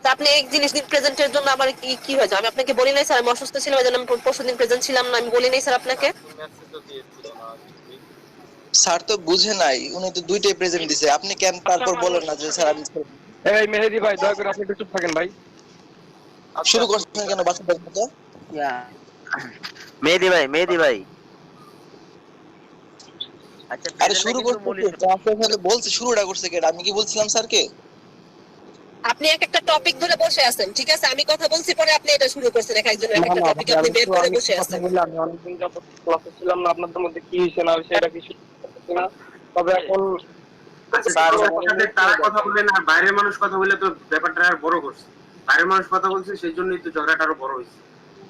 তা আপনি এক জিনিস দিন প্রেজেন্টের জন্য আমার কি কি হয়েছে? আমি আপনাকে বলি নাই স্যার আমি অসুস্থ ছিলাম, এজন্য আমি পরশুদিন প্রেজেন্ট ছিলাম না, আমি বলি নাই স্যার আপনাকে? স্যার তো বুঝে নাই, উনি তো দুইটাই প্রেজেন্ট দিছে, আপনি কেন তারপর বলেন না যে স্যার আমি এই মেহেদী ভাই দয়া করে আপনি একটু চুপ থাকেন ভাই। শুরু করছেন কেন বাচ্চাদের মতো? ইয়া মেহেদী ভাই, মেহেদী ভাই, আচ্ছা আরে প্রেজেন্টটা শুরু কিন্তু করতে মূল কে? আপনার সাথে বলছি শুরুটা করছে কে? আমি কি বলছিলাম স্যারকে? আপনি এক একটা টপিক ধরে বসে আছেন, ঠিক আছে? আমি কথা বলছি পরে আপনি এটা শুরু করছেন, এক একজনের এক না একটা না টপিক ভাই, আপনি আমি বের তো করে আমি বসে কথা আছেন। বললাম, আমি অনেকদিন যাবত ক্লাসে ছিলাম না, আপনাদের মধ্যে কি হয়েছে না হয়েছে এটা কিছু করতেছি না। তবে এখন আচ্ছা, স্যার তারা কথা বললেন আর বাইরের মানুষ কথা বললে তো ব্যাপারটা আর বড় করছে। বাইরের মানুষ কথা বলছে সেই জন্যই তো ঝগড়াটা আরো বড় হয়েছে।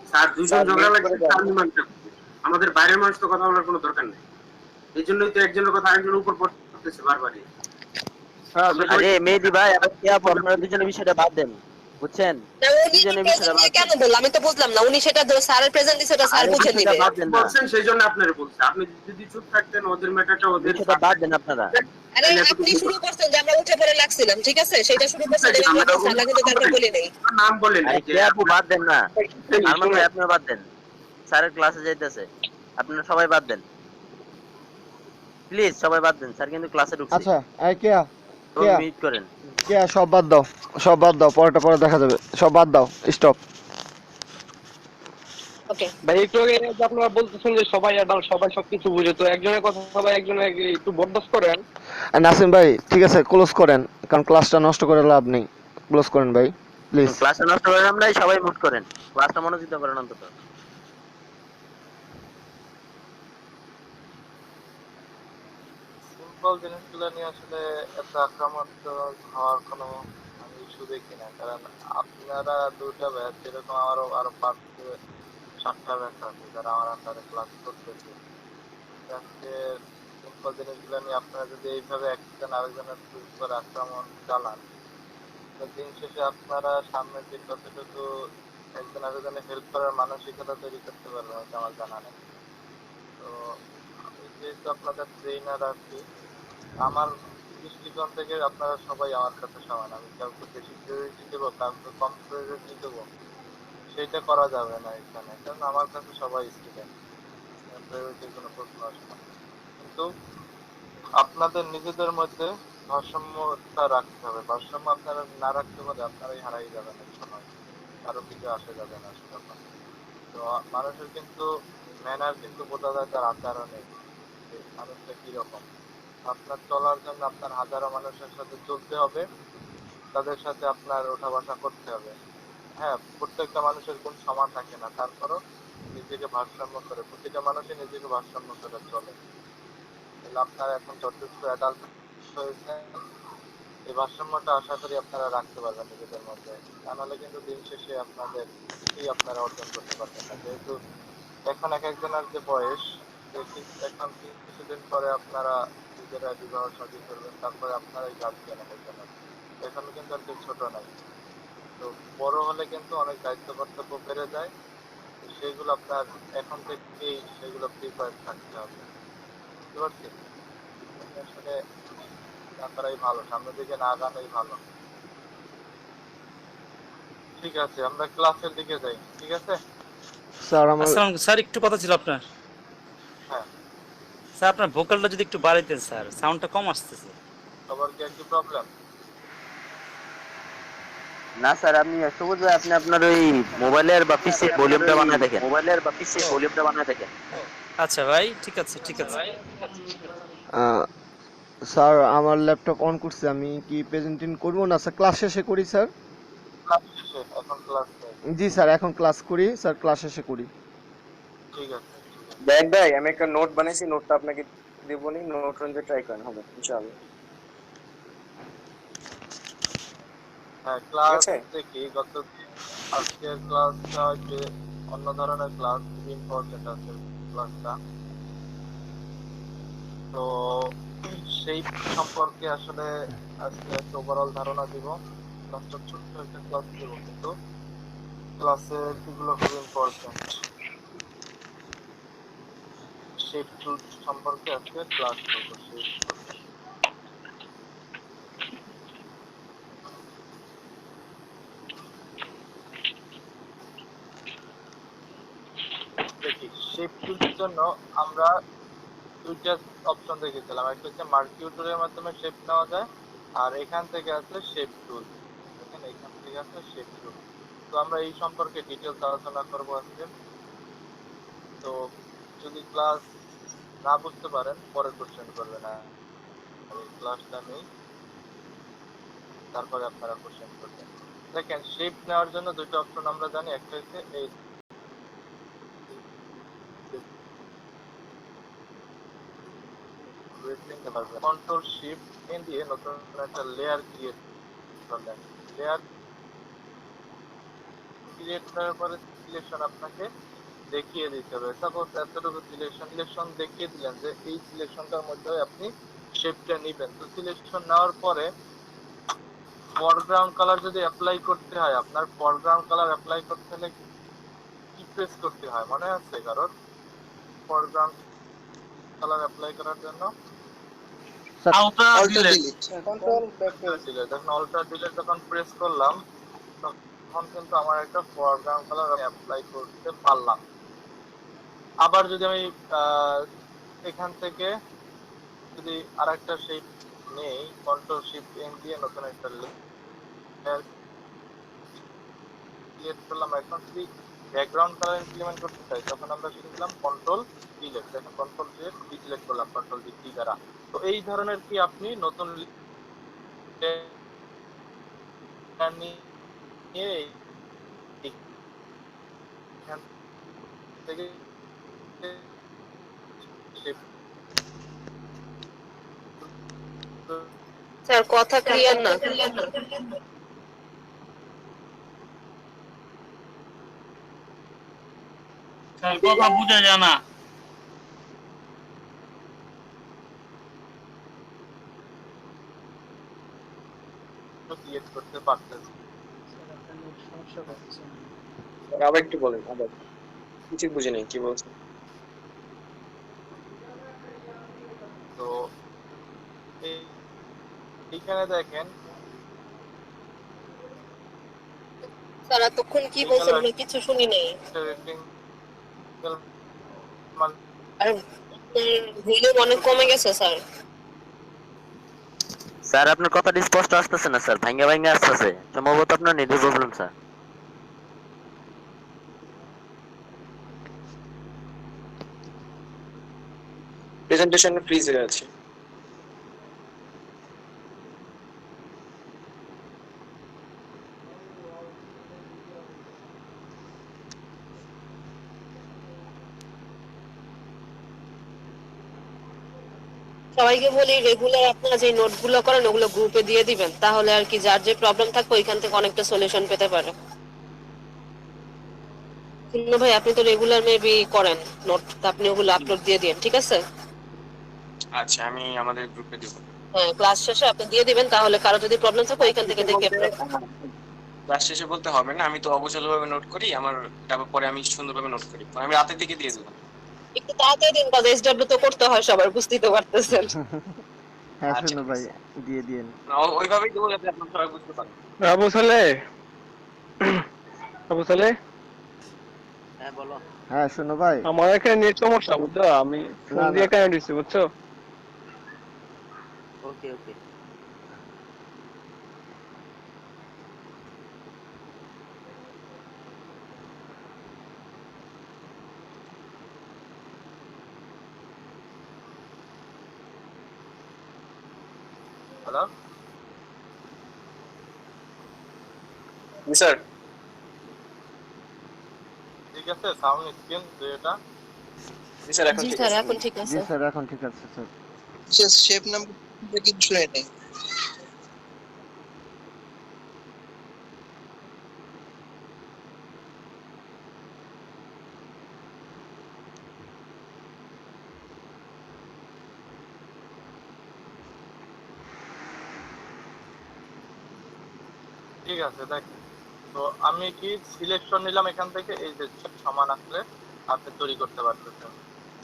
স্যার দুইজন স্যার ঝগড়া মিউট লাগছে, করে দেন। স্যার মীমাংসা করছে। আমাদের বাইরের মানুষ তো কথা বলার কোনো দরকার নেই। এই জন্যই তো একজনের কথা আরেকজনের উপর পড়তেছে বারবারই। হ্যাঁ আমরা আরে সবাই মেহেদী ভাই, আপনি কি আপনারা দুজনে বিষয়টা বাদ দেন, বুঝছেন? না, উনি দুজনে বিষয়টা প্রেজেন্ট বাদ দিয়ে কেন দেন। বললো আমি তো বুঝলাম না। উনি সেটা স্যারের প্রেজেন্ট দিছে, ওটা স্যার আরে বুঝে বিষয়টা নিবে। বাদ দেন না, বলছেন সেই জন্য আপনারা বলছে। আপনি যদি চুপ থাকতেন, ওদের ম্যাটারটা ওদের বিষয়টা বাদ দেন আপনারা। আরে তাহলে আপনি এতটুকু শুরু করছেন যে আমরা উঠে পড়ে লাগছিলাম, ঠিক আছে? সেটা শুরু করছেন দেখে আমরা বলছি, আমরা কিন্তু তারপর বলি নাই। নাম বলেন আরে যে কে আপু, বাদ দেন না। আরমান ভাই শুনুন, আপনিও বাদ দেন, স্যারের ক্লাসে যাইতেছে, আপনারা সবাই বাদ দেন, প্লিজ সবাই বাদ দেন, স্যার কিন্তু ক্লাসে ঢুকছে। আচ্ছা, এই কেয়া তো কেয়া মিউট করেন। কেয়া সব বাদ দাও, সব বাদ দাও, পরেরটা পরে দেখা যাবে, সব বাদ দাও, স্টপ। ওকে, ভাই একটু আগে যে আপনারা বলতেছেন যে সবাই অ্যাডাল্ট, সবাই সবকিছু বুঝে, তো একজনের কথা সবাই একজনের একটু বরদাস্ত করেন। নাসিম ভাই ঠিক আছে, ক্লোজ করেন, কারণ ক্লাসটা নষ্ট করে লাভ নেই। ক্লোজ করেন ভাই, প্লিজ। ক্লাসটা নষ্ট করেন আমরাই, সবাই মিউট করেন, ক্লাসটা মনোযোগ দিয়ে করেন অন্তত। সিম্পল জিনিসগুলো নিয়ে আসলে এত আক্রমণাত্মক হওয়ার কোনো আমি ইস্যু দেখি না, কারণ আপনারা দুটা ব্যাচ, যেরকম আরো আরো 5 থেকে 7টা ব্যাচ আছে যারা আমার আন্ডারে ক্লাস করতেছে। আজকে সিম্পল জিনিসগুলো নিয়ে আপনারা যদি এইভাবে একজন আরেকজনের উপর আক্রমণ চালান, তো দিন শেষে আপনারা সামনের দিন কতটুকু একজন আরেকজনের হেল্প করার মানসিকতা তৈরি করতে পারবেন এটা আমার জানা নেই। তো আমি যেহেতু আপনাদের ট্রেনার আছি, আমার দৃষ্টিকোণ থেকে আপনারা সবাই আমার কাছে সমান। আমি কাউকে বেশি প্রায়োরিটি দেবো, কাউকে কম প্রায়োরিটি দেবো, সেটা করা যাবে না এখানে, কারণ আমার কাছে সবাই স্টুডেন্ট, প্রায়োরিটির কোনো প্রশ্ন আসে না। কিন্তু আপনাদের নিজেদের মধ্যে ভারসাম্যটা রাখতে হবে। ভারসাম্য আপনারা না রাখতে পারলে আপনারাই হারাই যাবেন এক সময়, কারো কিছু আসে যাবে না সে তখন। তো মানুষের কিন্তু ম্যানার কিন্তু বোঝা যায় তার আচরণে, যে মানুষটা কিরকম। আপনার চলার জন্য আপনার হাজারো মানুষের সাথে চলতে হবে, তাদের সাথে আপনার ওঠা বসা করতে হবে। হ্যাঁ, প্রত্যেকটা মানুষের গুণ সমান থাকে না, তারপরও নিজেকে ভারসাম্য করে, প্রতিটা মানুষই নিজেকে ভারসাম্য করে চলে। তাহলে আপনারা এখন যথেষ্ট অ্যাডাল্ট হয়েছেন, এই ভারসাম্যটা আশা করি আপনারা রাখতে পারবেন নিজেদের মধ্যে। তা নাহলে কিন্তু দিন শেষে আপনাদের কিছুই আপনারা অর্জন করতে পারবেন না। যেহেতু এখন এক একজনের যে বয়স, এখন কিছুদিন পরে আপনারা নিজেরা বিবাহ শাদী করবেন, তারপরে আপনারাই গার্জিয়ান এক একজনের। এখনো কিন্তু আর কেউ ছোট নাই। তো বড় হলে কিন্তু অনেক দায়িত্ব কর্তব্য বেড়ে যায়, তো সেগুলো আপনার এখন থেকেই সেগুলো প্রিপেয়ার থাকতে হবে। বুঝতে পারছি? আপনি আসলে না করাই ভালো, সামনের দিকে না আগানোই ভালো। ঠিক আছে, আমরা ক্লাসের দিকে যাই, ঠিক আছে? স্যার আমার আসসালাম স্যার, একটু কথা ছিল আপনার। হ্যাঁ, স্যার আপনার ভোকালটা যদি একটু বাড়াইতেন স্যার, সাউন্ডটা কম আসতেছে। সবার কি একই প্রবলেম? না স্যার, আপনি সবুজ ভাই, আপনি আপনার ওই মোবাইলের বা পিসির ভলিউমটা বানায় দেখেন। আচ্ছা ভাই, ঠিক আছে ঠিক আছে। আহ, স্যার আমার ল্যাপটপ অন করছে, আমি কি প্রেজেন্টিং করবো না স্যার ক্লাস শেষে করি স্যার? ক্লাস শেষে, এখন ক্লাস নেই। জি স্যার, এখন ক্লাস করি স্যার, ক্লাস শেষে করি। ঠিক আছে, ঠিক আছে। দেখ ভাই, আমি একটা নোট বানাইছি, নোটটা আপনাকে দেবনি, নোট অনুযায়ী ট্রাই করেন, হবে ইনশাআল্লাহ। হ্যাঁ, ঠিক ক্লাস আছে। দেখি আজকের ক্লাসটা হচ্ছে অন্য ধরনের ক্লাস, খুবই ইম্পর্টেন্ট আছে ক্লাসটা। তো সেই সম্পর্কে আসলে আজকে একটা ওভারঅল ধারণা দিব। ক্লাসটা ছোট্ট একটা ক্লাস দিব, কিন্তু ক্লাসের এগুলো খুব ইম্পর্টেন্ট। শেপ টুল সম্পর্কে আজকে ক্লাস করবো, শেপ টুল। শেপ টুলের জন্য আমরা দুইটা অপশন দেখেছিলাম, একটা হচ্ছে মার্কিউ টুলের মাধ্যমে শেপ নেওয়া যায়, আর এখান থেকে আছে শেপ টুল। দেখেন এখান থেকে আছে শেপ টুল। তো আমরা এই সম্পর্কে ডিটেলস আলোচনা করবো আজকে। তো যদি ক্লাস না বুঝতে পারেন পরে কোশ্চেন করবেন, আমি ক্লাসটা নেই, তারপরে আপনারা কোশ্চেন করবেন। দেখেন শেপ নেওয়ার জন্য দুইটা অপশন আমরা জানি, একটা হচ্ছে এই কন্ট্রোল শিফট এন দিয়ে নতুন একটা লেয়ার ক্রিয়েট করলেন। লেয়ার ক্রিয়েট করার পরে সিলেকশন আপনাকে দেখিয়ে দিতে হবে। সাপোজ এতটুকু সিলেকশন দেখিয়ে দিলেন যে এই সিলেকশনটার মধ্যে আপনি শেপটা নেবেন। তো সিলেকশন নেওয়ার পরে ফরগ্রাউন্ড কালার যদি অ্যাপ্লাই করতে হয়, আপনার ফরগ্রাউন্ড কালার অ্যাপ্লাই করতে হলে কি প্রেস করতে হয় মনে আছে কারোর? ফরগ্রাউন্ড কালার অ্যাপ্লাই করার জন্য অল্টার ডিলিট যখন অল্টার ডিলিট যখন প্রেস করলাম তখন কিন্তু আমার একটা ফরগ্রাউন্ড কালার আমি অ্যাপ্লাই করতে পারলাম। আবার যদি আমি এখান থেকে যদি আরেকটা শেপ নেই, কন্ট্রোল শিফট এন দিয়ে নতুন একটা লেয়ার ক্রিয়েট করলাম। এখন যদি ব্যাকগ্রাউন্ড কালার ইমপ্লিমেন্ট করতে চাই তখন আমরা শিখলাম কন্ট্রোল ডিলিট। দেখেন কন্ট্রোল ডিলিট ডিলিট করলাম কন্ট্রোল ডি দ্বারা। তো এই ধরনের কি আপনি নতুন নিয়ে এখান থেকে স্যার কথা ক্লিয়ার না। স্যার কথা বোঝা যায় না। ক্রিয়েট করতে পারতেছি। আবার একটু বলেন, আবার কিছু বুঝে নেই কি বলছেন। তো এইখানে দেখেন স্যার এতক্ষণ কি বলছেন আমরা কিছু শুনি নাই। আর ভলিউম অনেক কমে গেছে স্যার। স্যার আপনার কথাটা স্পষ্ট আসতেছে না স্যার, ভাঙ্গা ভাঙ্গা আসতেছে, সম্ভবত আপনার নেটের প্রবলেম স্যার। প্রেজেন্টেশন ফ্রিজ হয়ে আছে। সবাইকে বলি রেগুলার আপনারা যে নোটগুলো করেন ওগুলো গ্রুপে দিয়ে দিবেন, তাহলে আর কি যার যে প্রবলেম থাকবে ওইখান থেকে অনেকটা সলিউশন পেতে পারে। কিন্তু ভাই আপনি তো রেগুলার মেবি করেন নোট, আপনি ওগুলো আপলোড দিয়ে দিন, ঠিক আছে? আচ্ছা, আমি আমাদের গ্রুপে দেব। হ্যাঁ, ক্লাস শেষে আপনি দিয়ে দিবেন, তাহলে কারো যদি প্রবলেম থাকে ওইখান থেকে দেখে ক্লাস শেষে বলতে হবে না, আমি তো অগোছালোভাবে নোট করি, আমার তারপর পরে আমি সুন্দরভাবে নোট করি, আমি রাতের দিকে দিয়ে দেবো। একটু তাড়াতাড়ি দিন, কাজ এসডব্লিউ তো করতে হয় সবার, বুঝতেই তো পারতেছেন। হ্যাঁ শোনো ভাই, দিয়ে দিন। ওইভাবেই দেবো যাতে আপনারা সবাই বুঝতে পারেন। আবু সালে, আবু সালে, হ্যাঁ বলো। হ্যাঁ শোনো ভাই, আমার এখানে নেট সমস্যা বুঝছো, আমি ফোন দিয়ে কানেক্ট দিচ্ছি বুঝছো। ওকে ওকে। হ্যালো স্যার, ঠিক আছে, সাউন্ড স্ক্রিন দুইটা। জি স্যার, এখন জি ঠিক স্যার আছে। এখন ঠিক জি আছে। স্যার এখন ঠিক আছে স্যার। শেপ নাম্বার কিছু শুনে নেই। ঠিক আছে দেখেন, তো আমি কি সিলেকশন নিলাম এখান থেকে, এই যে সমান আসলে আপনি তৈরি করতে পারতেছেন।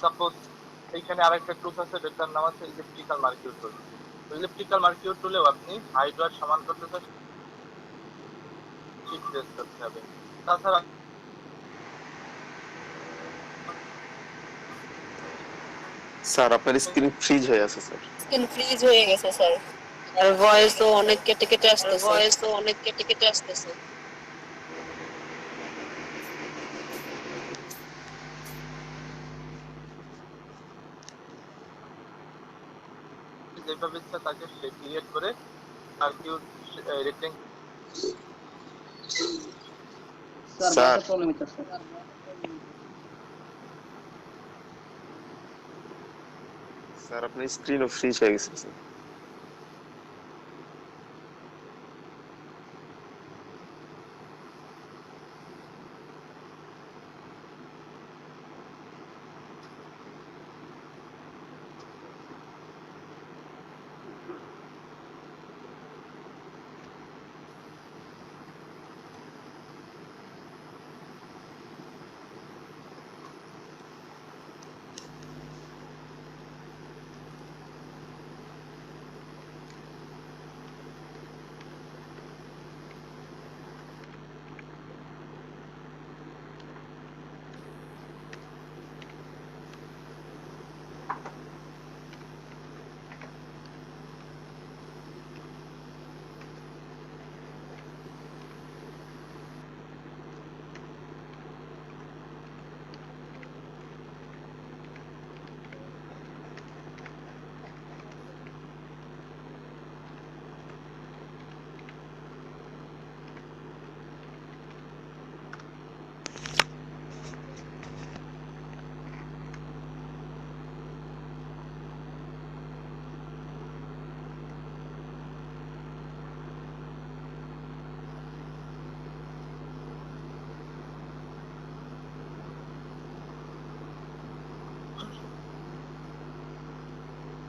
সাপোজ এইখানে আরেকটা টুল আছে যেটার নাম আছে ইলেকট্রিক্যাল মার্কিউ টুল। ইলেকট্রিক্যাল মার্কিউ টুলেও আপনি হাইট ওয়ার সমান করতে চান, ঠিক প্রেস করতে হবে। তাছাড়া স্যার আপনার স্ক্রিন ফ্রিজ হয়ে আছে স্যার। স্ক্রিন ফ্রিজ হয়ে গেছে স্যার, আর ভয়েসও অনেক কেটে কেটে আসতেছে। যেভাবে ইচ্ছা তাকে সে ক্রিয়েট করে সার্কিট রেটিং স্যার স্যার আপনার স্ক্রিনও ফ্রিজ হয়ে গেছে স্যার।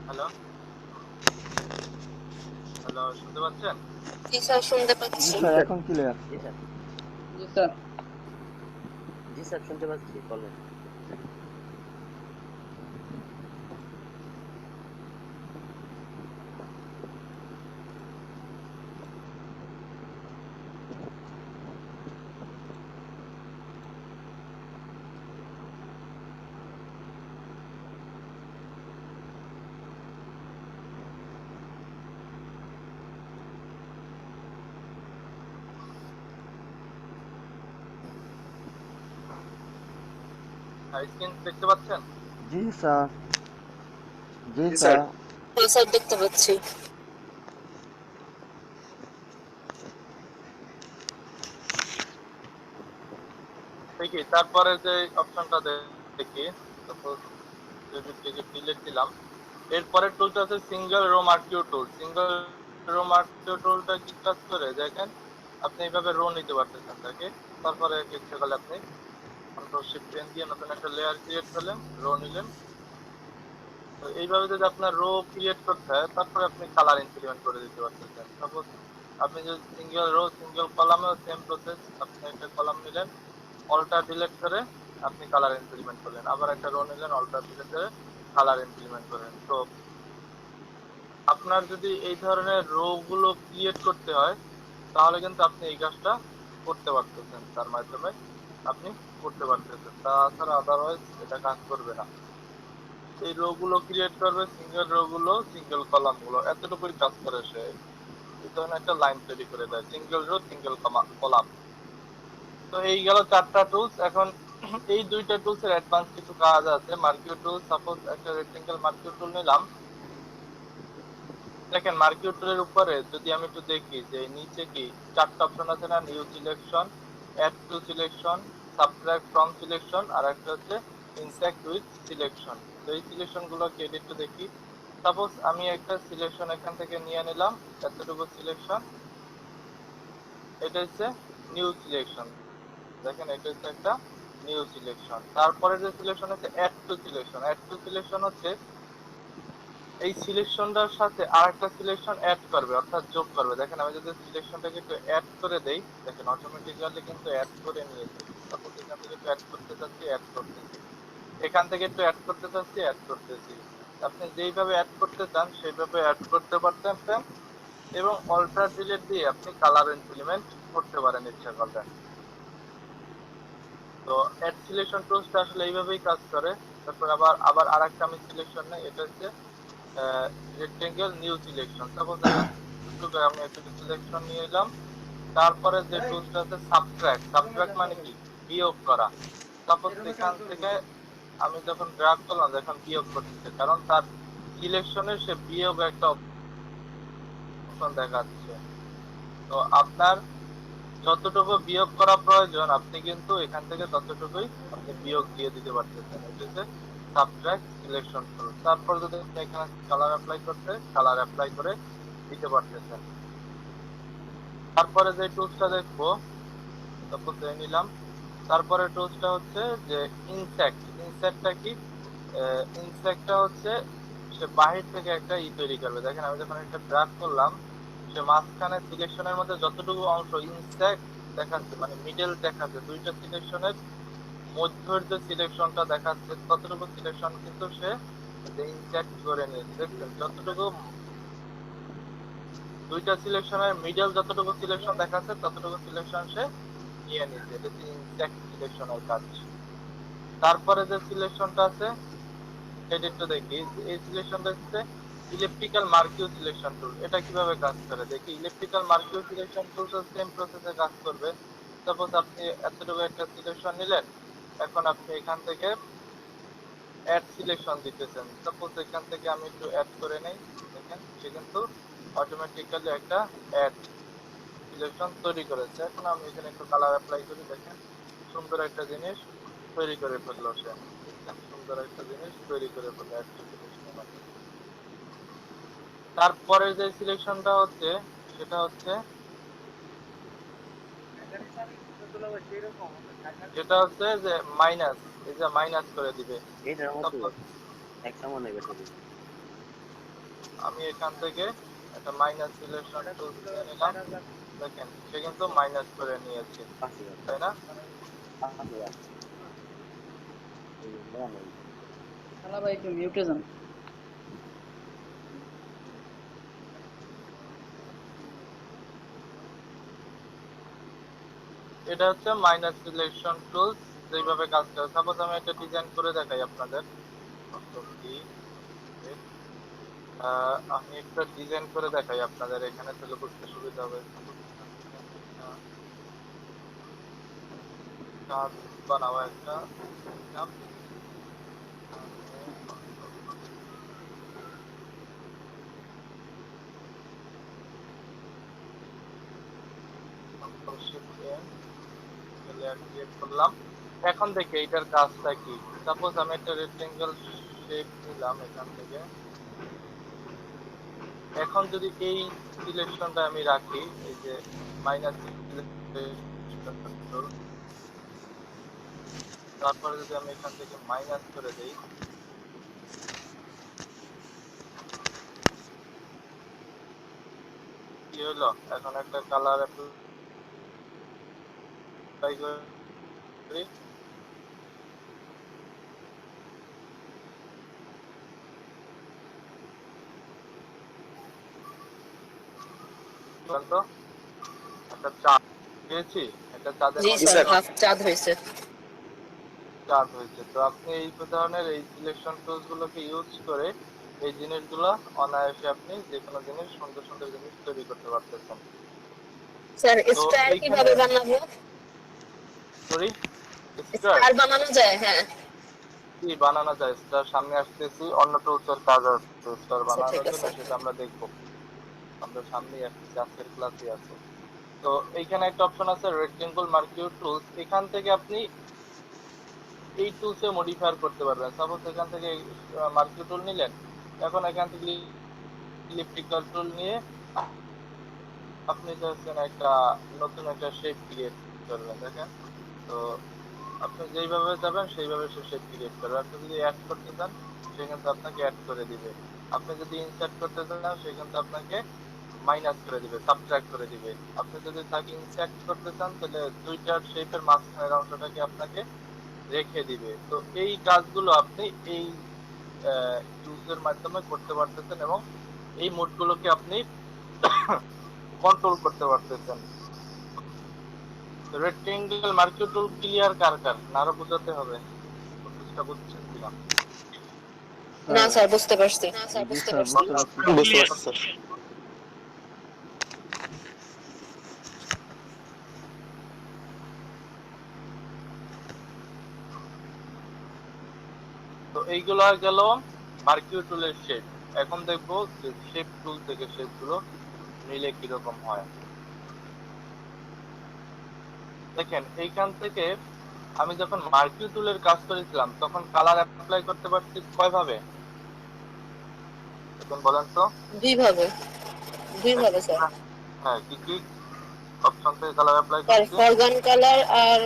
হ্যালো হ্যালো শুনতে পাচ্ছেন? জি স্যার শুনতে জি পাচ্ছি। স্যার এখন ক্লিয়ার। জি স্যার শুনতে পাচ্ছি, বলেন। স্ক্রিন দেখতে পাচ্ছেন? জি স্যার। জি জি স্যার। স্যার। হ্যাঁ স্যার দেখতে পাচ্ছি। দেখি তারপরে যে অপশনটা দেখি, সাপোজ যদি ডিলিট দিলাম, এরপরে টুলটা আছে সিঙ্গেল রো মার্কিউ টুল। সিঙ্গেল রো মার্কিউ টুলটা কি কাজ করে দেখেন, আপনি এইভাবে রো নিতে পারতেছেন তাকে। তারপরে ইচ্ছে করলে আপনি কন্ট্রোল শিফট এন দিয়ে নতুন একটা লেয়ার ক্রিয়েট করলেন, রো নিলেন। তো এইভাবে যদি আপনার রো ক্রিয়েট করতে হয়, তারপরে আপনি কালার ইমপ্লিমেন্ট করে দিতে পারতেছেন। সাপোজ আপনি যদি সিঙ্গেল রো সিঙ্গেল কলামেও সেম প্রসেস, আপনি একটা কলাম নিলেন, অল্টার ডিলিট করে আপনি কালার ইমপ্লিমেন্ট করলেন, আবার একটা রো নিলেন, অল্টার ডিলিট করে কালার ইমপ্লিমেন্ট করেন। তো আপনার যদি এই ধরনের রো গুলো ক্রিয়েট করতে হয়, তাহলে কিন্তু আপনি এই কাজটা করতে পারতেছেন, তার মাধ্যমে আপনি করতে পারতেছেন। তাছাড়া আদারওয়াইজ এটা কাজ করবে না। এই রো গুলো ক্রিয়েট করবে, সিঙ্গেল রো গুলো সিঙ্গেল কলাম গুলো এতটুকুই কাজ করে সে। এই ধরনের একটা লাইন তৈরি করে দেয়, সিঙ্গেল রো সিঙ্গেল কলাম। তো এই গেল 4টা টুলস। এখন এই 2টা টুলস এর অ্যাডভান্স কিছু কাজ আছে। মার্কিউ টুল, সাপোজ একটা রেক্টেঙ্গেল মার্কিউ টুল নিলাম। দেখেন মার্কিউ টুলের উপরে যদি আমি একটু দেখি যে নিচে কি 4টা অপশন আছে না, new selection, add to selection, subtract from selection, আর একটা হচ্ছে ইনসার্ট উইথ সিলেকশন। তো এই সিলেকশন গুলো কি একটু দেখি। সাপোজ আমি একটা সিলেকশন এখান থেকে নিয়ে নিলাম, এতটুকু সিলেকশন, এটা হচ্ছে নিউ সিলেকশন। দেখেন এটা হচ্ছে একটা নিউ সিলেকশন। তারপরে যে সিলেকশন হচ্ছে add to selection. Add to selection হচ্ছে এই সিলেকশনটার সাথে আরেকটা সিলেকশন অ্যাড করবে, অর্থাৎ যোগ করবে। দেখেন আমি যদি সিলেকশনটাকে একটু অ্যাড করে দেই, দেখেন অটোমেটিক্যালি কিন্তু অ্যাড করে নিয়েছে। সাপোজ এখান থেকে একটু অ্যাড করতে চাচ্ছি, অ্যাড করতেছি, এখান থেকে একটু অ্যাড করতে চাচ্ছি, অ্যাড করতেছি। আপনি যেইভাবে অ্যাড করতে চান সেইভাবে অ্যাড করতে পারতেন, এবং অল্টার ডিলিট দিয়ে আপনি কালার ইমপ্লিমেন্ট করতে পারেন ইচ্ছা করলে। তো অ্যাড সিলেকশন টুলসটা আসলে এইভাবেই কাজ করে। তারপর আবার আরেকটা আমি সিলেকশন নেই, এটা হচ্ছে রেক্টেঙ্গেল নিউ সিলেকশন। সাপোজ আমি একটা সিলেকশন নিয়ে এলাম, তারপরে যে টুলসটা আছে সাবট্রাক্ট। সাবট্রাক্ট মানে কি? বিয়োগ করা। সাপোজ এখান থেকে আমি যখন ড্র্যাগ করলাম, দেখুন বিয়োগ করতেছে, কারণ তার সিলেকশনে সে বিয়োগ একটা অপশন দেখাচ্ছে। তো আপনার যতটুকু বিয়োগ করা প্রয়োজন আপনি কিন্তু এখান থেকে ততটুকুই আপনি বিয়োগ দিয়ে দিতে পারতেছেন। এটা হচ্ছে সাবট্রাক্ট সিলেকশন টুল। তারপর যদি আপনি এখানে কালার অ্যাপ্লাই করতে, কালার অ্যাপ্লাই করে দিতে পারতেছেন। তারপরে যে টুলসটা দেখবো, সাপোজ নিলাম, তারপরে টুলসটা হচ্ছে যে ইনসেক্ট। ইনসেক্টটা কি? ইনসেক্টটা হচ্ছে সে বাহির থেকে একটা তৈরি করবে। দেখেন আমি যখন একটা ড্র্যাগ করলাম, সে মাঝখানে সিলেকশনের মধ্যে যতটুকু অংশ ইনসেক্ট দেখাচ্ছে, মানে মিডল দেখাচ্ছে, দুইটা সিলেকশনের মধ্যের যে সিলেকশনটা দেখাচ্ছে ততটুকু সিলেকশন কিন্তু সে ইনসেক্ট করে নিয়েছে। দেখছেন যতটুকু দুইটা সিলেকশনের মিডল যতটুকু সিলেকশন দেখাচ্ছে ততটুকু সিলেকশন সে নিয়ে নিয়েছে। এটা হচ্ছে ইনসেক্ট সিলেকশনের কাজ। তারপরে যে সিলেকশনটা আছে সেটা একটু দেখি। এই সিলেকশনটা হচ্ছে ইলেকট্রিক্যাল মার্কিউ সিলেকশন টুল। এটা কিভাবে কাজ করে দেখি। ইলেকট্রিক্যাল মার্কিউ সিলেকশন টুল সেম প্রসেসে কাজ করবে। সাপোজ আপনি এতটুকু একটা সিলেকশন নিলেন, এখন আপনি এখান থেকে অ্যাড সিলেকশন দিতেছেন। সাপোজ এখান থেকে আমি একটু অ্যাড করে নেই, দেখেন সে কিন্তু অটোমেটিক্যালি একটা অ্যাড সিলেকশন তৈরি করেছে। এখন আমি এখানে একটু কালার অ্যাপ্লাই করি, দেখেন সুন্দর একটা জিনিস তৈরি করে ফেললো সে। সুন্দর একটা জিনিস তৈরি করে ফেললো অ্যাড সিলেকশনের মাধ্যমে। তারপরে যে সিলেকশনটা হচ্ছে সেটা হচ্ছে যেটা হচ্ছে যে মাইনাস, এই যে মাইনাস করে দিবে। আমি এখান থেকে একটা মাইনাস সিলেকশন টুল নিলাম, দেখেন সে কিন্তু মাইনাস করে নিয়েছে, তাই না? একটু মিউটে যান। এটা হচ্ছে মাইনাস সিলেকশন টুলস যেভাবে কাজ করে। সাপোজ আমি একটা ডিজাইন করে দেখাই আপনাদের। আমি একটা ডিজাইন করে দেখাই আপনাদের, এখানে তাহলে বুঝতে সুবিধা হবে। বানাবো একটা করলাম। এখন দেখি এটার কাজটা কি। সাপোজ আমি একটা রেক্টেঙ্গেল শেপ নিলাম এখান থেকে। এখন যদি এই সিলেকশনটা আমি রাখি, এই যে মাইনাস, তারপরে যদি আমি এখান থেকে মাইনাস করে দেই, কি হলো? এখন একটা কালার অ্যাপ্লাই করি, একটা চাঁদ পেয়েছি, একটা চাঁদের চাঁদ হয়েছে। চাঁদ হয়েছে। তো আপনি এই ধরনের এই সিলেকশন টুলস গুলোকে ইউজ করে এই জিনিসগুলো অনায়াসে আপনি যে কোনো জিনিস, সুন্দর সুন্দর জিনিস তৈরি করতে পারতেছেন। স্যার স্টার কিভাবে বানাবো? সরি, স্টার বানানো যায়? হ্যাঁ, কি বানানো যায়? স্টার সামনে আসতেছি, অন্য টুলসের কাজ আছে স্টার বানানোর জন্য, সেটা আমরা দেখবো। আমরা সামনেই আসতেছি, আজকের ক্লাসে আছে। তো এইখানে একটা অপশন আছে রেক্টেঙ্গল মার্কিউ টুলস। এখান থেকে আপনি এই টুলসে মডিফায়ার করতে পারবেন। সাপোজ এখান থেকে মার্কিউ টুল নিলেন, এখন এখান থেকে ইলেকট্রিক্যাল টুল নিয়ে আপনি চাচ্ছেন একটা নতুন একটা শেপ ক্রিয়েট করবেন। দেখেন, তো আপনি যেইভাবে যাবেন সেইভাবে সে শেপ ক্রিয়েট করবে। আপনি যদি অ্যাড করতে চান সেখানে আপনাকে অ্যাড করে দিবে। আপনি যদি ইনসার্ট করতে চান সেখানে আপনাকে মাইনাস করে দিবে, সাবট্রাক্ট করে দিবে। আপনি যদি তাকে ইনসার্ট করতে চান তাহলে দুইটার শেপের মাঝখানের অংশটাকে আপনাকে রেখে দিবে। তো এই কাজগুলো আপনি এই টুলসের মাধ্যমে করতে পারতেছেন এবং এই মোডগুলোকে আপনি কন্ট্রোল করতে পারতেছেন। রেক্টেঙ্গেল মার্কিউ টুল ক্লিয়ার কার কার আরো বোঝাতে হবে, প্রসেসটা বুঝছেন কিনা? না স্যার বুঝতে পারছি। জি স্যার বুঝতে পারছি। বুঝতে পারছি স্যার। তো এইগুলো গেল মার্কিউ টুলের শেপ। এখন দেখবো যে শেপ টুল থেকে শেপ গুলো মিলে কিরকম হয়। দেখেন এইখান থেকে আমি যখন মার্কিউ টুলের কাজ করেছিলাম তখন কালার অ্যাপ্লাই করতে পারছি কয় ভাবে? এখন বলেন তো। দুইভাবে স্যার। হ্যাঁ, কি কি অপশন থেকে কালার অ্যাপ্লাই স্যার করছি? ফরগান কালার আর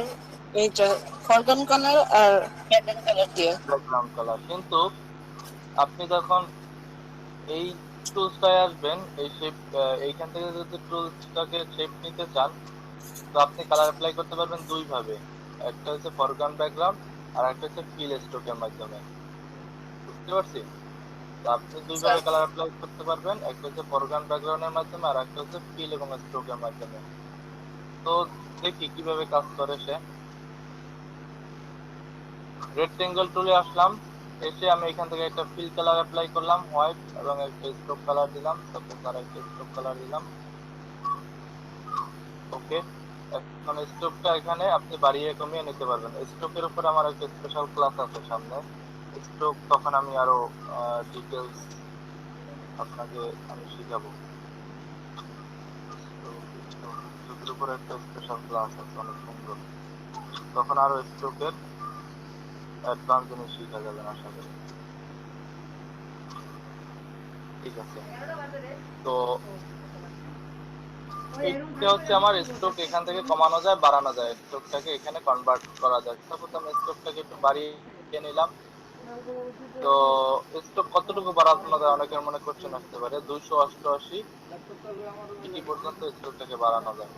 এইটা ফরগান কালার আর ব্যাকগ্রাউন্ড কালার দিয়ে। Background colour. কিন্তু আপনি যখন এই টুলসটায় আসবেন, এই শেপ এইখান থেকে যদি টুলসটাকে শেপ নিতে চান তো আপনি কালার অ্যাপ্লাই করতে পারবেন দুই ভাবে। একটা হচ্ছে ফরগ্রাউন্ড ব্যাকগ্রাউন্ড আর একটা হচ্ছে ফিল স্ট্রোকের মাধ্যমে। বুঝতে পারছি? তো আপনি দুই ভাবে কালার অ্যাপ্লাই করতে পারবেন, একটা হচ্ছে ফরগ্রাউন্ড ব্যাকগ্রাউন্ডের মাধ্যমে আর একটা হচ্ছে ফিল এবং স্ট্রোকের মাধ্যমে। তো দেখি কিভাবে কাজ করে সে। রেক্টেঙ্গল টুলে আসলাম, এসে আমি এখান থেকে একটা ফিল কালার অ্যাপ্লাই করলাম হোয়াইট এবং একটা স্ট্রোক কালার দিলাম, তারপর তার একটা স্ট্রোক কালার দিলাম। ওকে, এখন স্ট্রোকটা এখানে আপনি বাড়িয়ে কমিয়ে নিতে পারবেন। স্ট্রোকের উপর আমার একটা স্পেশাল ক্লাস আছে সামনে, স্ট্রোক তখন আমি আরো ডিটেইলস আপনাকে আমি শিখাবো। স্ট্রোকের উপর একটা স্পেশাল ক্লাস আছে অনেক সুন্দর, তখন আরো স্ট্রোকের অ্যাডভান্স জিনিস শিখা যাবে আশা করি। ঠিক আছে, তো এইটা হচ্ছে আমার স্ট্রোক। এখান থেকে কমানো যায় বাড়ানো যায়, স্ট্রোকটাকে এখানে কনভার্ট করা যায়। সাপোজ আমি স্ট্রোকটাকে একটু বাড়িয়ে নিলাম, তো স্ট্রোক কতটুকু বাড়ানো যায় অনেকের মনে কোশ্চেন আসতে পারে। 288 ডিগ্রি পর্যন্ত স্ট্রোকটাকে বাড়ানো যায়।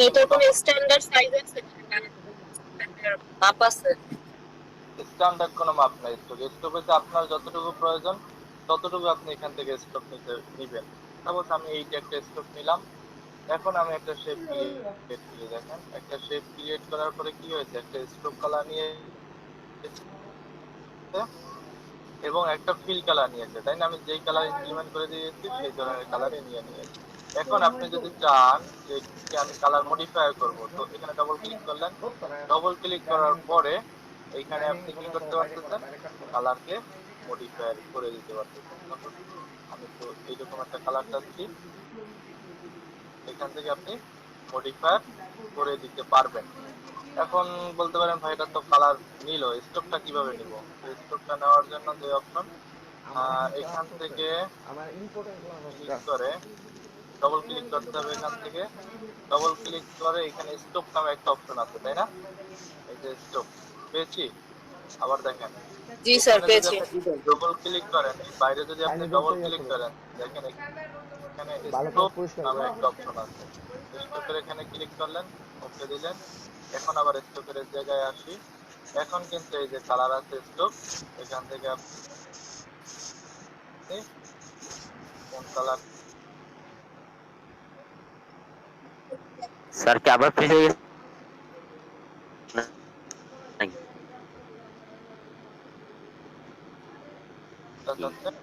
এটার কোনো স্ট্যান্ডার্ড সাইজ আছে? মাপ আছে? স্ট্যান্ডার্ড কোনো মাপ নাই স্ট্রোক হচ্ছে আপনার যতটুকু প্রয়োজন ততটুকু আপনি এখান থেকে স্ট্রোক নিবেন। সাপোজ আমি এইটা একটা স্ট্রোক নিলাম, এখন আমি একটা শেপ ক্রিয়েট করি। দেখেন একটা শেপ ক্রিয়েট করার পরে কি হয়েছে, একটা স্ট্রোক কালার নিয়ে এবং একটা ফিল কালার নিয়েছে, তাই না? আমি যেই কালার ইমপ্লিমেন্ট করে দিয়েছি সেই ধরনের কালারে নিয়ে নিয়েছি। এখন আপনি যদি চান যে আমি কালার মডিফাই করব, তো এখানে ডবল ক্লিক করলেন, ডবল ক্লিক করার পরে এইখানে আপনি কি করতে পারতেছেন, কালারকে মডিফাই করে দিতে পারতেছেন। আমি তো এইরকম একটা কালার চাচ্ছি, এখান থেকে আপনি মডিফাই করে দিতে পারবেন। এখন বলতে পারেন ভাই এটা তো কালার নিল, স্ট্রোকটা কিভাবে নিব? স্ট্রোকটা নেওয়ার জন্য যে অপশন, এখান থেকে ক্লিক করে ডবল ক্লিক করতে হবে। এখান থেকে ডবল ক্লিক করে এখানে স্ট্রোক নামে একটা অপশন আছে, তাই না? এই যে স্ট্রোক পেয়েছি। আবার দেখেন, জি স্যার পেয়েছি। ডবল ক্লিক করেন, বাইরে যদি আপনি ডবল ক্লিক করেন দেখেন এখানে স্ট্রোক নামে একটা অপশন আছে। স্ট্রোকের এখানে ক্লিক করলেন, ওকে দিলেন। এখন আবার স্ট্রোকের জায়গায় আসি, এখন কিন্তু এই যে কালার আছে স্ট্রোক, এখান থেকে আপনি কোন কালার স্যার কি আবার ফ্রিজ হয়ে গেছে নাকি? চাচ্ছেন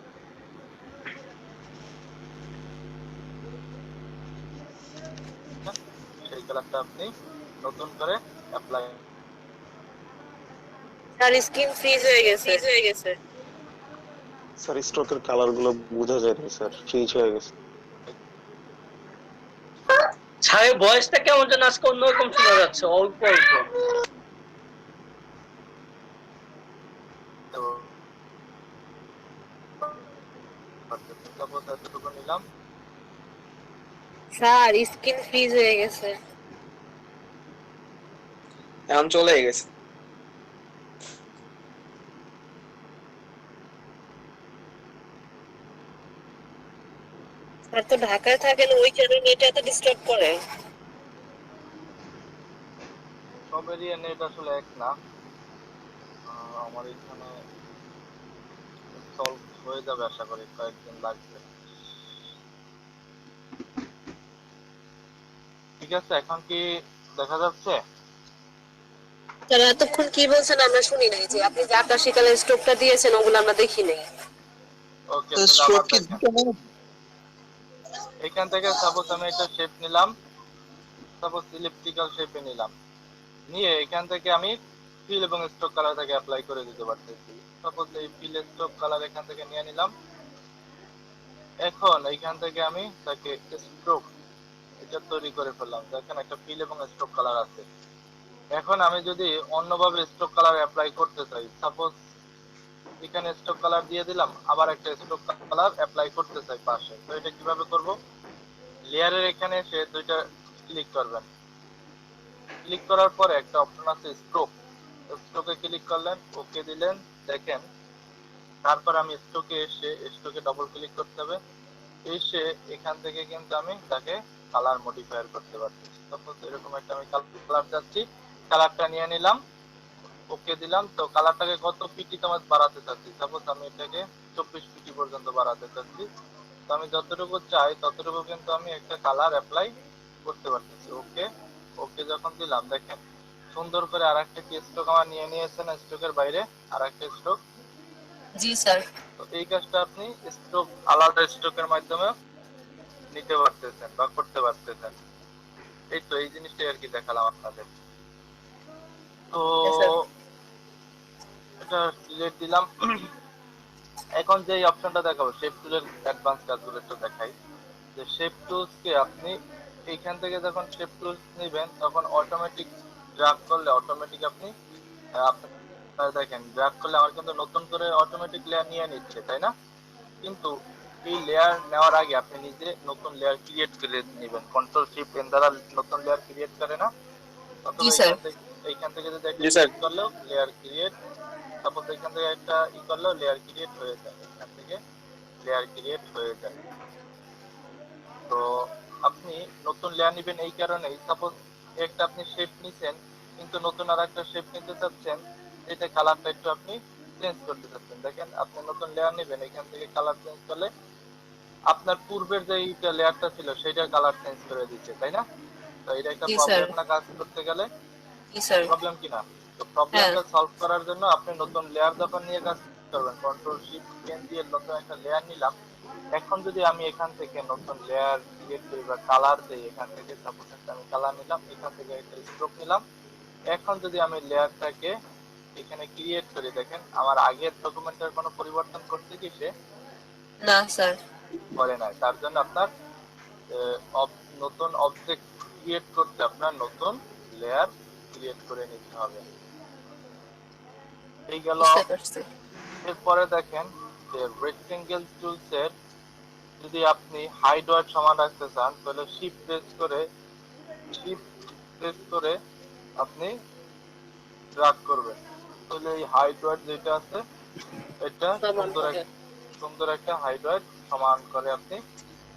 সেই কালারটা আপনি নতুন করে অ্যাপ্লাই। স্যার স্ক্রিন ফ্রিজ হয়ে গেছে। স্যার স্ট্রোকের কালার গুলো বোঝা যায় না স্যার, ফ্রিজ হয়ে গেছে। ছায়ের ভয়েসটা কেমন যেন আজকে অন্যরকম শোনা যাচ্ছে, অল্প অল্প। নিলাম স্যার স্ক্রিন ফ্রিজ হয়ে গেছে। এখন চলে গেছে। স্যার তো ঢাকায় থাকেন, ওই কারণে নেট এত ডিস্টার্ব করে। সব এরিয়া নেট আসলে এক না। আমার এখানে সলভ হয়ে যাবে আশা করি, কয়েকদিন লাগবে। ঠিক আছে, এখন কি দেখা যাচ্ছে? তারা এতক্ষণ কি বলছেন আমরা শুনি নাই, যে আপনি যে আকাশী কালার স্ট্রোকটা দিয়েছেন ওগুলো আমরা দেখি নাই। ওকে, তো তাহলে স্ট্রোক আবার কি দেখেন। এখান থেকে সাপোজ আমি একটা শেপ নিলাম, সাপোজ ইলিপ্টিক্যাল শেপে নিলাম, নিয়ে এখান থেকে আমি ফিল এবং স্ট্রোক কালারটাকে অ্যাপ্লাই করে দিতে পারতেছি। সাপোজ এই ফিল স্ট্রোক কালার এখান থেকে নিয়ে নিলাম। এখন এইখান থেকে আমি তাকে স্ট্রোক এটা তৈরি করে ফেললাম। দেখেন একটা ফিল এবং স্ট্রোক কালার আছে। এখন আমি যদি অন্যভাবে স্ট্রোক কালার অ্যাপ্লাই করতে চাই, সাপোজ এখানে স্ট্রোক কালার দিয়ে দিলাম, আবার একটা স্ট্রোক কালার অ্যাপ্লাই করতে চাই পাশে, তো এটা কিভাবে করব? লেয়ারের এখানে এসে দুইটা ক্লিক করবেন। ক্লিক করার পরে একটা অপশন আছে স্ট্রোক, স্ট্রোকে ক্লিক করলেন, ওকে দিলেন। দেখেন তারপর আমি স্ট্রোকে এসে স্ট্রোকে ডবল ক্লিক করতে হবে। এসে এখান থেকে কিন্তু আমি তাকে কালার মডিফায়ার করতে পারছি। সাপোজ এরকম একটা আমি কালার চাচ্ছি, কালারটা নিয়ে নিলাম, ওকে দিলাম। তো কালারটাকে কত পিটি তোমার বাড়াতে চাচ্ছি, সাপোজ আমি এটাকে 24 পিটি পর্যন্ত বাড়াতে চাচ্ছি। তো আমি যতটুকু চাই ততটুকু কিন্তু আমি একটা কালার অ্যাপ্লাই করতে পারতেছি। ওকে, ওকে যখন দিলাম, দেখেন সুন্দর করে আরেকটা কি স্ট্রোক আমার নিয়ে নিয়েছে না, স্ট্রোকের বাইরে আরেকটা স্ট্রোক। জি স্যার। তো এই কাজটা আপনি স্ট্রোক আলাদা স্ট্রোকের মাধ্যমে নিতে পারতেছেন বা করতে পারতেছেন। এই তো এই জিনিসটাই আর কি দেখালাম আপনাদের। তো এটা সিলেক্ট দিলাম। এখন যে অপশনটা দেখাবো শেপ টুলের অ্যাডভান্স কাজগুলো একটু দেখাই। যে শেপ টুলস কে আপনি এইখান থেকে যখন শেপ টুলস নেবেন তখন অটোমেটিক ড্র্যাগ করলে অটোমেটিক আপনি আপনার দেখেন ড্র্যাগ করলে আমার কিন্তু নতুন করে অটোমেটিক লেয়ার নিয়ে নিচ্ছে, তাই না? কিন্তু এই লেয়ার নেওয়ার আগে আপনি নিজে নতুন লেয়ার ক্রিয়েট করে নেবেন। কন্ট্রোল শিফট এন দ্বারা নতুন লেয়ার ক্রিয়েট করে না, অথবা এইখান থেকে যদি একটা ক্লিক করলেও লেয়ার ক্রিয়েট, সাপোজ এখান থেকে একটা করলেও লেয়ার ক্রিয়েট হয়ে যায়, এখান থেকে লেয়ার ক্রিয়েট হয়ে যায়। তো আপনি নতুন লেয়ার নেবেন এই কারণেই, সাপোজ একটা আপনি শেপ নিছেন কিন্তু নতুন আর একটা শেপ নিতে চাচ্ছেন, এটা কালারটা একটু আপনি চেঞ্জ করতে চাচ্ছেন। দেখেন আপনি নতুন লেয়ার নেবেন, এখান থেকে কালার চেঞ্জ করলে আপনার পূর্বের যে লেয়ারটা ছিল সেটার কালার চেঞ্জ করে দিচ্ছে, তাই না? তো এটা একটা প্রবলেম না কাজ করতে গেলে? প্রবলেম কিনা? তো প্রবলেমটা সলভ করার জন্য আপনি নতুন লেয়ার যখন নিয়ে কাজ করবেন, কন্ট্রোল শিফট পেন দিয়ে নতুন একটা লেয়ার নিলাম। এখন যদি আমি এখান থেকে নতুন লেয়ার ক্রিয়েট করি বা কালার দেই, এখান থেকে সাপোজ একটা আমি কালার নিলাম, এখান থেকে একটা স্ট্রোক নিলাম। এখন যদি আমি লেয়ারটাকে এখানে ক্রিয়েট করি, দেখেন আমার আগের ডকুমেন্টের কোনো পরিবর্তন করতে কি সে? না স্যার, করে নাই। তার জন্য আপনার নতুন অবজেক্ট ক্রিয়েট করতে আপনার নতুন লেয়ার ক্রিয়েট করে নিতে হবে। এই গেল। এরপরে দেখেন যে রেক্টেঙ্গেল টুলসের যদি আপনি হাইট ওয়েট সমান রাখতে চান তাহলে শিফট প্রেস করে আপনি ড্র্যাগ করবেন, তাহলে এই হাইট ওয়েট যেটা আছে এটা সুন্দর একটা হাইট ওয়েট সমান করে আপনি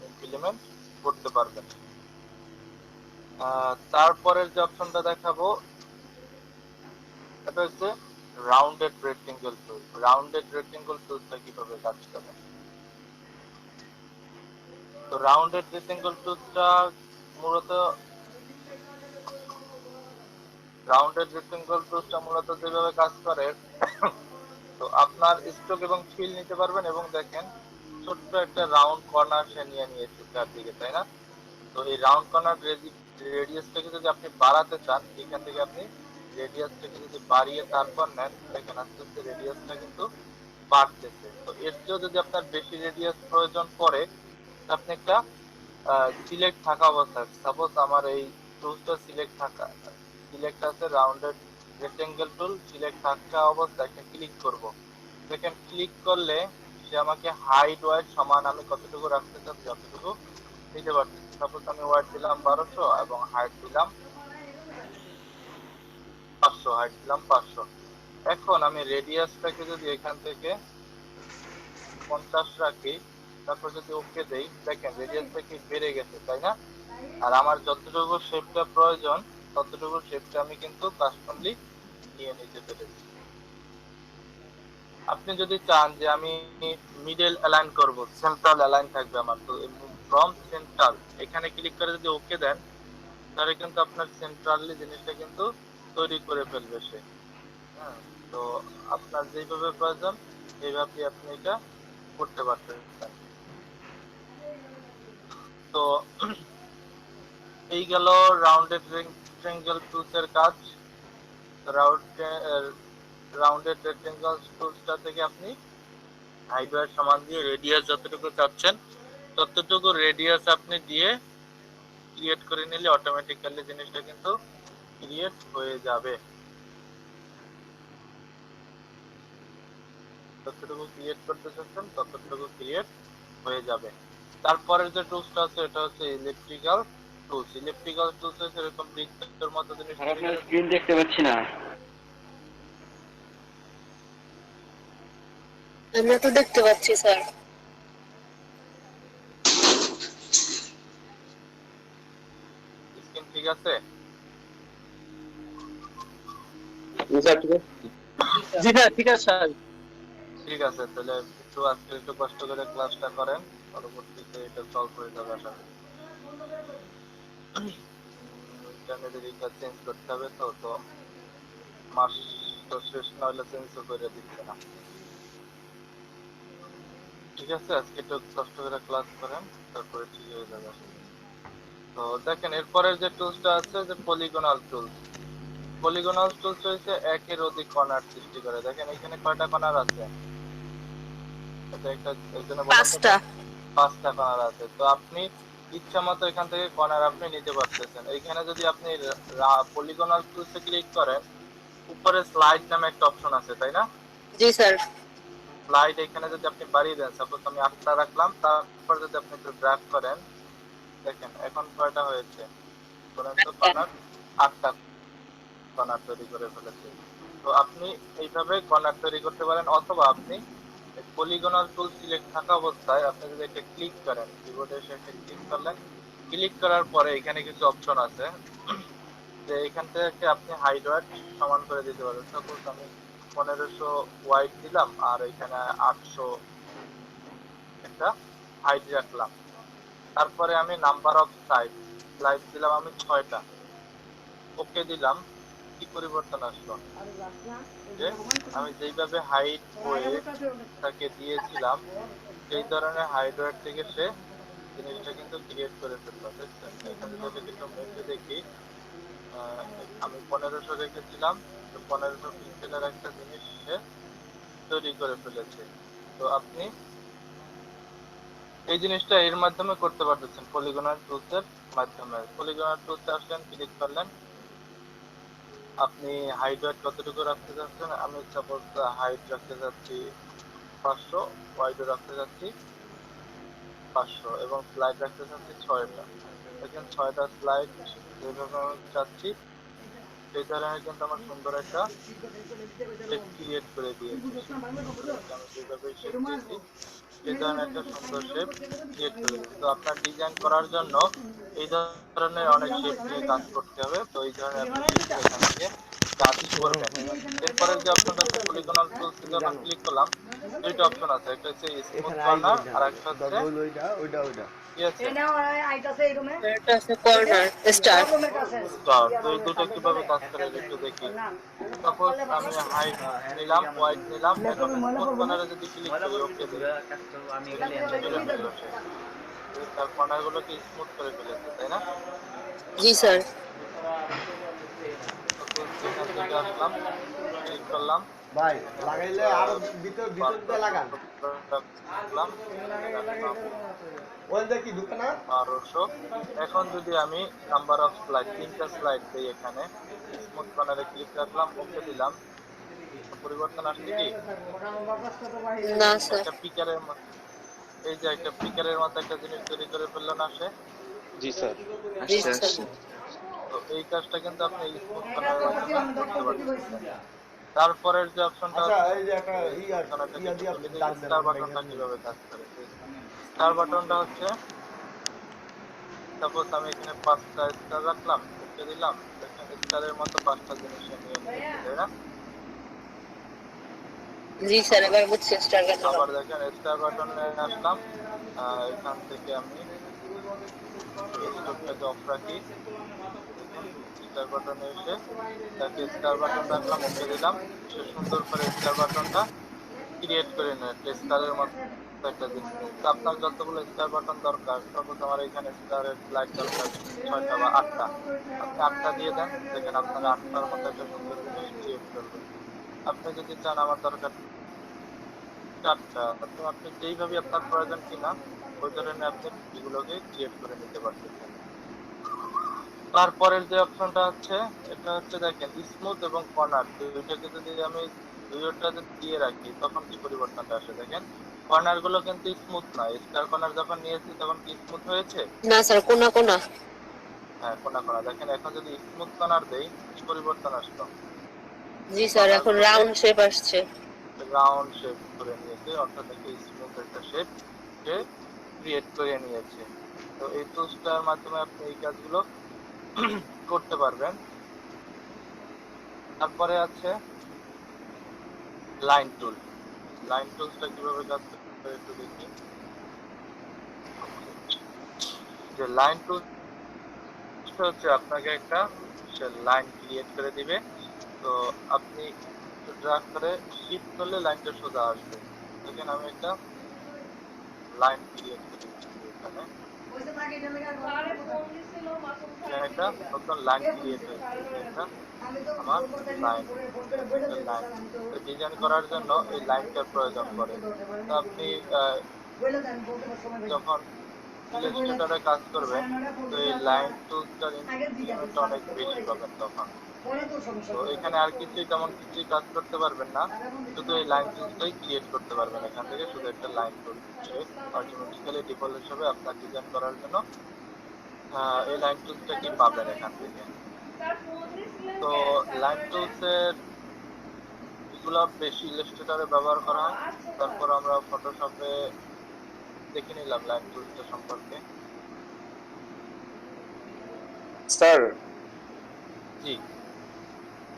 ইমপ্লিমেন্ট করতে পারবেন। তারপরের যে অপশনটা দেখাবো এটা হচ্ছে রাউন্ডেড রেক্টেঙ্গেল টুল। রাউন্ডেড রেক্টেঙ্গেল টুলটা কিভাবে কাজ করে? তো রাউন্ডেড রেক্টেঙ্গেল টুলটা মূলত যেভাবে কাজ করে, তো আপনার স্ট্রোক এবং ফিল নিতে পারবেন এবং দেখেন ছোট্ট একটা রাউন্ড কর্নার সে নিয়ে নিয়েছে চারদিকে, তাই না? তো এই রাউন্ড কর্নার রেডিয়াসটাকে যদি আপনি বাড়াতে চান, এখান থেকে আপনি রেডিয়াসটাকে যদি বাড়িয়ে তারপর নেন, দেখেন আস্তে আস্তে রেডিয়াসটা কিন্তু বাড়তেছে। তো এর চেয়েও যদি আপনার বেশি রেডিয়াস প্রয়োজন পড়ে, আপনি একটা সিলেক্ট থাকা অবস্থায়, সাপোজ আমার এই টুলসটা সিলেক্ট আছে রাউন্ডেড রেক্টেঙ্গেল টুল, সিলেক্ট থাকা অবস্থায় একটা ক্লিক করব। দেখেন ক্লিক করলে সে আমাকে হাইট ওয়েট সমান আমি কতটুকু রাখতে চাচ্ছি যতটুকু নিতে পারছি। সাপোজ আমি ওয়েট দিলাম 1200 এবং হাইট দিলাম 500, হাইট দিলাম 500। এখন আমি রেডিয়াসটাকে যদি এখান থেকে 50 রাখি, তারপর যদি ওকে দেই, দেখেন রেডিয়াসটা কি বেড়ে গেছে, তাই না? আর আমার যতটুকু শেপটা প্রয়োজন ততটুকু শেপটা আমি কিন্তু কাস্টমলি নিয়ে নিতে পেরেছি। আপনি যদি চান যে আমি মিডল অ্যালাইন করব, সেন্ট্রাল অ্যালাইন থাকবে আমার, তো ফ্রম সেন্ট্রাল এখানে ক্লিক করে যদি ওকে দেন, তাহলে কিন্তু আপনার সেন্ট্রালি জিনিসটা কিন্তু তৈরি করে ফেলবে সে। হ্যাঁ, তো আপনার যেভাবে প্রয়োজন এইভাবে আপনি এটা করতে পারতেন। তো এই গেল রাউন্ডেড রেক্টেঙ্গেল টুলস এর কাজ। রাউন্ডেড রেক্টেঙ্গেল টুলসটা থেকে আপনি হাইট ওয়ার সমান দিয়ে রেডিয়াস যতটুকু চাচ্ছেন ততটুকু রেডিয়াস আপনি দিয়ে ক্রিয়েট করে নিলে অটোমেটিক্যালি জিনিসটা কিন্তু ক্রিয়েট হয়ে যাবে। যতটুকু ক্রিয়েট করতে চাচ্ছেন ততটুকু ক্রিয়েট হয়ে যাবে। তারপরের যে টুলসটা আছে এটা হচ্ছে ইলেকট্রিক্যাল টুলস। ইলেকট্রিক্যাল টুলস হচ্ছে এরকম বৃত্তের মতো জিনিস। আপনার স্ক্রিন দেখতে পাচ্ছি না। আমরা তো দেখতে পাচ্ছি স্যার। স্ক্রিন ঠিক আছে? জি স্যার ঠিক আছে স্যার। ঠিক আছে, তাহলে একটু আজকে একটু কষ্ট করে ক্লাসটা করেন, পরবর্তীতে এটা সলভ হয়ে যাবে আশা করি। ইন্টারনেটের রিচার্জ চেঞ্জ করতে হবে, তো মাস তো শেষ না হলে চেঞ্জও করে দিচ্ছে না। ঠিক আছে, আজকে একটু কষ্ট করে ক্লাস করেন, তারপরে ঠিক হয়ে যাবে। তো দেখেন এরপরের যে টুলসটা আছে যে পলিগনাল টুলস। পলিগনাল টুলস হচ্ছে একের অধিক কর্নার সৃষ্টি করে। দেখেন এখানে কয়টা কর্নার আছে? এটা একটা এখানে পাঁচটা কর্নার আছে। তো আপনি ইচ্ছা মতো এখান থেকে কর্নার আপনি নিতে পারতেছেন। এইখানে যদি আপনি পলিগনাল টুলসে ক্লিক করেন, উপরে স্লাইড নামে একটা অপশন আছে, তাই না? জি স্যার। স্লাইড এখানে যদি আপনি বাড়িয়ে দেন, সাপোজ আমি 8টা রাখলাম, তারপর যদি আপনি একটু ড্র্যাগ করেন, দেখেন এখন কয়টা হয়েছে? কর্নার 8টা কর্নার তৈরি করে ফেলেছে। তো আপনি এইভাবে কর্নার তৈরি করতে পারেন, অথবা আপনি পলিগনাল টুল সিলেক্ট থাকা অবস্থায় আপনি যদি একটা ক্লিক করেন, কিবোর্ডে এসে একটা ক্লিক করলেন, ক্লিক করার পরে এখানে কিছু অপশন আছে যে এখান থেকে আপনি হাইট ওয়াইড সমান করে দিতে পারেন। সাপোজ আমি 1500 ওয়াইড দিলাম আর এখানে 800 একটা হাইট রাখলাম। তারপরে আমি নাম্বার অফ স্লাইড দিলাম আমি 6টা, ওকে দিলাম। কি পরিবর্তন আসলো? যে আমি যেইভাবে হাইট ওয়েটটাকে দিয়েছিলাম সেই ধরনের হাইট ওয়েট থেকে সে জিনিসটা কিন্তু ক্রিয়েট করে ফেললো। এখানে যদি কিছু মেপে দেখি, আমি 1500 রেখেছিলাম, 1500 পিক্সেলের একটা জিনিস সে তৈরি করে ফেলেছে। তো আপনি এই জিনিসটা এর মাধ্যমে করতে পারতেছেন পলিগনাল টুলসের মাধ্যমে। পলিগনাল টুলসে আসলেন, ক্লিক করলেন, আপনি হাইট ওয়েট কতটুকু রাখতে চাচ্ছেন? আমি সাপোজ হাইট রাখতে চাচ্ছি 500, ওয়াইডও রাখতে চাচ্ছি 500 এবং স্লাইড রাখতে চাচ্ছি 6টা। দেখেন 6টা স্লাইড যেভাবে আমি চাচ্ছি সেই ধরনের কিন্তু আমার সুন্দর একটা শেপ ক্রিয়েট করে দিয়েছি। আমি যেভাবে শেপ দিয়েছি সেই ধরনের একটা সুন্দর শেপ ক্রিয়েট করে দিয়েছি। তো আপনার ডিজাইন করার জন্য এই ধরনের অনেক শেপ নিয়ে কাজ করতে হবে। তো এই ধরনের আপনি এখান থেকে কাজ করবেন। এরপরে যে অপশনটা আছে পলিগনাল টুলস থেকে আমরা ক্লিক করলাম, দুইটা অপশন আছে, একটা হচ্ছে স্মুথ কর্নার আর একটা হচ্ছে ওইটা কি আছে? এটা আছে কর্নার স্টার। স্টার। তো এই দুটো কিভাবে কাজ করে একটু দেখি। সাপোজ আমি হাইট নিলাম, ওয়াইড নিলাম, এখন স্মুথ কর্নারে যদি ক্লিক করি, ওকে দিই, তার কর্নারগুলোকে স্মুথ করে ফেলেছে, তাই না? জি স্যার। এখান থেকে আসলাম, ক্লিক করলাম, ভাই লাগাইলে আরো ভিতর দিয়ে লাগান। ওই দেখি ঢুকে না 1200। এখন যদি আমি নাম্বার অফ স্লাইড 3টা স্লাইড দেই, এখানে স্মুথ কর্নারে ক্লিক রাখলাম, ওকে দিলাম, পরিবর্তন আসছে কি? না স্যার। একটা পিকারের মতো, এই যে একটা পিকারের মতো একটা জিনিস তৈরি করে ফেললো না সে? জি স্যার। জি স্যার। তো এই কাজটা কিন্তু আপনি স্মুথ কর্নারের মাধ্যমে করতে পারতেছেন। তারপরের যে অপশনটা আচ্ছা আছে এই যে একটা স্টার বাটনটা কিভাবে কাজ করে। স্টার বাটনটা হচ্ছে সাপোজ আমি এখানে 5টা স্টার রাখলাম, ওকে দিলাম, দেখেন স্টারের মতো 5টা জিনিস নিয়ে নিয়েছি, তাই না? জি স্যার, এবার বুঝছি স্টার বাটন। আবার দেখেন স্টার বাটনে আসলাম, এখান থেকে আমি স্ট্রোকটাকে অফ রাখি, দেখুন স্টার বাটনে এসে তাকে স্টার বাটন রাখলাম, ওকে দিলাম, সে সুন্দর করে স্টার বাটনটা ক্রিয়েট করে নেয় একটা স্টারের মতো একটা জিনিস। তো আপনার যতগুলো স্টার বাটন দরকার, সাপোজ আমার এখানে স্টারের লাইট দরকার 6টা বা 8টা, আপনি 8টা দিয়ে দেন, দেখেন আপনার 8টার মতো একটা সুন্দর জিনিস ক্রিয়েট করবে। আপনি যদি চান আমার দরকার 4টা, তো আপনি যেইভাবে আপনার প্রয়োজন কিনা ওই ধরনের আপনি এগুলোকে ক্রিয়েট করে নিতে পারতেছেন। তারপরের যে অপশনটা আছে এটা হচ্ছে দেখেন স্মুথ এবং কর্নার, দুইটাকে যদি আমি দুইটা দিয়ে রাখি তখন কি পরিবর্তনটা আসে দেখেন। কর্নার গুলো কিন্তু স্মুথ না, স্টার কর্নার যখন নিয়েছি তখন কি স্মুথ হয়েছে? না স্যার, কোনা কোনা। হ্যাঁ কোনা কোনা। দেখেন এখন যদি স্মুথ কর্নার দেই কি পরিবর্তন আসলো? জি স্যার, এখন রাউন্ড শেপ আসছে। রাউন্ড শেপ করে নিয়েছে, অর্থাৎ একটা স্মুথ একটা শেপ সে ক্রিয়েট করে নিয়েছে। তো এই টুলসটার মাধ্যমে আপনি এই কাজগুলো করতে পারবেন। তারপরে আছে লাইন টুল। লাইন টুলসটা কিভাবে কাজ করে একটু দেখি। যে লাইন টুলসটা হচ্ছে আপনাকে একটা লাইন ক্রিয়েট করে দিবে। তো আপনি ড্র্যাগ করে শিফট করলে লাইনটা সোজা আসবে। দেখেন আমি একটা লাইন ক্রিয়েট করে দিচ্ছি এখানে, একটা নতুন লাইন ক্রিয়েট হয়েছে, একটা আমার লাইন ডিজাইন করার জন্য এই লাইনটার প্রয়োজন পড়ে। তো আপনি যখন ইলাস্ট্রেটরে কাজ করবেন তো এই লাইন টুলসটার ইনস্ট্রুমেন্ট অনেক বেশি পাবেন তখন। তো এখানে আর কিছুই তেমন কিছুই কাজ করতে পারবেন না, শুধু এই লাইন টুলসটাই ক্রিয়েট করতে পারবেন এখান থেকে। শুধু একটা লাইন টুল অটোমেটিক্যালি ডিফল্ট হিসেবে আপনার ডিজাইন করার জন্য এই লাইন টুলসটা কি পাবেন এখান থেকে। তো লাইন টুলসের এগুলো বেশি ইলাস্ট্রেটরে ব্যবহার করা হয়। তারপর আমরা ফটোশপে দেখে নিলাম লাইন টুলসটা সম্পর্কে। স্যার জি,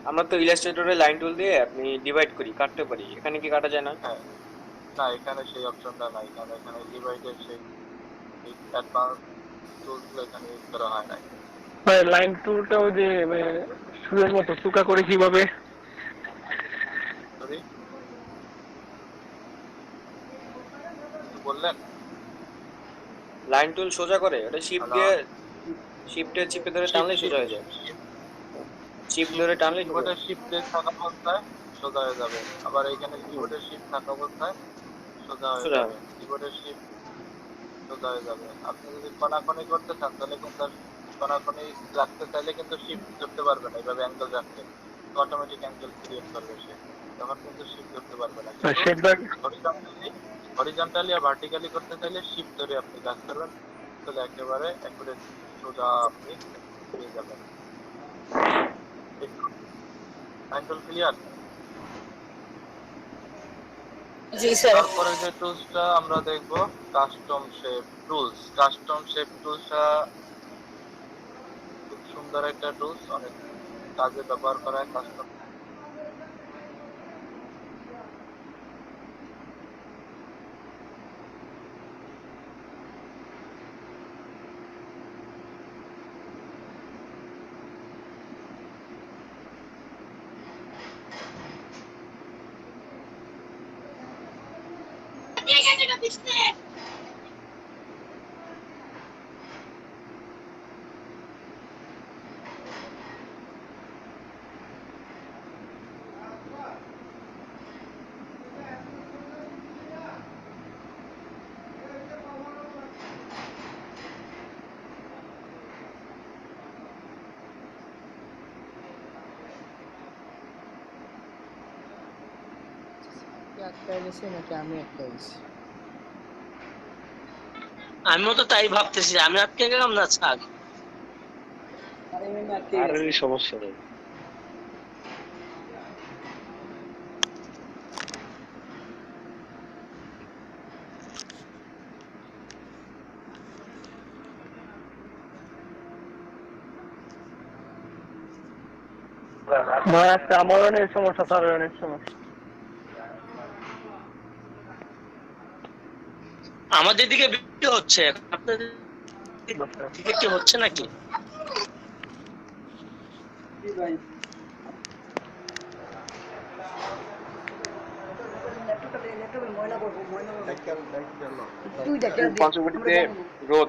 আমরা তো ইলাস্ট্রেটরে লাইন টুল দিয়ে আপনি ডিভাইড করি, কাটতে পারি, এখানে কি কাটা যায় না? হ্যাঁ, না এখানে সেই অপশনটা নাই, কারণ এখানে ডিভাইডের সেই অ্যাডভান্স টুলসগুলো এখানে ইউজ করা হয় না। ভাই লাইন টুলটা ওই যে সুরের মতো টুকা করে কিভাবে? সরি বললেন? লাইন টুল সোজা করে ওটা শিফট দিয়ে শিফটের চিপে ধরে টানলে সোজা হয়ে যায়। শিফট ধরে টানলে কিবোর্ডের শিফট থাকা অবস্থায় সোজা হয়ে যাবে, আবার এখানে কিবোর্ডের শিফট থাকা অবস্থায় সোজা হয়ে যাবে। কিবোর্ডের শিফট সোজা হয়ে যাবে। আপনি যদি কোনাকুনি করতে চান তাহলে কিন্তু কোনাকুনি রাখতে চাইলে কিন্তু শিফট ধরতে পারবে না, এইভাবে অ্যাঙ্গেল রাখতে অটোমেটিক অ্যাঙ্গেল ক্রিয়েট করবে সে, তখন কিন্তু শিফট ধরতে পারবে না। হরিজন্টালি আর ভার্টিক্যালি করতে চাইলে শিফট ধরে আপনি কাজ করবেন, তাহলে একেবারে অ্যাকুরেট সোজা আপনি পেয়ে যাবেন। ক্লিয়ার? জি স্যার। তারপরে যে টুলসটা আমরা দেখব custom shape tools. Custom shape টুলসটা খুব সুন্দর একটা টুলস, অনেক কাজে ব্যবহার করা হয়। কাস্টম আমিও তো তাই ভাবতেছি, আমি আটকে গেলাম না ছাগ। আর সমস্যা নেই। আমার অনেক সমস্যা, তার অনেক সমস্যা। আমাদের দিকে বৃষ্টি হচ্ছে, আপনাদের কি হচ্ছে নাকি? জি ভাই। তুই দেখ পঞ্চবটিতে রোদ,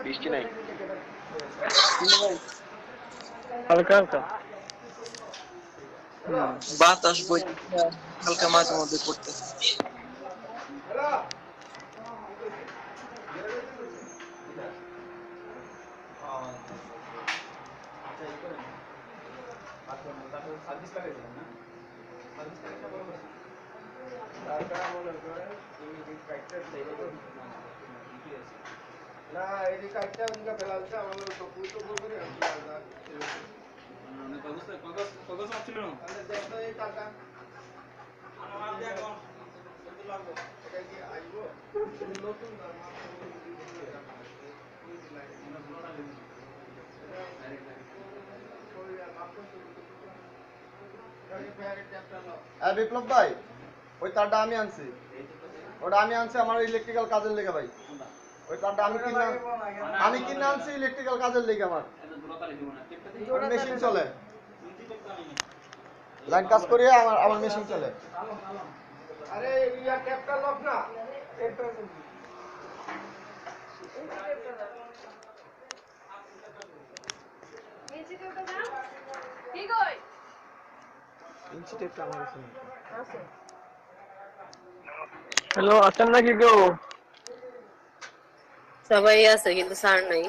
বৃষ্টি নাই। হালকা হালকা। বাতাস বই হালকা মাঝে মধ্যে করতেছে। বিপ্লব ভাই, ওই তারটা আমি আনছি। ওটা আমি আনছি আমার ইলেকট্রিক্যাল কাজের লেগে ভাই। ওই তারটা আমি কিনে আনছি ইলেকট্রিক্যাল কাজের লেগে আমার। মেশিন চলে, লাইন কাজ করিয়ে আমার মেশিন চলে। আরে ইয়া ক্যাপটা লক না, হ্যালো, আছেন নাকি কেউ? সবাই আছে কিন্তু স্যার নাই।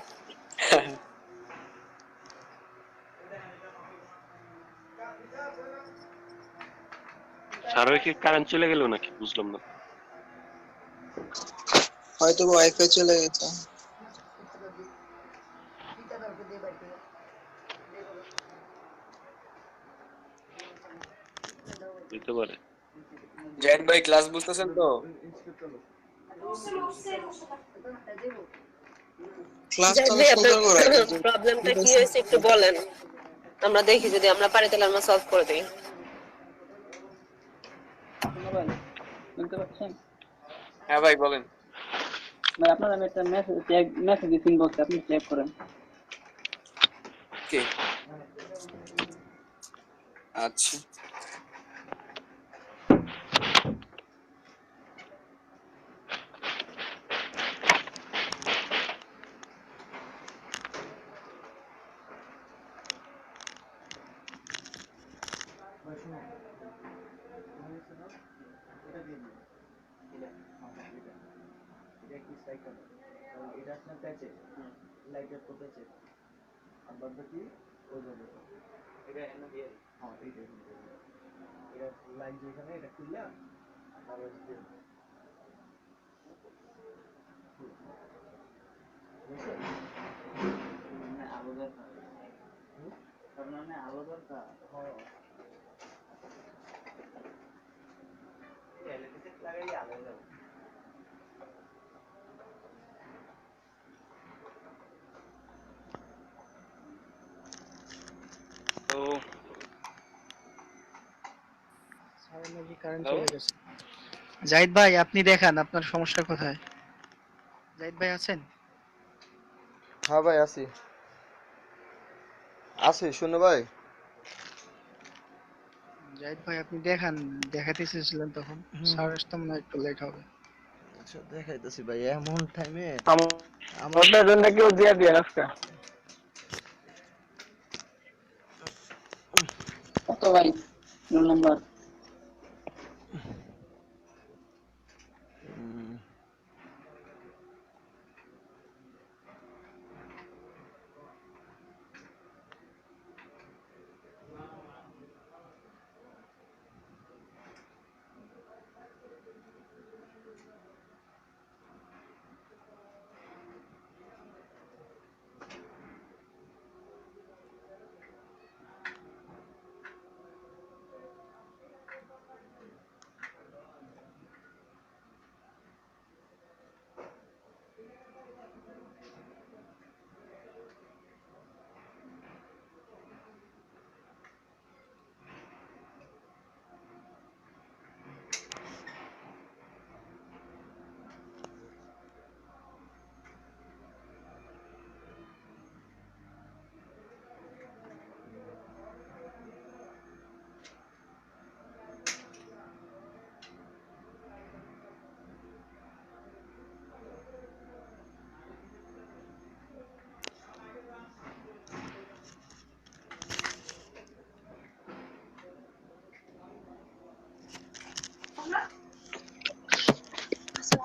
স্যারের কি কারেন্ট চলে গেল নাকি বুঝলাম না। হয়তো ওয়াইফাই চলে গেছে। হইতে পারে। জাহিদ ভাই ক্লাস বুঝতেছেন তো? ক্লাস তো জাহিদ ভাই, আপনার সুন্দর করে কিন্তু প্রবলেমটা কি হয়েছে একটু বলেন, আমরা দেখি যদি আমরা পারি তাহলে আমরা সলভ করে দিই। শোনো ভাই, শুনতে পাচ্ছেন? হ্যাঁ ভাই বলেন। ভাই আপনার আমি একটা মেসেজ দিচ্ছি ইনবক্সে, আপনি চেক করেন। কে? আচ্ছা। তো জাহিদ ভাই, আপনি দেখান আপনার সমস্যা কোথায়। জাহিদ ভাই আছেন? হ্যাঁ ভাই আছি আছি, শুনো ভাই। জাহিদ ভাই আপনি দেখান, দেখাতে চেয়েছিলেন তখন। স্যার আসতাম না, একটু লেট হবে। আচ্ছা দেখাইতেছি ভাই, এমন টাইমে আমাদের জন্য কেউ দিয়ে দিয়ে আজকে। কত ভাই রোল নাম্বার?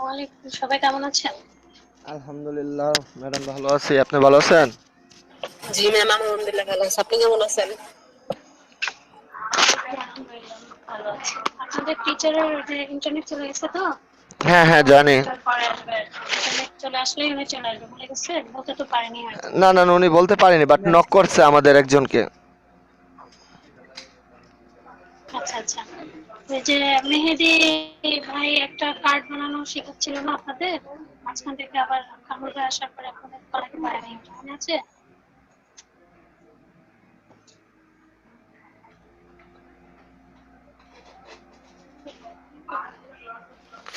ওয়ালাইকুম, সবাই কেমন আছেন? আলহামদুলিল্লাহ ম্যাডাম ভালো আছি, আপনি ভালো আছেন? জি ম্যাম, আলহামদুলিল্লাহ ভালো আছি। আপনি কেমন আছেন? আলহামদুলিল্লাহ ভালো আছি। আপনাদের টিচারের যে ইন্টারনেট চলে গেছে তো? হ্যাঁ হ্যাঁ জানি। পরে আসবে। ইন্টারনেট চলে আসলেই উনি চলে আসবে বলে গেছে, বলতে তো পারেনি হয়তো। না না না, উনি বলতে পারেনি, বাট নক করছে আমাদের একজনকে। আচ্ছা আচ্ছা। ওই যে মেহেদি ভাই একটা কার্ড বানানো শেখাচ্ছিল না আপনাদের, মাঝখান থেকে আবার কামড় হয়ে আসার পরে আপনাদের করাতে পারেনি, মনে আছে?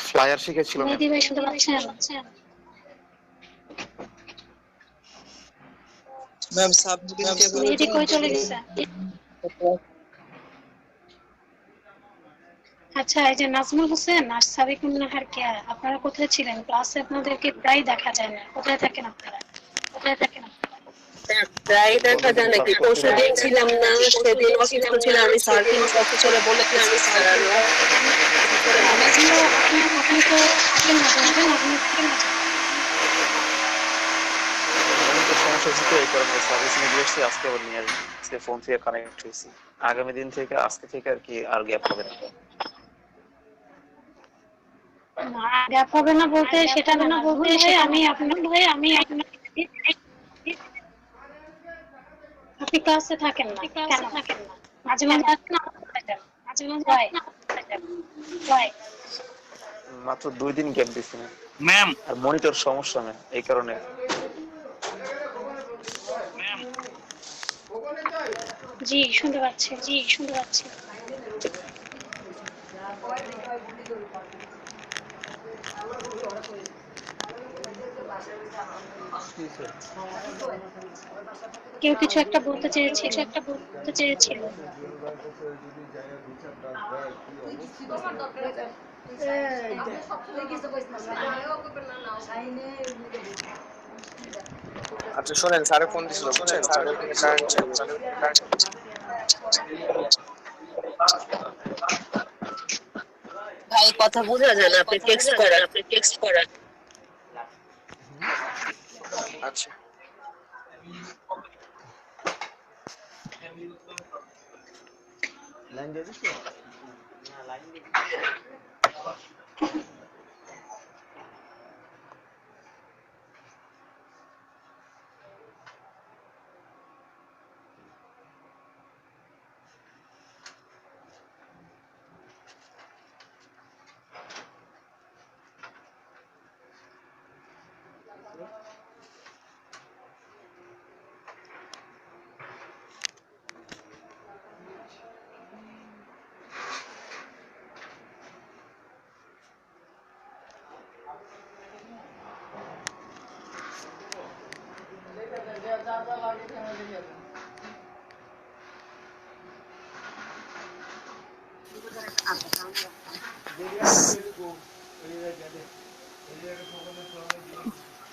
Flyer শিখেছিল ma'am. মেহেদি ভাই শুনতে পাচ্ছেন? ম্যাম সাবজেক্টকে মেহেদি কই চলে গেছে? আচ্ছা, এই যে নাজমুল হোসেন আর সাবিকুন নাহার কে, আপনারা কোথায় ছিলেন? ক্লাসে আপনাদেরকে প্রায় দেখা যায় না, কোথায় থাকেন আপনারা? কোথায় থাকেন আপনারা? প্রায় দেখা যায় নাকি? পরশুদিন ছিলাম না, সেদিন অসুস্থ ছিলাম আমি, স্যারকে অসুস্থ করে বলে দিয়েছি স্যার আর নাজমুল, আপনি তো থাকেন না, জানেন আপনি থাকেন না। আমি তো সমস্যা হচ্ছে তো, এই কারণে সার্ভিস নিয়ে এসেছি, আজকে আবার নিয়ে আসবো। আজকে ফোন থেকে কানেক্ট হয়েছি, আগামী দিন থেকে আজকে থেকে আর কি আর গ্যাপ হবে না। না, গ্যাপ হবে না বলতে সেটা না বলতে আমি আপনার আপনি ক্লাসে থাকেন না কেন? থাকেন না মাঝে মাঝে আসেন না, মাঝে মাঝে হয়। মাত্র 2 দিন গ্যাপ দিছি না ম্যাম, আর মনিটর সমস্যা না, এই কারণে। জি শুনতে পাচ্ছি, জি শুনতে পাচ্ছি। কেউ কিছু একটা বলতে চেয়েছিল। আচ্ছা শোনেন, স্যারে ফোন দিছিল, বুঝছেন? স্যারের ওখানে কারেন্ট ছিল। ভাই কথা বোঝা যায় না, আপনি টেক্সট করেন। আচ্ছা লাইন দিয়ে দিছো?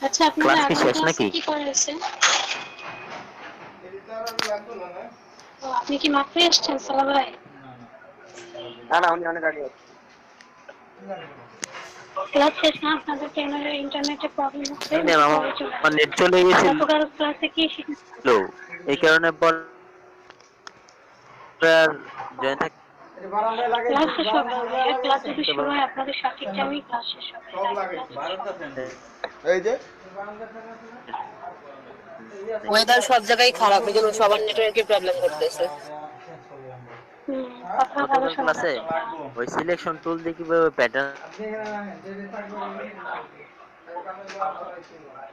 আচ্ছা, আপনারা ক্লাস কি আগামী শেষ ক্লাসে নাকি? কি করেছেন? ও, আপনি কি মাত্র এসেছেন সালা ভাই? না না, উনি অনেক আগে। ক্লাস শেষ না আপনাদের? ইন্টারনেটে প্রবলেম হচ্ছে, ম্যাম আমার নেট চলে গেছিল, গতকাল ক্লাসে কি শিখেছেন? এই কারণে পর জয়েন থাক। ক্লাস শেষ হবে না, ক্লাস যদি শুরু হয় আপনাদের সঠিক টাইমে ক্লাস শেষ হবে। এই যে ওয়েদার সব জায়গায় খারাপ, এই জন্য সবার নেটওয়ার্কে প্রবলেম করতেছে। গতকাল ক্লাসে ওই সিলেকশন টুল দিয়ে কিভাবে প্যাটার্ন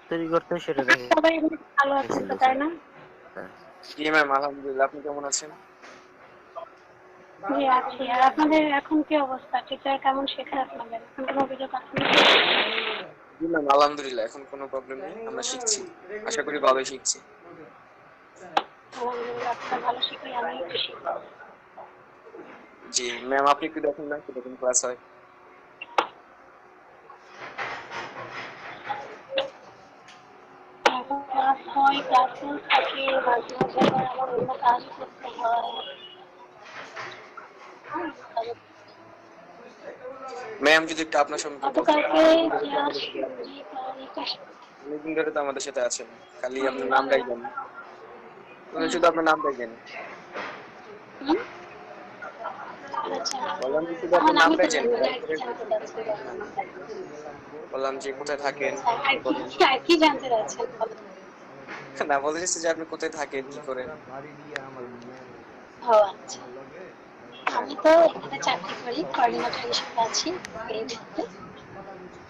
তৈরি করতে হয় সেটা দেখে। সবাই ভালো আছেন তো, তাই না? জি ম্যাম, আলহামদুলিল্লাহ। আপনি কেমন আছেন? জি আছি। আর আপনাদের এখন কি অবস্থা? টিচার কেমন শেখায় আপনাদের? এখন কোনো অভিযোগ আছে না? জি ম্যাম, আলহামদুলিল্লাহ, এখন কোনো প্রবলেম নেই, আমরা শিখছি, আশা করি ভালোই শিখছি। আলহামদুলিল্লাহ, আপনারা ভালো শিখলে আমি একটু শিখবো। জি ম্যাম, আপনি একটু দেখুন না কিরকম ক্লাস হয়। ক্লাস হয়, ক্লাস থাকে, মাঝে মাঝে আবার আমার অন্য কাজ করতে হয়। ম্যাম যদি একটু আপনার সম্পর্কে বলতেন। গতকালকে ক্লাস অনেকদিন ধরে তো আমাদের সাথে আছেন, খালি আপনার নামটাই জানি, শুধু আপনার নামটাই জানি। বললাম যে শুধু আপনার নামটাই জানি, বললাম যে কোথায় থাকেন, কি জানতে চাচ্ছেন? না বলতে চাচ্ছি যে আপনি কোথায় থাকেন, কি করেন। ও আচ্ছা, আমি তো এখানে চাকরি করি, কোঅর্ডিনেটর হিসেবে আছি পেজে।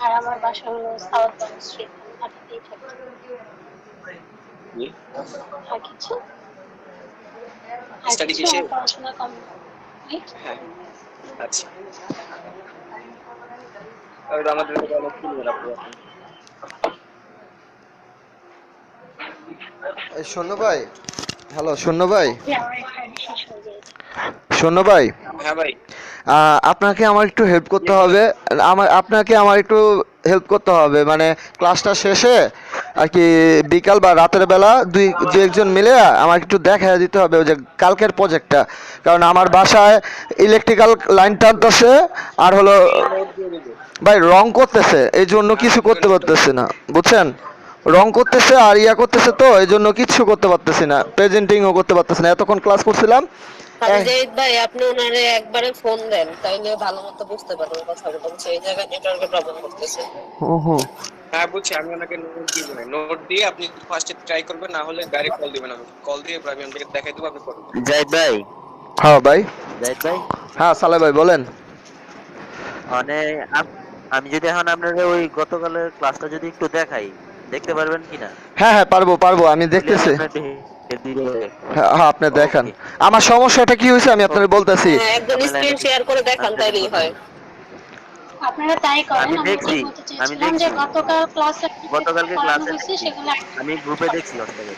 আর আমার বাসা হলো সাউথ বন্ড স্ট্রিট, ঢাকাতেই থাকি। আর কিছু স্টাডি কিসে? পড়াশোনা কমপ্লিট। হ্যাঁ, আচ্ছা। আর আমাদের কাছে অনেক সিনিয়র আপনি। এই শূন্য ভাই, হ্যালো শূন্য ভাই, শূন্য ভাই, হ্যাঁ ভাই, আপনাকে আমার একটু হেল্প করতে হবে। আপনাকে আমার একটু হেল্প করতে হবে, মানে ক্লাসটা শেষে আর কি বিকাল বা রাতের বেলা দু একজন মিলে আমার একটু দেখা দিতে হবে ওই যে কালকের প্রজেক্টটা। কারণ আমার বাসায় ইলেকট্রিক্যাল লাইন টানতেছে আর হলো ভাই রং করতেছে, এই জন্য কিছু করতে পারতেছি না, বুঝছেন? রং করতেছে আর ইয়া করতেছে, তো এই জন্য কিছু করতে পারতেছি না, প্রেজেন্টিংও করতে পারতেছি না। এতক্ষণ ক্লাস করছিলাম। জাহিদ ভাই, আপনি ওনারে একবারে ফোন দেন, তাইলে ভালো মতো বুঝতে পারবেন কথাগুলো। এই জায়গায় নেটওয়ার্কের প্রবলেম করতেছে। হ্যাঁ বুঝছি, আমি ওনাকে নোট দিব না, নোট দিয়ে আপনি ফার্স্টে ট্রাই করবেন, না হলে ডাইরেক্ট কল দিবেন। আমি কল দিয়ে আমি আপনাকে দেখাই দেবো, আপনি করবেন। জাহিদ ভাই। হ্যাঁ ভাই। জাহিদ ভাই। হ্যাঁ সালে ভাই বলেন। মানে আমি যদি এখন আপনার ওই গতকালের ক্লাসটা যদি একটু দেখাই, দেখতে পারবেন কিনা? হ্যাঁ হ্যাঁ পারবো, আমি দেখতেছি। হ্যাঁ আপনি দেখান, আমার সমস্যাটা কি হয়েছে আমি আপনাকে বলতেছি। একদম স্ক্রিন শেয়ার করে দেখান, তাইলেই হয়। আপনারা তাই করেন। আমি দেখছি, যে গতকালকে ক্লাসে হয়েছে সেগুলো আমি গ্রুপে দেখছি ওটাকে।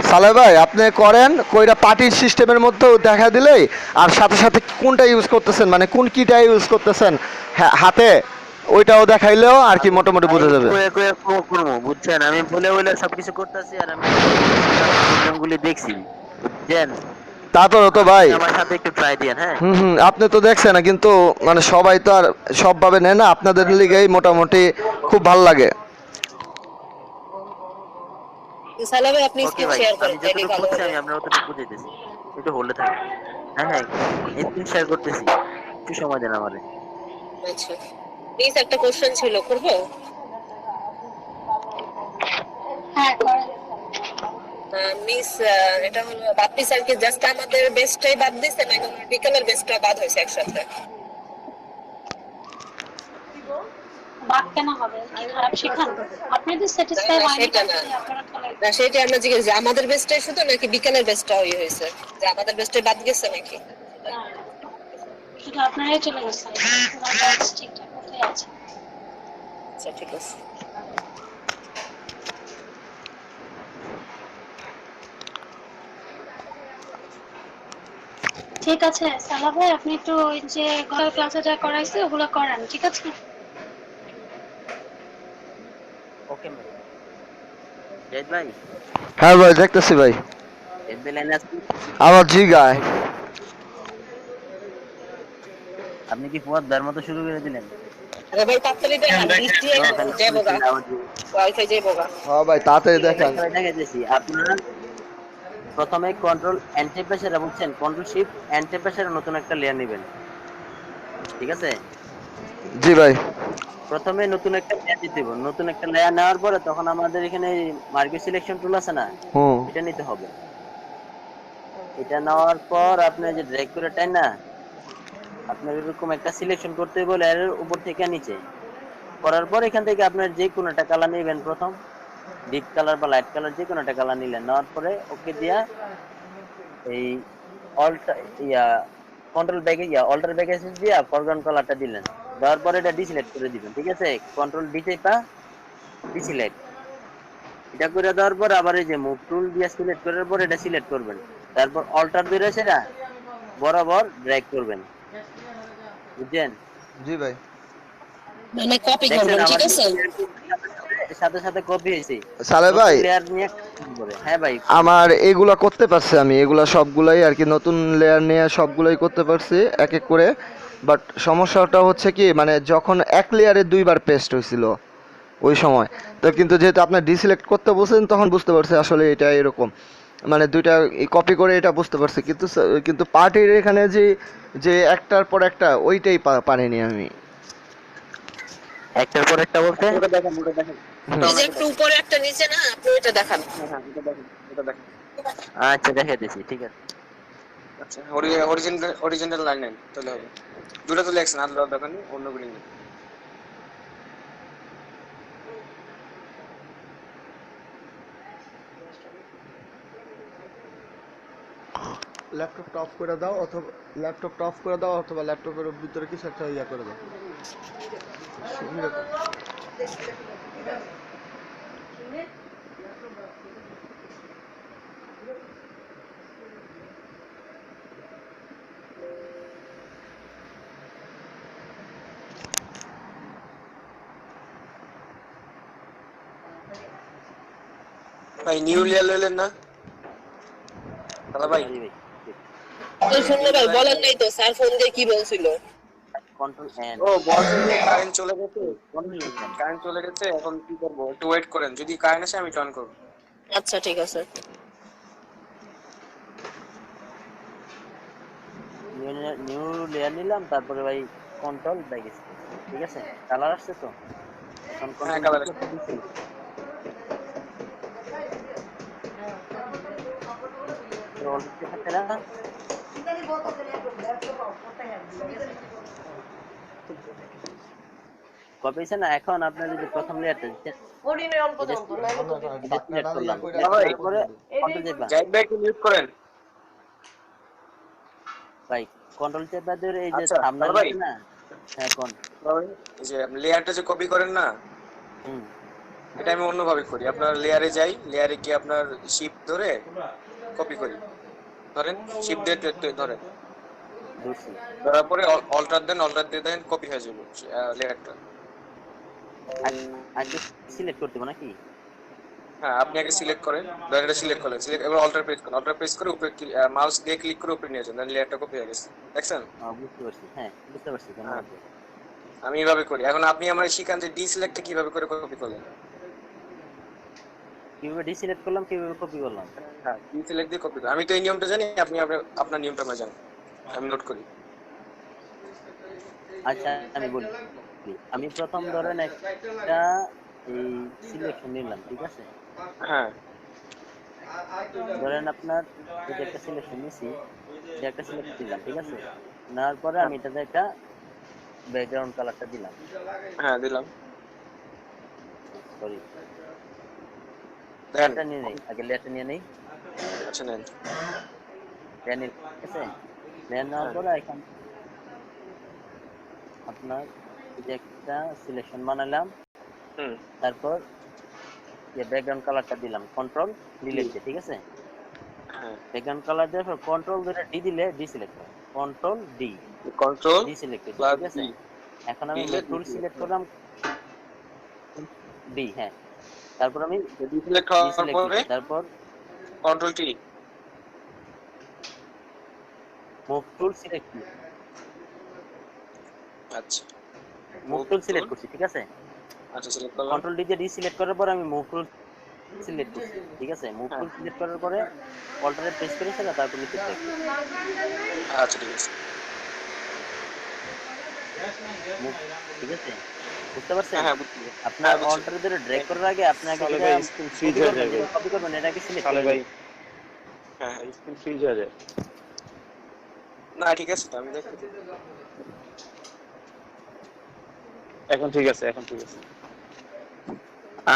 সালে ভাই আপনি করেন কইরা পার্টির সিস্টেমের মধ্যেও দেখা দিলেই, আর সাথে সাথে কোনটা ইউজ করতেছেন, মানে কোন কিটা ইউজ করতেছেন হাতে, ওইটাও দেখাইলেও আর কি মোটামুটি বোঝা যাবে। বুঝছেন, আমি বলে সবকিছু করতেছি আর আমি প্রোগ্রামগুলি দেখছি, বুঝছেন? তারপর তো ভাই আমার সাথে একটু ট্রাই দেন। হ্যাঁ আপনি তো দেখছেন না, কিন্তু মানে সবাই তো আর সবভাবে নেয় না, আপনাদের লিগেই মোটামুটি খুব ভালো লাগে। সালে ভাই আপনি স্ক্রিন শেয়ার করেন, আমি যতটুকু বুঝছি আমি আপনার অতটুকু বুঝাইতেছি, একটু হোল্ডে থাকেন। হ্যাঁ স্ক্রিন শেয়ার করতেছি, একটু সময় দেন আমারে। আচ্ছা প্লিজ, একটা কোশ্চেন ছিল, করব? হ্যাঁ করেন। মিস, এটা হলো বাপ্পি স্যার কি জাস্ট আমাদের বেস্টটাই বাদ দিয়েছে, নাকি বিকেলের বেস্টটা বাদ হয়েছে একসাথে? বাদ কেন হবে? কি খারাপ শেখান? আপনি তো স্যাটিসফাই হয়নি, না সেটা আমরা জিজ্ঞেস, আমাদের বেস্টটাই শুধু নাকি বিকেলের বেস্টটা হয়েছে, যে আমাদের বেস্টটাই বাদ গেছে নাকি? শুধু আপনারাই চলে গেছেন, পুরো ব্যাচ ঠিকঠাক মতোই আছে। আচ্ছা ঠিক আছে। ঠিক আছে সালা ভাই, আপনি একটু ওই যে গত ক্লাসে যা করাইছে ওগুলো করান, ঠিক আছে? ওকে জাহিদ ভাই। হ্যাঁ ভাই দেখতেছি ভাই। এমবি লাইনে আছেন? আমার জি গায়। আপনি কি ফুয়াদ বের মতো শুরু করে দিলেন? আরে ভাই তাড়াতাড়ি দেখান, বৃষ্টি যাইবোগা, ওয়াইফাই যাইবোগা। হ্যাঁ ভাই তাড়াতাড়ি দেখান। দেখাইতেছি। আপনারা প্রথমে কন্ট্রোল এন্ড প্রেসারে, বুঝছেন, কন্ট্রোল শিফট এন্ড প্রেসারে নতুন একটা লেয়ার নেবেন, ঠিক আছে? জি ভাই। প্রথমে নতুন একটা লেয়ার দিতে হবে। নতুন একটা লেয়ার নেওয়ার পরে তখন আমাদের এখানে মার্কেট সিলেকশন টুল আছে না, এটা নিতে হবে। এটা নেওয়ার পর আপনি যে ড্র্যাগ করে টাইন না, আপনার এরকম একটা সিলেকশন করতে হবে লেয়ারের উপর থেকে নিচে। করার পর এখান থেকে আপনার যে কোনো একটা কালার নেবেন, প্রথম ডিপ কালার বা লাইট কালার যে কোনো একটা কালার নিলেন। নেওয়ার পরে ওকে দিয়া এই কন্ট্রোল ব্যাগে অল্টার ব্যাগে দিয়া ফরগ্রাউন্ড কালারটা দিলেন। দেওয়ার পরে এটা ডিসিলেক্ট করে দিবেন, ঠিক আছে? কন্ট্রোল ডি চেপা ডিসিলেক্ট, এটা করে দেওয়ার পর আবার এই যে মুভ টুল দিয়ে সিলেক্ট করার পর এটা সিলেক্ট করবেন। তারপর অল্টার দিয়ে সেটা বরাবর ড্র্যাগ করবেন, বুঝছেন? জি ভাই। মানে কপি করবেন, ঠিক আছে? সাথে সাথে কপি হয়েছে সালে ভাই। হ্যাঁ ভাই, আমার এগুলা করতে পারছি, আমি এগুলা সবগুলাই আর কি নতুন লেয়ার নিয়ে সবগুলাই করতে পারছি এক এক করে। বাট সমস্যাটা হচ্ছে কি মানে যখন এক লেয়ারে দুইবার পেস্ট হয়েছিল ওই সময়, তো কিন্তু যেহেতু আপনার ডিসিলেক্ট করতে বলছেন তখন বুঝতে পারছি আসলে এটা এরকম, মানে দুইটা কপি করে এটা বুঝতে পারছি, কিন্তু কিন্তু পার্টির এখানে যে যে একটার পর একটা ওইটাই পারিনি আমি। একটার পর একটা বলতে ওটা দেখেন, ওটা দেখেন। এই যে একটু উপরে একটা নিচে না, আপনি ওইটা দেখান। হ্যাঁ হ্যাঁ, এটা দেখেন, এটা দেখেন। আচ্ছা দেখে দিছি, ঠিক আছে। আচ্ছা অরিজিনাল লাইন নেন তাহলে হবে। দুটো তো লেখছেন, আর দরকার নেই, অন্য গুলি নেই। ল্যাপটপটা অফ করে দাও, অথবা ল্যাপটপটা অফ করে দাও, অথবা ল্যাপটপের ভিতরে কিছু একটা ইয়া করে দাও। ভাই নিউ লেয়ার লইলেন না দাদা ভাই? তো শুনলে ভাই বলেন নাই তো স্যার ফোন দিয়ে কি বলছিল? Control N. ও বলছেন যে কারেন্ট চলে গেছে, কারেন্ট চলে গেছে, এখন কি করব? একটু ওয়েট করেন, যদি কারেন্ট আসে আমি টার্ন করব। আচ্ছা ঠিক আছে। নিউ লেয়ার নিলাম, তারপরে ভাই কন্ট্রোল ব্যাক, ঠিক আছে। কালার আসছে তো এখন হ্যাঁ কালার আসছে। কপি হইছে না? এখন আপনার যদি প্রথম লেয়ারটা দিচ্ছেন ভাই কন্ট্রোল চেপ ধরে এই যে থাম্বনেল আছে না, হ্যাঁ কোন এই যে লেয়ারটা যে কপি করেন না, এটা আমি অন্যভাবে করি। আপনার লেয়ারে যাই, লেয়ারে গিয়ে আপনার শিফট ধরে কপি করি। ধরেন শিফট দিয়ে ধরেন, ধরার পরে অল্টার দেন, অল্টার দিয়ে দেন, কপি হয়ে যাবে লেয়ারটা। আগে সিলেক্ট করতে হবে নাকি? হ্যাঁ আপনি আগে সিলেক্ট করেন, ধরেন এটা সিলেক্ট করলেন, সিলেক্ট এবার অল্টার প্রেস করেন, অল্টার প্রেস করে উপরে মাউস দিয়ে ক্লিক করে উপরে নিয়ে যান, তাহলে লেয়ারটা কপি হয়ে গেছে। দেখছেন? বুঝতে পারছি, হ্যাঁ বুঝতে পারছি। আমি এইভাবে করি। এখন আপনি আমার শিখান যে ডি সিলেক্টটা কিভাবে করে কপি করলেন। কিভাবে ডি সিলেক্ট করলাম, কিভাবে কপি করলাম? হ্যাঁ ডি সিলেক্ট দিয়ে কপি করি। আমি তো এই নিয়মটা জানি, আপনি আপনার নিয়মটা আমি জানি, আমি নোট করি। আচ্ছা আমি বলি, আমি প্রথম ধরেন একটা এই সিলেকশন নিলাম, ঠিক আছে। হ্যাঁ ধরেন আপনার এই যে একটা সিলেকশন নিছি, যে একটা সিলেক্ট দিলাম, ঠিক আছে। নেওয়ার পরে আমি এটাতে একটা ব্যাকগ্রাউন্ড কালারটা দিলাম। হ্যাঁ দিলাম। সরি দেন এটা নিয়ে নেই, আগে লেয়ারটা নিয়ে নেই। আচ্ছা নেন, দেন ঠিক আছে। দেন নেওয়ার পরে এখন আপনার এই যে একটা সিলেকশন বানালাম, তারপর যে ব্যাকগ্রাউন্ড কালারটা দিলাম, কন্ট্রোল ডিলিট দিয়ে, ঠিক আছে। হ্যাঁ ব্যাকগ্রাউন্ড কালার দেওয়ার পর কন্ট্রোল ধরে ডি দিলে ডি সিলেক্ট হয়, control D, control D select, ঠিক আছে। এখন আমি টুল সিলেক্ট করলাম ডি, হ্যাঁ। তারপর আমি ডি সিলেক্ট হওয়ার পরে তারপর control T, move tool select. আচ্ছা মুভ টুল সিলেক্ট করছি, ঠিক আছে। আচ্ছা সিলেক্ট করলাম, কন্ট্রোল ডি দিয়ে ডি সিলেক্ট করার পর আমি মুভ টুল সিলেক্ট করছি, ঠিক আছে। মুভ টুল সিলেক্ট করার পরে অল্টারে প্রেস করে সেটা তারপর নিচে ট্র্যাক। আচ্ছা ঠিক আছে, ঠিক আছে, বুঝতে পারছেন? হ্যাঁ আপনার অল্টারে ধরে ড্র্যাগ করার আগে আপনাকে যেটা কপি করবেন এটাকে সিলেক্ট করবেন। ভাই হ্যাঁ স্ক্রিন ফ্রিজ হয়ে যায় না, ঠিক আছে তো আমি দেখতে। এখন ঠিক আছে, এখন ঠিক আছে।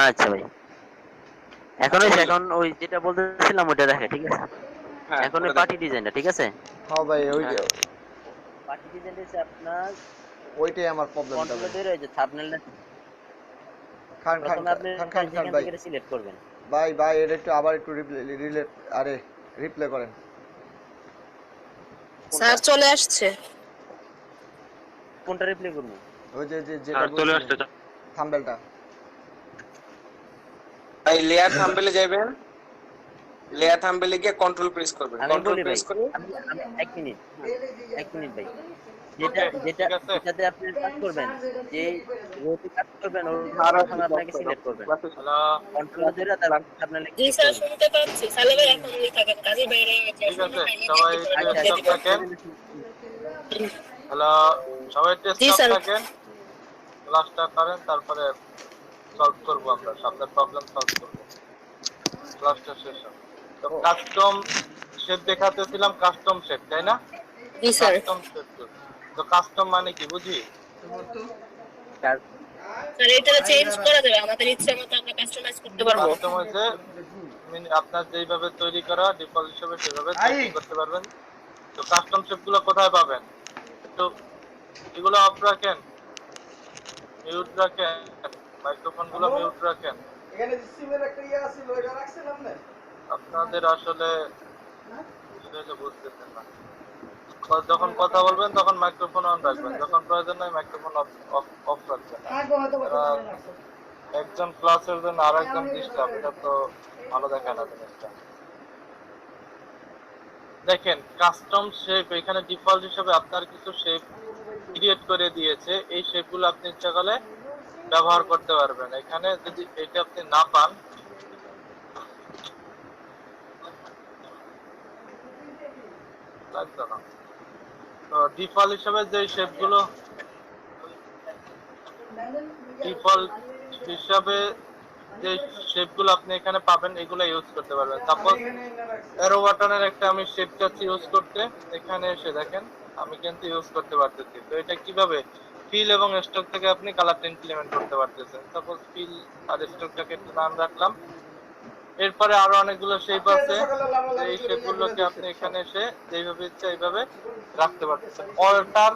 আচ্ছা ভাই এখন ওই যেটা বলতেছিলাম ওটা দেখে, ঠিক আছে। এখন ওই পার্টি ডিজাইনটা, ঠিক আছে। হ্যাঁ ভাই ওই যে পার্টি ডিজাইনটা হচ্ছে আপনার ওইটাই আমার প্রবলেমটা। কন্ট্রোলে ধরে এই যে থাম্বনেলটা খান ভাই সিলেক্ট করবেন। ভাই এটা একটু আবার একটু রিলেট রিপ্লে করেন। স্যার চলে আসছে। কোনটা রিপ্লে করব? ওই যে যেটা চলে আসছে থাম্বনেলটা। ভাই লেয়ার থাম্বনেলে যাবেন, লেয়ার থাম্বনেলে গিয়ে কন্ট্রোল প্রেস করবেন, কন্ট্রোল প্রেস করে আমি 1 মিনিট ভাই যেটা ওকে যেটা ঠিক আছে যেটাতে আপনি কাজ করবেন, যে রোতে কাজ করবেন ওটা আর প্রথমে আপনাকে সিলেক্ট করবেন, হ্যালো কন্ট্রোল ধরে তারপর আপনাকে জি ক্লিক স্যার, করবেন। শুনতে পাচ্ছি। সালে ভাই এখন ওই থাকেন, কাজের বাইরে ঠিক আছে সবাই একটু আচ্ছা স্টপ আচ্ছা থাকেন। হ্যালো সবাই একটু জি স্টপ স্যার। থাকেন, ক্লাসটা করেন তারপরে সলভ করবো, আমরা সামনের প্রবলেম সলভ করবো, ক্লাসটা শেষ হবে। তো কাস্টম শেপ দেখাতেছিলাম, কাস্টম শেপ তাই না? জি স্যার। কাস্টম শেপ তো কাস্টম মানে কি বুঝি? স্যার এটা চেঞ্জ করা যাবে, আমাদের ইচ্ছে মতো আমরা কাস্টমাইজ করতে পারবো। কাস্টম হচ্ছে আপনার যেইভাবে তৈরি করা ডিফল্ট হিসেবে সেভাবে তৈরি করতে পারবেন। তো কাস্টম শেপ গুলো কোথায় পাবেন? একটু এগুলো অফ রাখেন, মিউট রাখেন, মাইক্রোফোন গুলো মিউট রাখেন। এখানে যে সিমের একটা ইয়ে আছিল ওটা রাখছেন আপনি? আপনাদের আসলে বুঝতেছেন না, যখন কথা বলবেন তখন মাইক্রোফোন অন রাখবেন, যখন প্রয়োজন হয় মাইক্রোফোন অফ রাখবেন। একজন ক্লাসের জন্য আর একজন ডিস্টার্ব, এটা তো ভালো দেখায় না জিনিসটা। দেখেন কাস্টম শেপ এখানে ডিফল্ট হিসেবে আপনার কিছু শেপ ক্রিয়েট করে দিয়েছে, এই শেপগুলো আপনি ইচ্ছা করলে ব্যবহার করতে পারবেন। এখানে যদি এটা আপনি না পান, লাগতো না। তো ডিফল্ট হিসেবে যে শেপগুলো ডিফল্ট হিসাবে যে শেপগুলো আপনি এখানে পাবেন এগুলো ইউজ করতে পারবেন। সাপোজ অ্যারো বাটনের একটা আমি শেপ চাচ্ছি ইউজ করতে, এখানে এসে দেখেন আমি কিন্তু ইউজ করতে পারতেছি। তো এটা কিভাবে ফিল এবং স্টক থেকে আপনি কালারটা ইমপ্লিমেন্ট করতে পারতেছেন। সাপোজ ফিল আর স্টকটাকে একটু নাম রাখলাম। এরপরে আরো অনেকগুলো শেপ আছে, এই শেপগুলোকে আপনি এখানে এসে যেভাবে ইচ্ছা এইভাবে রাখতে পারতেছেন। অল্টার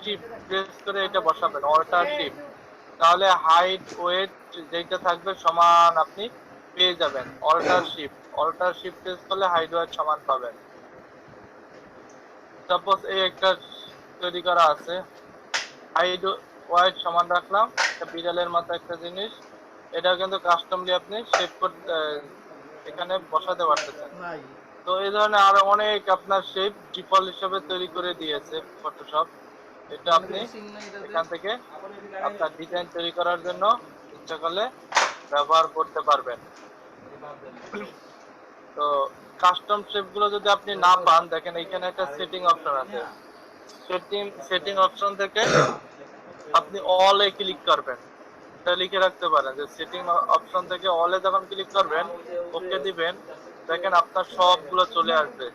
শিফট প্রেস করে এটা বসাবেন, অল্টার শিফট, তাহলে হাইট ওয়েট যেটা থাকবে সমান আপনি পেয়ে যাবেন। অল্টার শিফট প্রেস করলে হাইট ওয়েট সমান পাবেন। সাপোজ এই একটা তৈরি করা আছে, হাইট ওয়েট সমান রাখলাম, এটা বিড়ালের মতো একটা জিনিস, এটা কিন্তু কাস্টমলি আপনি শেপ করতে এখানে বসাতে পারতেছেন। তো এই ধরনের আরো অনেক আপনার শেপ ডিফল্ট হিসেবে তৈরি করে দিয়েছে ফটোশপ। এটা আপনি এখান থেকে আপনার ডিজাইন তৈরি করার জন্য ইচ্ছা করলে ব্যবহার করতে পারবেন। তো কাস্টম শেপ গুলো যদি আপনি না পান, দেখেন এখানে একটা সেটিং অপশন আছে, সেটিং অপশন থেকে আপনি অল এ ক্লিক করবেন, এটা লিখে রাখতে পারেন যে সেটিং অপশন থেকে অলে যখন ক্লিক করবেন, ওকে দিবেন, দেখেন আপনার সবগুলো চলে আসবে।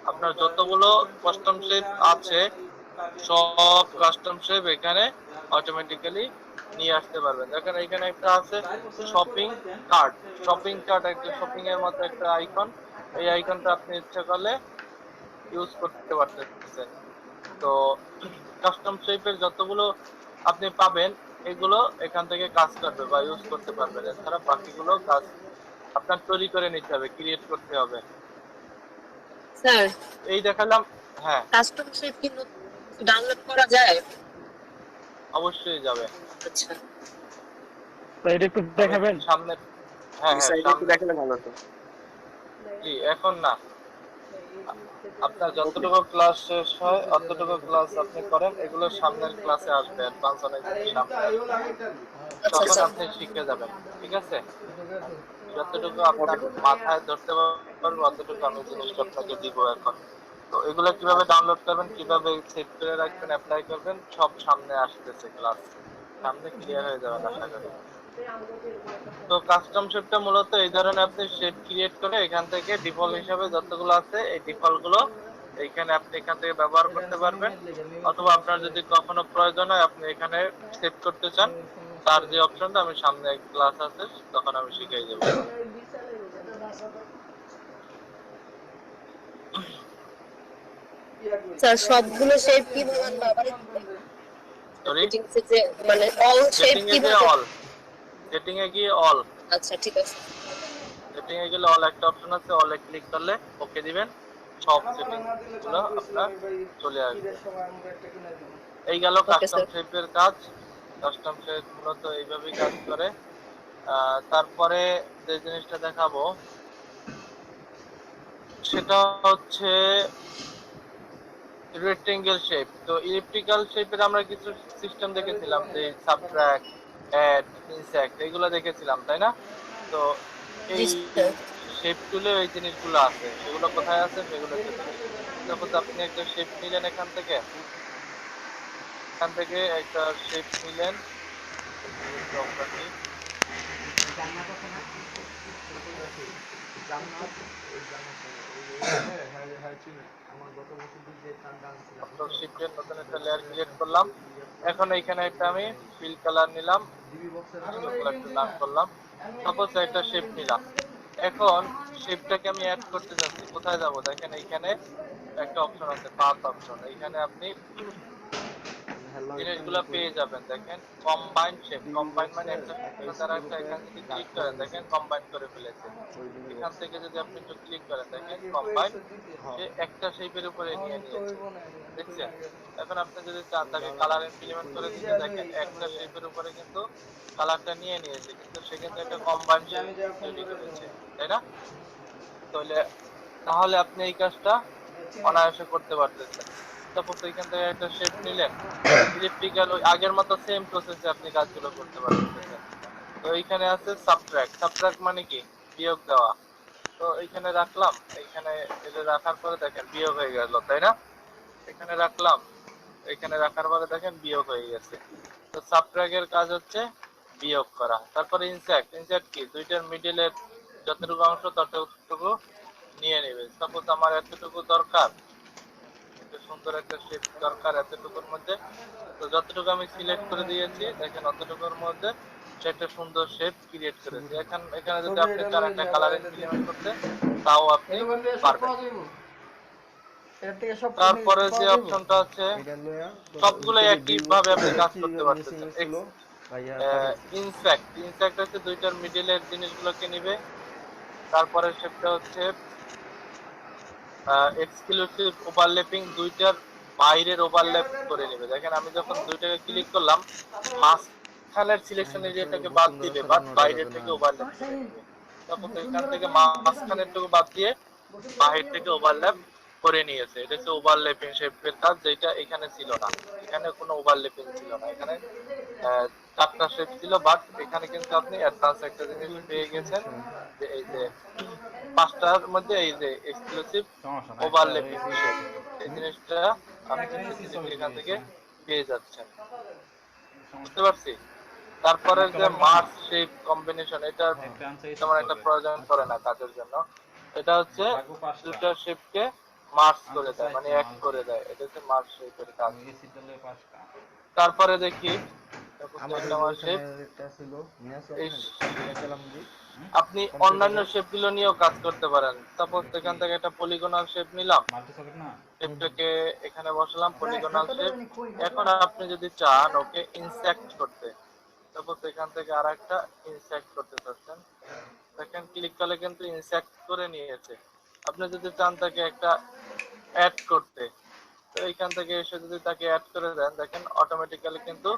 আপনার যতগুলো কাস্টম শেপ আছে সব কাস্টম শেপ এখানে অটোমেটিক্যালি নিয়ে আসতে পারবেন। দেখেন এখানে একটা আছে শপিং কার্ট, একটা শপিং এর মতো একটা আইকন, এই আইকনটা আপনি ইচ্ছা করলে ইউজ করতে পারতেছেন। তো কাস্টম শেপের যতগুলো আপনি পাবেন এগুলো এখান থেকে কাজ করবে বা ইউজ করতে পারবেন। এছাড়া বাকিগুলো কাজ আপনার তৈরি করে নিতে হবে, ক্রিয়েট করতে হবে। স্যার এই দেখালাম। হ্যাঁ কাস্টম শেপ কি ডাউনলোড করা যায়? অবশ্যই যাবে। আচ্ছা তো এটা একটু দেখাবেন সামনে? হ্যাঁ সাইডে একটু দেখালে ভালো হতো। জি এখন না, আপনার যতটুকু ক্লাস শেষ হয় অতটুকু ক্লাস আপনি করেন, এগুলো সামনের ক্লাসে আসবে, অ্যাডভান্স অনেক সামনে আসবে, তখন আপনি শিখে যাবেন। ঠিক আছে, যতটুকু আপনার মাথায় ধরতে পারবো অতটুকু আমি জিনিসটা আপনাকে দিব এখন। তো এগুলো কিভাবে ডাউনলোড করবেন, কিভাবে সেভ করে রাখবেন, অ্যাপ্লাই করবেন, সব সামনে আসতেছে, ক্লাস সামনে ক্লিয়ার হয়ে যাবে আশা করি। তো কাস্টম শেপটা মূলত এই ধরনের আপনি শেপ ক্রিয়েট করে এখান থেকে ডিফল্ট হিসাবে যতগুলো আছে এই ডিফল্ট গুলো এইখানে আপনি এখান থেকে ব্যবহার করতে পারবেন, অথবা আপনার যদি কখনো প্রয়োজন হয় আপনি এখানে সেভ করতে চান, তার যে অপশনটা আমি সামনে ক্লাস আছে তখন আমি শিখিয়ে দেব। স্যার সবগুলো শেপ কি বলেন বাবারে? সরি, মানে অল শেপ কি বলেন? অল সেটিং এ গিয়ে অল। আচ্ছা ঠিক আছে। সেটিং এ গেলে অল একটা অপশন আছে, অলে ক্লিক করলে ওকে দিবেন, সব সেটিং গুলো আপনার চলে আসবে। এই গেল কাস্টম শেপের কাজ। কাস্টম শেপ মূলত এইভাবেই কাজ করে। তারপরে যে জিনিসটা দেখাবো সেটা হচ্ছে রেক্টেঙ্গেল শেপ। তো ইলিপ্টিক্যাল শেপের আমরা কিছু সিস্টেম দেখেছিলাম, যে সাবট্রাক্ট, অ্যাড, ইনসেক্ট, এগুলো দেখেছিলাম, তাই না? তো জি এই স্যার। শেপ টুলে এই জিনিসগুলো আছে, সেগুলো কোথায় আছে সেগুলো একটু দেখি। তারপর আপনি একটা শেপ নিলেন এখান থেকে একটা শেপ নিলেন, প্রপার্টি শিফটের নতুন একটা লেয়ার ক্রিয়েট করলাম। এখন এইখানে একটা আমি ফিল কালার নিলাম, একটু নাম করলাম, সাপোজ একটা শেপ নিলাম। এখন শেপটাকে আমি অ্যাড করতে যাচ্ছি, কোথায় যাব? দেখেন এইখানে একটা অপশন আছে, পাথ অপশন। এইখানে আপনি জিনিসগুলো পেয়ে যাবেন। দেখেন কম্বাইন শেপ, কম্বাইন মানে একটা দ্বারা একটা, এখানে যদি ক্লিক করেন দেখেন কম্বাইন করে ফেলেছে। এখান থেকে যদি আপনি একটু ক্লিক করেন দেখেন কম্বাইন, সে একটা শেপের উপরে নিয়ে নিয়েছে, দেখছেন? এখন আপনি যদি চান তাকে কালার ইমপ্লিমেন্ট করে দিতে, দেখেন একটা শেপের উপরে কিন্তু কালারটা নিয়ে নিয়েছে, কিন্তু সে কিন্তু একটা কম্বাইন শেপ তৈরি করেছে, তাই না? তাহলে আপনি এই কাজটা অনায়াসে করতে পারতেছেন। সাপোজ এখান থেকে একটা শেপ নিলেন, ইলিপ্টিক্যাল, ওই আগের মতো সেম প্রসেসে আপনি কাজগুলো করতে পারতেছেন। তো এইখানে আছে সাবট্রাক্ট। সাবট্রাক্ট মানে কি? বিয়োগ দেওয়া। তো এইখানে রাখলাম, এইখানে এটা রাখার পরে দেখেন বিয়োগ হয়ে গেল, তাই না? এখানে রাখলাম, এখানে রাখার পরে দেখেন বিয়োগ হয়ে গেছে। তো সাবট্রাক্টের কাজ হচ্ছে বিয়োগ করা। তারপরে ইনসেক্ট। ইনসেক্ট কি? দুইটার মিডলের যতটুকু অংশ ততটুকু নিয়ে নেবে। সাপোজ আমার এতটুকু দরকার, একটা সুন্দর একটা শেপ দরকার এতটুকুর মধ্যে, তো যতটুকু আমি সিলেক্ট করে দিয়েছি দেখেন অতটুকুর মধ্যে সে একটা সুন্দর শেপ ক্রিয়েট করেছে। এখানে যদি আপনি চান একটা কালার ইমপ্লিমেন্ট করতে, তাও আপনি পারবেন। তারপরে যে অপশনটা আছে, সবগুলো একই ভাবে আপনি কাজ করতে পারতেছেন। ইনসেক্ট। ইনসেক্ট হচ্ছে দুইটার মিডলের জিনিসগুলোকে নিবে। তারপরে সেটা হচ্ছে এক্সক্লুসিভ ওভারল্যাপিং, দুইটার বাইরের ওভারল্যাপ করে নেবে। দেখেন আমি যখন দুইটাকে ক্লিক করলাম, মাঝখানের সিলেকশন এরিয়াটাকে বাদ দিবে, বাদ বাইরের থেকে ওভারল্যাপ করে নেবে। তারপর এখান থেকে মাঝখানেরটুকু বাদ দিয়ে বাহির থেকে ওভারল্যাপ করে নিয়েছে। এটা হচ্ছে ওভারল্যাপিং শেপের কাজ, যেটা এখানে ছিল না। এখানে কোনো ওভারল্যাপিং ছিল না, এখানে চারটা শেপ ছিল, বাট এখানে কিন্তু আপনি অ্যাডভান্স একটা জিনিস পেয়ে গেছেন, যে এই যে পাঁচটার মধ্যে এই যে এক্সক্লুসিভ ওভারল্যাপিং শেপ, এই জিনিসটা আপনি এখান থেকে পেয়ে যাচ্ছেন। বুঝতে পারছি? তারপরে যে মার্জ শেপ কম্বিনেশন, এটা তেমন একটা প্রয়োজন পড়ে না কাজের জন্য। এটা হচ্ছে দুটো শেপকে মার্জ করে দেয়, মানে এক করে দেয়। এটা হচ্ছে মার্জ শেপের কাজ। তারপরে দেখি আপনি অন্যান্য শেপ গুলো নিয়েও কাজ করতে পারেন। সাপোজ এখান থেকে একটা পলিগোনাল শেপ নিলাম, শেপটাকে এখানে বসালাম, পলিগোনাল শেপ। এখন আপনি যদি চান ওকে ইনসেক্ট করতে, সাপোজ এখান থেকে আর একটা ইনসেক্ট করতে চাচ্ছেন, দেখেন ক্লিক করলে কিন্তু ইনসেক্ট করে নিয়েছে। আপনি যদি চান তাকে একটা অ্যাড করতে, তো এইখান থেকে এসে যদি তাকে অ্যাড করে দেন, দেখেন অটোমেটিক্যালি কিন্তু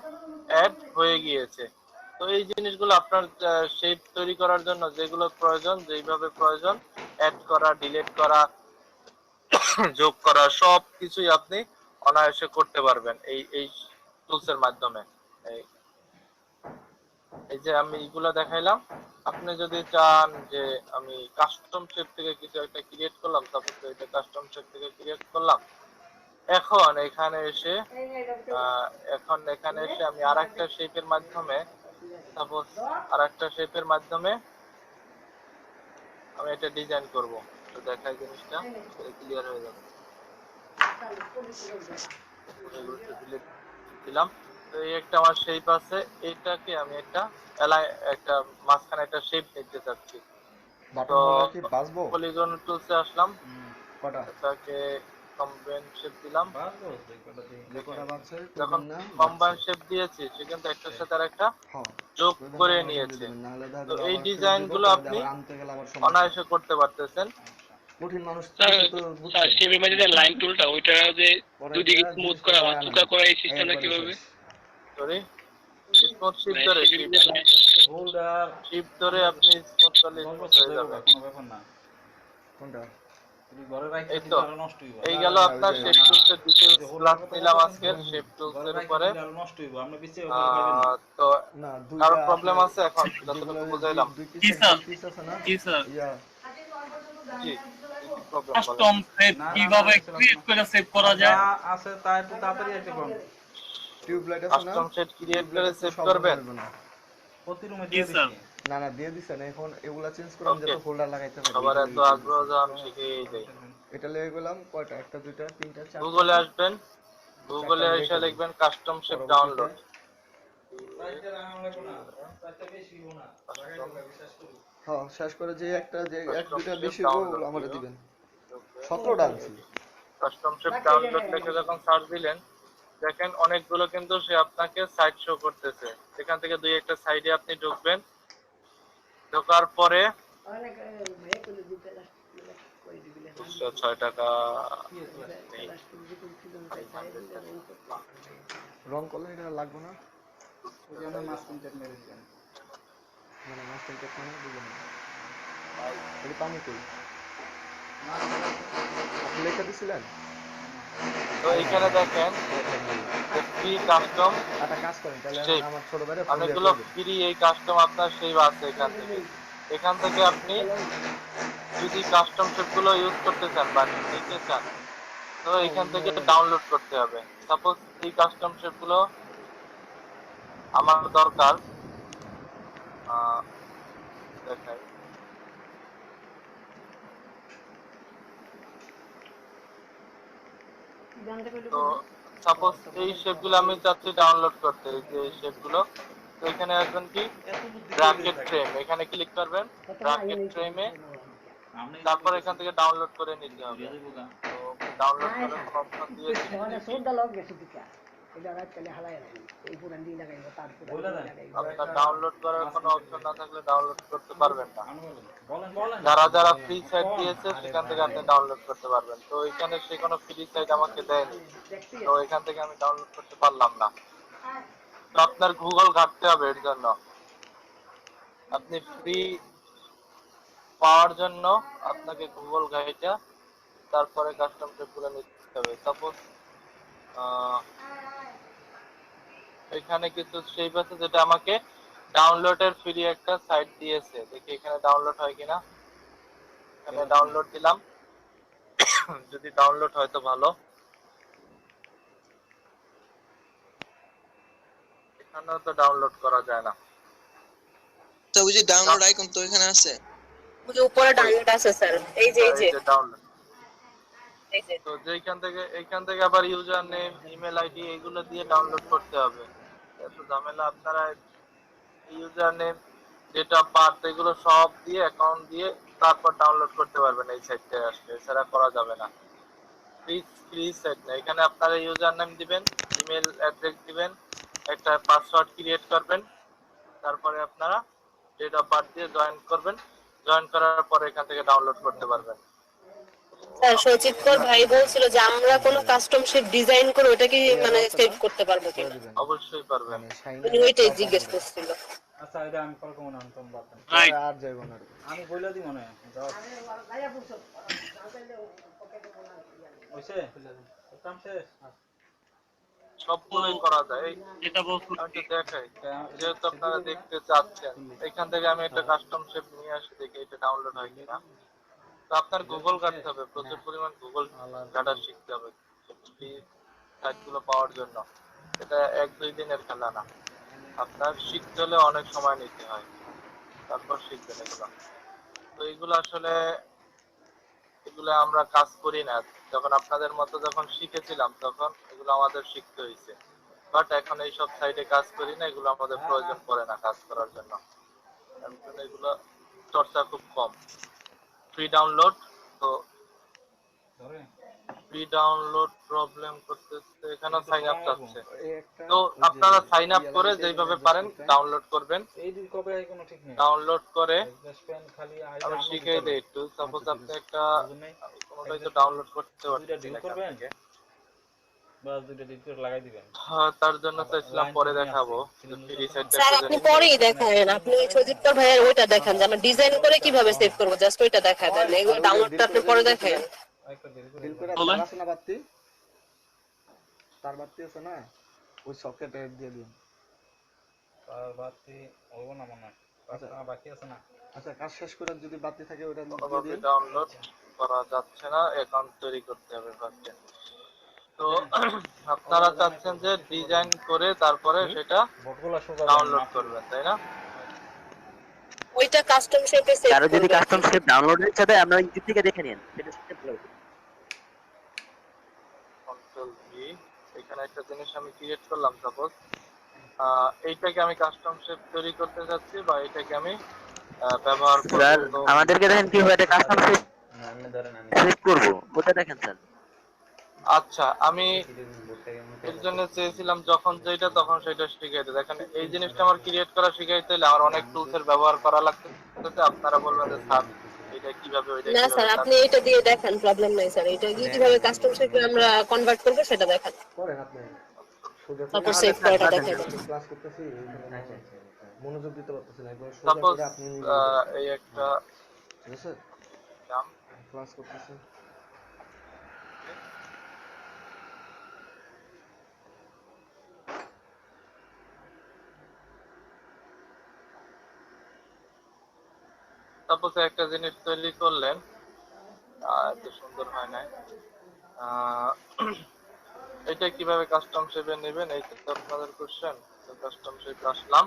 অ্যাড হয়ে গিয়েছে। তো এই জিনিসগুলো আপনার শেপ তৈরি করার জন্য যেগুলো প্রয়োজন, যেইভাবে প্রয়োজন, অ্যাড করা, ডিলিট করা, যোগ করা, সব কিছুই আপনি অনায়াসে করতে পারবেন এই টুলসের মাধ্যমে। এই যে আমি এগুলো দেখাইলাম, আপনি যদি চান যে আমি কাস্টম শেপ থেকে কিছু একটা ক্রিয়েট করলাম, সাপোজ এটা কাস্টম শেপ থেকে ক্রিয়েট করলাম। এখন এখানে এসে আমি আরেকটা শেপের মাধ্যমে, সাপোজ আরেকটা শেপের মাধ্যমে আমি এটা ডিজাইন করব। তো দেখাই জিনিসটা ক্লিয়ার হয়ে যাবে। দিলাম, তো এই একটা আমার শেপ আছে, এটাকে আমি একটা মাঝখানে একটা শেপ নিতে চাচ্ছি। তো পলিগন টুলসে আসলাম, এটাকে কম্বাইন শেপ দিলাম। যখন কম্বাইন শেপ দিয়েছি, সে কিন্তু একটার সাথে আরেকটা যোগ করে নিয়েছে। তো এই ডিজাইন গুলো আপনি অনায়াসে করতে পারতেছেন। কঠিন মানুষ স্যার শেপের মধ্যে যে লাইন টুলটা, ওইটা যে দুদিকে স্মুথ করা বা চুকা করা, এই সিস্টেমটা কিভাবে? সরি, স্মুথ শিফট ধরে, শিফট ধরে আপনি স্মুথ করলে স্মুথ হয়ে যাবে। কোনটা? এই তো এই গেল আপনার শেপ টুলসের ডিটেইলস ক্লাস নিলাম আজকের শেপ টুলসের উপরে। তো না কারো প্রবলেম আছে এখন যতটুকু বুঝাইলাম? কি স্যার কি স্যার জি প্রবলেম কাস্টম সেভ কিভাবে ক্রিয়েট করে সেভ করা যায় আছে তা একটু তাড়াতাড়ি একটা কোন টিউবলাইট আছে না কাস্টম সেট ক্রিয়েট করে সেভ করবেন প্রতি রুমে জি স্যার না না দিয়ে দিছেন এখন এগুলা চেঞ্জ করে আমি যত ফোল্ডার লাগাইতে পারি সবার এত আগ্রহ যে আমি শিখেই যাই। এটা লিখে গেলাম কয়টা একটা দুইটা তিনটা চারটা গুগলে আসবেন, গুগলে এসে লিখবেন কাস্টম শেপ ডাউনলোড। হ্যাঁ শেষ করে যে একটা যে এক দুইটা বেশি হলো আমারে দিবেন 17টা আনছি। কাস্টম শেপ ডাউনলোড লিখে যখন সার্চ দিলেন দেখেন অনেকগুলো কিন্তু সে আপনাকে সাইট শো করতেছে। এখান থেকে দুই একটা সাইডে আপনি ঢুকবেন, ঢোকার পরে 6 টাকা রং করলে এটা লাগবে না ওই আমরা মাছ কন্টাক্ট মেরে দিলাম মানে মাছ কন্টাক্ট মানে দিবেন এই পানি কই আপনি লেখা দিছিলেন? তো এইখানে দেখেন ফ্রি কাস্টম একটা কাজ করেন তাহলে আমার ছোট ভাইরা অনেকগুলো ফ্রি এই কাস্টম আপনার সেই আছে এখান থেকে আপনি যদি কাস্টম শেপগুলো ইউজ করতে চান বা নিতে চান তো এখান থেকে ডাউনলোড করতে হবে। সাপোজ এই কাস্টম শেপগুলো আমার দরকার, দেখাই তো সাপোজ এই শেপগুলো আমি চাচ্ছি ডাউনলোড করতে, এই যে এই শেপগুলো। তো এখানে আসবেন কি ব্র্যাকেট ফ্রেম, এখানে ক্লিক করবেন ব্র্যাকেট ফ্রেমে, তারপর এখান থেকে ডাউনলোড করে নিতে হবে। তো ডাউনলোড করার অপশন দিয়ে আপনার ডাউনলোড করার কোনো অপশন না থাকলে ডাউনলোড করতে পারবেন না। যারা যারা ফ্রি সাইট দিয়েছে সেখান থেকে আপনি ডাউনলোড করতে পারবেন। তো এখানে সে কোনো ফ্রি সাইট আমাকে দেয়নি, তো এখান থেকে আমি ডাউনলোড করতে পারলাম না। তো আপনার গুগল ঘাটতে হবে এর জন্য। আপনি ফ্রি পাওয়ার জন্য আপনাকে গুগল ঘাইটা তারপরে কাস্টম শেপগুলো নিতে হবে। সাপোজ এখানে কিছু শেপ আছে যেটা আমাকে ডাউনলোডের ফ্রি একটা সাইট দিয়েছে, দেখি এখানে ডাউনলোড হয় কিনা। এখানে ডাউনলোড দিলাম, যদি ডাউনলোড হয় তো ভালো। এখানেও তো ডাউনলোড করা যায় না। তো ওই যে ডাউনলোড আইকন তো এখানে আছে, ওই যে উপরে ডাউনলোড আছে স্যার, এই যে ডাউনলোড। তো এইখান থেকে আবার ইউজার নেম ইমেল আইডি এগুলো দিয়ে ডাউনলোড করতে হবে। এত ঝামেলা। আপনারা user name date of birth এগুলো সব দিয়ে অ্যাকাউন্ট দিয়ে তারপর ডাউনলোড করতে পারবেন এই সাইটটায় আসলে, এছাড়া করা যাবে না। ফ্রি সাইট না, এখানে আপনারা ইউজার নেম দিবেন, ইমেল অ্যাড্রেস দিবেন, একটা পাসওয়ার্ড ক্রিয়েট করবেন, তারপরে আপনারা ডেট অফ বার্থ দিয়ে জয়েন করবেন। জয়েন করার পরে এখান থেকে ডাউনলোড করতে পারবেন। স্যার সচিত্র ভাই বলছিল যে আমরা কোনো কাস্টম শেপ ডিজাইন করে ওটা কি মানে সেভ করতে পারবো কিনা? অবশ্যই পারবেন। উনি ওইটাই জিজ্ঞেস করছিল। আচ্ছা এটা আমি কল করব না আমি তোমরা আর যাইবো না আমি বইলা দি মনে যাও ওইছে কাম শেষ সবগুলোই করা যায়। এটা বলতে দেখাই যেহেতু আপনারা দেখতে চাচ্ছেন, এখান থেকে আমি একটা কাস্টম শেপ নিয়ে আসি, দেখি এটা ডাউনলোড হয় কিনা। তো আপনার গুগল ঘাটতে হবে, প্রচুর পরিমাণ গুগল ঘাটা শিখতে হবে সাইটগুলো পাওয়ার জন্য। এটা 1-2 দিনের খেলা না, আপনার শিখতে হলে অনেক সময় নিতে হয়, তারপর শিখবেন এগুলো। তো এগুলো আসলে এগুলো আমরা কাজ করি না। যখন আপনাদের মতো যখন শিখেছিলাম তখন এগুলো আমাদের শিখতে হয়েছে, বাট এখন এইসব সাইটে কাজ করি না, এগুলো আমাদের প্রয়োজন পড়ে না কাজ করার জন্য। এগুলো চর্চা খুব কম। ফ্রি ডাউনলোড, তো ফ্রি ডাউনলোড প্রবলেম করতেছে, এখানে সাইন আপ চাচ্ছে। তো আপনারা সাইন আপ করে যেভাবে পারেন ডাউনলোড করবেন। ডাউনলোড করে আমি শিখিয়ে দিই একটু। সাপোজ আপনি একটা কোনোটাই তো ডাউনলোড করতে পারছেন এখান থেকে। বাস দুটো দিতে লাগাই দিবেন। হ্যাঁ, তার জন্য চাইছিলাম পরে দেখাবো ফ্রি সেটটা স্যার আপনি পরেই দেখায়েন, আপনি ওই সজিত্তর ভাইয়ের ওইটা দেখান যে আমরা ডিজাইন করে কিভাবে সেভ করবো, জাস্ট ওইটা দেখায় দেন, এগুলো ডাউনলোডটা আপনি পরে দেখায়েন। ডিল করে তার আছে না বাতি, তার বাতি আছে না, ওই সকেটে দিয়ে দিন। তার বাতি হলো না মনে হয়, বাকি আছে না। আচ্ছা কাজ শেষ করে যদি বাতি থাকে ওটা দিয়ে কোনোভাবে দিন। ডাউনলোড করা যাচ্ছে না, অ্যাকাউন্ট তৈরি করতে হবে ফার্স্টে। তো আপনারা চাচ্ছেন যে ডিজাইন করে তারপরে সেটা ডাউনলোড করবেন, তাই না? ওইটা কাস্টম শেপে সেভ কারো যদি করবেন। কাস্টম শেপ ডাউনলোড ইচ্ছা দেয় আমরা ইউটিউব থেকে দেখে নিন, সেটা স্টেপ লাগবে। কন্ট্রোল ভি, এখানে একটা জিনিস আমি ক্রিয়েট করলাম, সাপোজ এইটাকে আমি কাস্টম শেপ তৈরি করতে যাচ্ছি বা এটাকে আমি ব্যবহার করব। স্যার আমাদেরকে দেখেন কিভাবে এটা কাস্টম শেপ সেভ করব, ওটা দেখেন স্যার। আচ্ছা, আমি এর জন্য চেয়েছিলাম যখন যেটা তখন সেটা শিখাইতে। দেখেন এই জিনিসটা আমার ক্রিয়েট করা শিখাইতে হলে আমার অনেক টুলসের ব্যবহার করা লাগতেছে। আপনারা বলবেন যে স্যার এটা কিভাবে ওইটা না স্যার আপনি কিভাবে, এটা দিয়ে দেখান, প্রবলেম নাই স্যার, এটা দিয়ে কিভাবে কাস্টম শেপে আমরা কনভার্ট করব সেটা দেখান, করেন আপনি সোজা তারপর সেভ করাটা দেখাই দেন। ক্লাস করতেছি মনোযোগ দিতে পারতেছি না, একবার সোজা সাপোজ করে আপনি এই একটা ঠিক আছে নাম ক্লাস করতেছি। সাপোজ একটা জিনিস তৈরি করলেন, এত সুন্দর হয় না, এটা কিভাবে কাস্টম শেপে নেবেন এই তো আপনাদের কোশ্চেন। তো কাস্টম শেপে আসলাম,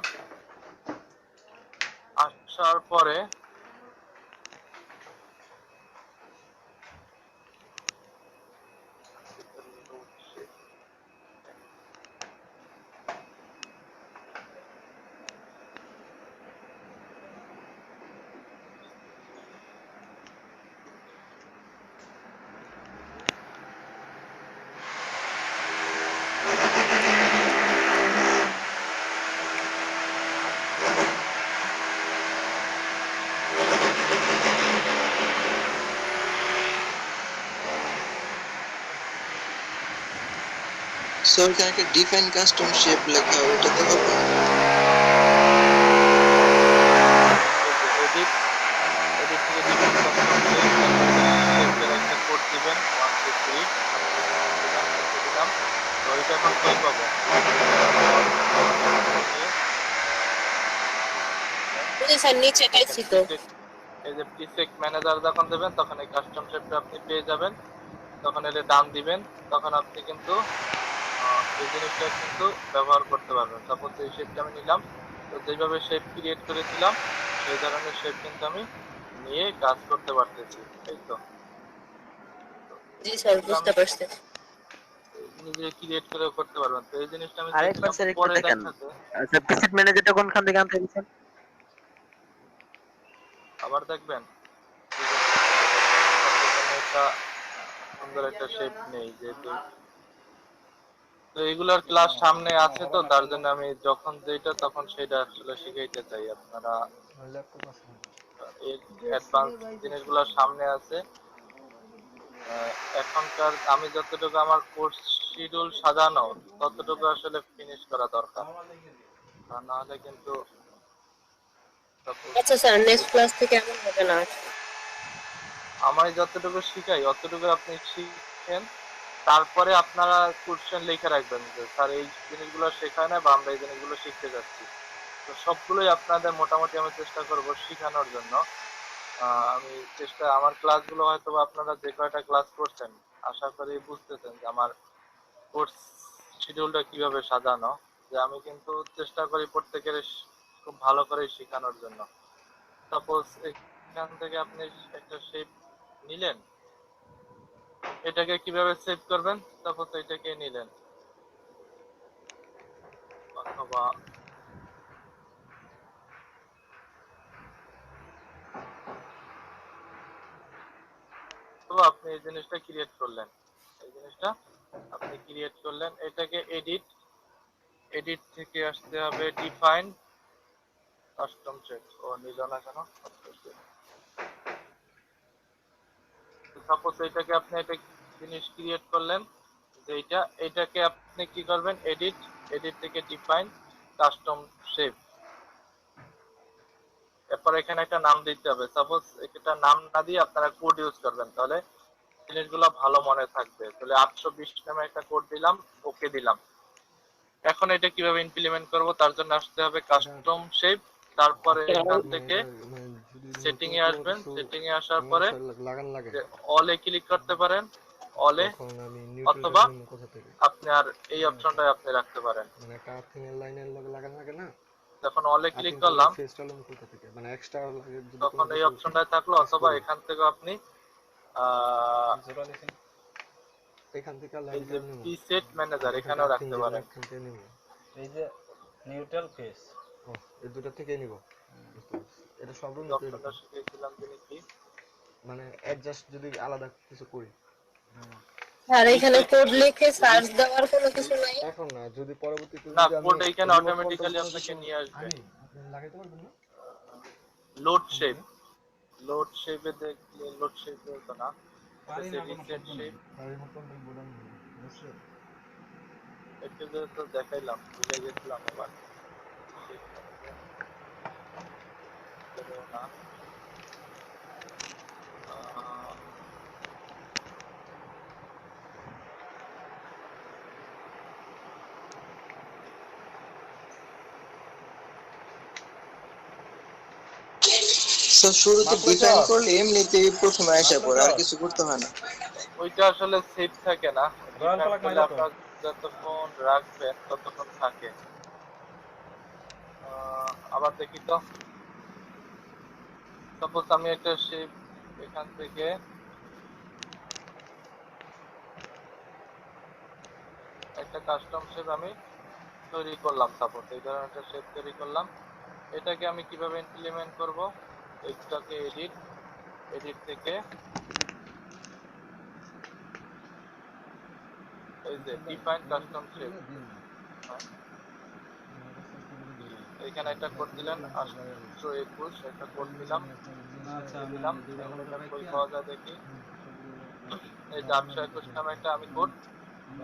আসার পরে সো এখানে একটা ডিফাইন কাস্টম শেপ লেখা, ওটাতে হবে। এডিট এডিট থেকে ডিফাইন কাস্টম শেপের একটা কোড দিবেন 1 2 3 দিলাম। তো এটা এখন কই পাবো? বুঝি স্যার নিচে পাইছি তো। এই যে প্রিসেট ম্যানেজার যখন দেবেন তখন এই কাস্টম শেপটা আপনি পেয়ে যাবেন, তখন এর দাম দিবেন, তখন আপনি কিন্তু এই জিনিসটা কিন্তু ব্যবহার করতে পারবেন। সাপোজ এই শেপটা আমি নিলাম, তো যেভাবে শেপ ক্রিয়েট করেছিলাম সেই ধরনের শেপ কিন্তু আমি নিয়ে কাজ করতে পারতেছি, এই তো। জি স্যার বুঝতে পারছি। নিজে ক্রিয়েট করে করতে পারবেন। তো এই জিনিসটা আমি আরেকবার স্যার একটু পরে দেখেন, দেখাতে। আচ্ছা প্রিসেট ম্যানেজারটা কোনখান থেকে আনতে দিয়েছেন আবার দেখবেন একটা সুন্দর একটা শেপ নেই যেহেতু, তো এগুলার ক্লাস সামনে আছে, তো তার জন্য আমি যখন যেটা তখন সেটা আসলে শিখাইতে চাই। আপনারা এর অ্যাডভান্স জিনিসগুলো সামনে আছে। এখনকার আমি যতটুকু আমার কোর্স শিডিউল সাজানো ততটুকু আসলে ফিনিশ করা দরকার, তা না হলে কিন্তু আচ্ছা স্যার নেক্সট ক্লাস থেকে এমন হবে না। আমি যতটুকু শিখাই অতটুকু আপনি শিখেন, তারপরে আপনারা কোশ্চেন লিখে রাখবেন যে স্যার এই জিনিসগুলো শেখায় না বা আমরা এই জিনিসগুলো শিখতে যাচ্ছি। তো সবগুলোই আপনাদের মোটামুটি আমি চেষ্টা করব শেখানোর জন্য। আমি আমার ক্লাসগুলো হয়তো আপনারা যে কয়টা ক্লাস করছেন আশা করি বুঝতেছেন যে আমার কোর্স শিডিউলটা কিভাবে সাজানো, যে আমি কিন্তু চেষ্টা করি প্রত্যেকের খুব ভালো করে শেখানোর জন্য। সাপোজ এখান থেকে আপনি একটা শেপ নিলেন, এটাকে কিভাবে সেভ করবেন, সাপোজ এটাকে নিলেন অথবা তো আপনি এই জিনিসটা ক্রিয়েট করলেন, এই জিনিসটা আপনি ক্রিয়েট করলেন, এটাকে এডিট থেকে আসতে হবে ডিফাইন কাস্টম শেপ। ও নিল না কেন? সাপোজ এটাকে আপনি একটা জিনিস ক্রিয়েট করলেন যে এটাকে আপনি কি করবেন, এডিট থেকে ডিফাইন কাস্টম শেপ, এরপর এখানে একটা নাম দিতে হবে। সাপোজ একটা নাম না দিয়ে আপনারা কোড ইউজ করবেন, তাহলে জিনিসগুলো ভালো মনে থাকবে। তাহলে 820 নামে একটা কোড দিলাম, ওকে দিলাম। এখন এটা কিভাবে ইমপ্লিমেন্ট করব, তার জন্য আসতে হবে কাস্টম শেপ, তারপরে এখান থেকে সেটিং এ আসবেন। সেটিং এ আসার পরে অলে ক্লিক করতে পারেন, অলে, অথবা আপনি আর এই অপশনটা আপনি রাখতে পারেন। মানে একটা আর্থিংয়ের লাইনের লগে লাগান লাগে না, যখন অলে ক্লিক করলাম মানে এক্সট্রা লাগে, তখন এই অপশনটায় থাকলো, অথবা এখান থেকে আপনি এখান থেকে প্রিসেট ম্যানেজার এখানেও রাখতে পারেন। এই যে নিউট্রাল ফেস, এই দুটো থেকে নিব। এটা সব রুমে অপশনটা শিখেছিলাম তিনি কি, মানে অ্যাডজাস্ট যদি আলাদা কিছু করি। আর এখানে কোড লিখে সার্চ দেওয়ার কোনো কিছু নাই এখন না, যদি পরবর্তীতে না কোড এখানে অটোমেটিক্যালি আপনাকে নিয়ে আসবে। লাগাইতে পারবেন না লোড শেপে দেখলে লোড শেপে তো না, রিসেট শেপ একটু তো দেখাইলাম, ভুলে গেছিলাম আবার না। স্যার শুরুতে ডিফাইন করলে এমনিতেই প্রথমে আসা পড়ে, আর কিছু করতে হয় না। ওইটা আসলে সেভ থাকে না, আপনার যতক্ষণ রাখবেন ততক্ষণ থাকে। আবার দেখি তো, সাপোজ আমি একটা শেপ এখান থেকে একটা কাস্টম শেপ আমি তৈরি করলাম, সাপোজ এই ধরনের একটা শেপ তৈরি করলাম। এটাকে আমি কিভাবে ইমপ্লিমেন্ট করব, এটাকে এডিট থেকে এই যে ডিফাইন কাস্টম শেপ, এখানে একটা কোড দিলেন 821, একটা কোড দিলাম, দিলাম এটা কই পাওয়া যায় দেখি। এই যে 821 নামে একটা আমি কোড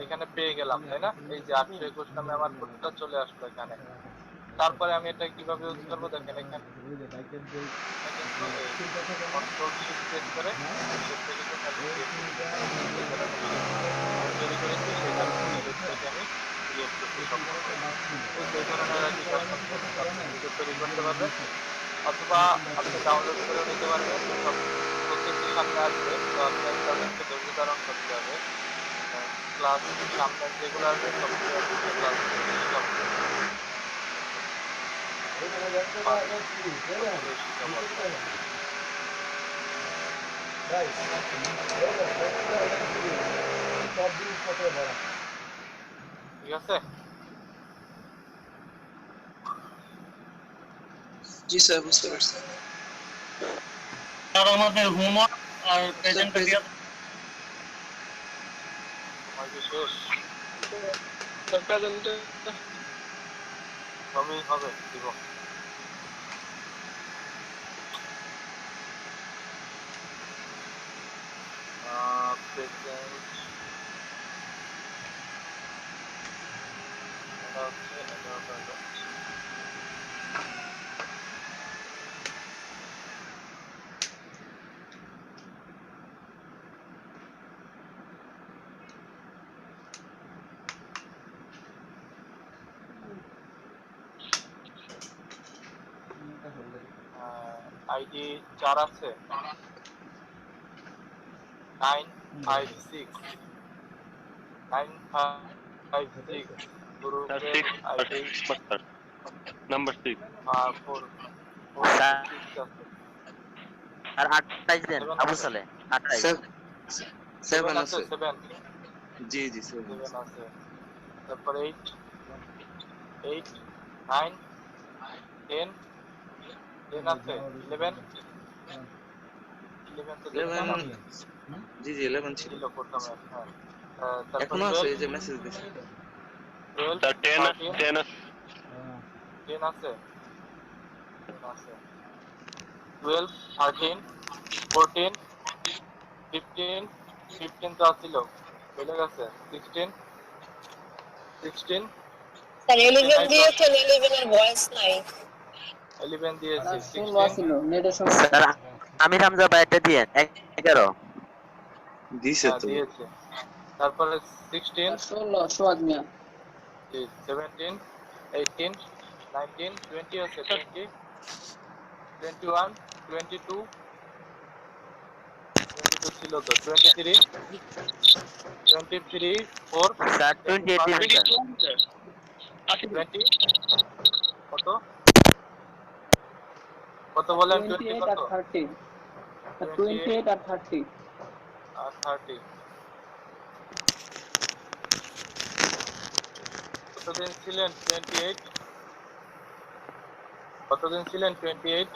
এখানে পেয়ে গেলাম, তাই না? এই যে 821 নামে আমার কোডটা চলে আসলো এখানে। তারপরে আমি এটা কিভাবে ইউজ করব দেখেন, এখানে কন্ট্রোল শিফট প্রেস করে শিফট থেকে তৈরি করেছি, সেটা আমি ক্রিয়েট করতে সক্ষম হয়েছি। এই ধরনের আর কি কাস্টম আপনি তৈরি করতে পারবেন, অথবা আপনি ডাউনলোড করে নিতে পারবেন। সব প্রত্যেকটি সামনে আসবে, তো আপনার তাদেরকে ধৈর্য ধারণ করতে হবে। ক্লাস সামনে যেগুলো আসবে সবগুলো ক্লাস ঠিক আছে। জি স্যার, বুঝতে পারছি। আর আমাদের হোমওয়ার্ক আর প্রেজেন্টেশন হবে দিব। আইডি 4 আছে, 956 গ্রুপের আইডি নাম্বার 6 4 আর 28 দেন আবু সালে 28 7 আছে। 7 জি জি 7 আছে। তারপর 8 9 10 আছে, 11 তো 11 জি জি 11 ছিল প্রথমে। এখনো আছে, এই যে মেসেজ দিছে। 10 আছে 12 13 14 15 তো আছিল, চলে গেছে 16 16 স্যার 11 দিয়েছেন, 11 এর ভয়েস নাই। 11 দিয়েছি সিম 16 ছিল নেটের সমস্যা। স্যার আমির হামজা ভাইটা দিয়ে 11 দিছে তো দিয়েছে। তারপরে 16 16 সোয়াদ মিয়া 17 18 19 20 আছে 20 21 22 22 ছিল তো 23 23 4 স্যার 28 দিবেন স্যার 20 কত কত বলেন 20 28 কত আর 30 28 আর 30 আর 30 কতদিন ছিলেন 28 কতদিন ছিলেন 28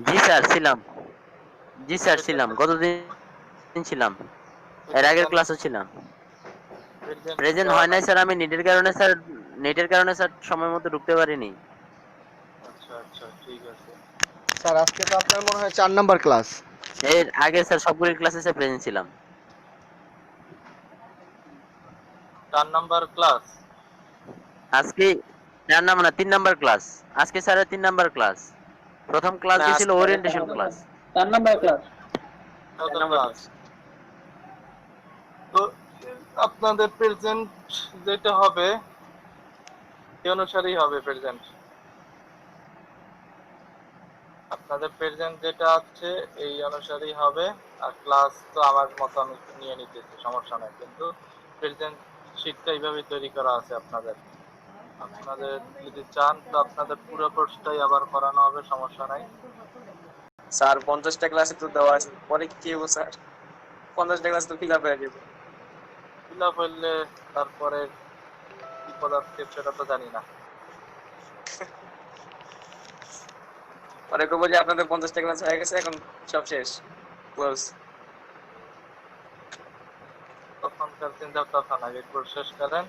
জি স্যার ছিলাম, জি স্যার ছিলাম, গতদিন ছিলাম, এর আগের ক্লাসও ছিলাম। প্রেজেন্ট হয় নাই স্যার, আমি নেটের কারণে স্যার সময় মতো ঢুকতে পারিনি। আচ্ছা আচ্ছা ঠিক আছে। স্যার আজকে তো আপনার মনে হয় 4 নাম্বার ক্লাস। এর আগে স্যার সবগুলো ক্লাসে স্যার প্রেজেন্ট ছিলাম। 4 নাম্বার ক্লাস আজকে 4 নাম্বার না 3 নাম্বার ক্লাস, আজকে স্যারের 3 নাম্বার ক্লাস। প্রথম ক্লাস ছিল ওরিয়েন্টেশন ক্লাস। 4 number class. তো আপনাদের প্রেজেন্ট যেটা হবে এই অনুসারেই হবে প্রেজেন্ট। আপনাদের প্রেজেন্ট যেটা আছে এই অনুসারেই হবে। আর ক্লাস তো আমার মতো আমি নিয়ে নিতেছি, সমস্যা নাই, কিন্তু প্রেজেন্ট শীটটা এইভাবে তৈরি করা আছে আপনাদের। আপনাদের যদি চান তো আপনাদের পুরো কোর্সটাই আবার করানো হবে, সমস্যা নাই। স্যার 50টা ক্লাসে তো দেওয়া আছে, পরে কি হবে স্যার? 50টা ক্লাস তো ফিল আপ হয়ে যাবে। ফিল আপ হইলে তারপরে কি পদক্ষেপ সেটা তো জানি না। পরে কইবো যে আপনাদের 50টা ক্লাস হয়ে গেছে, এখন সব শেষ, ক্লোজ। তখনকার চিন্তা তখন আগে কোর্স শেষ করেন,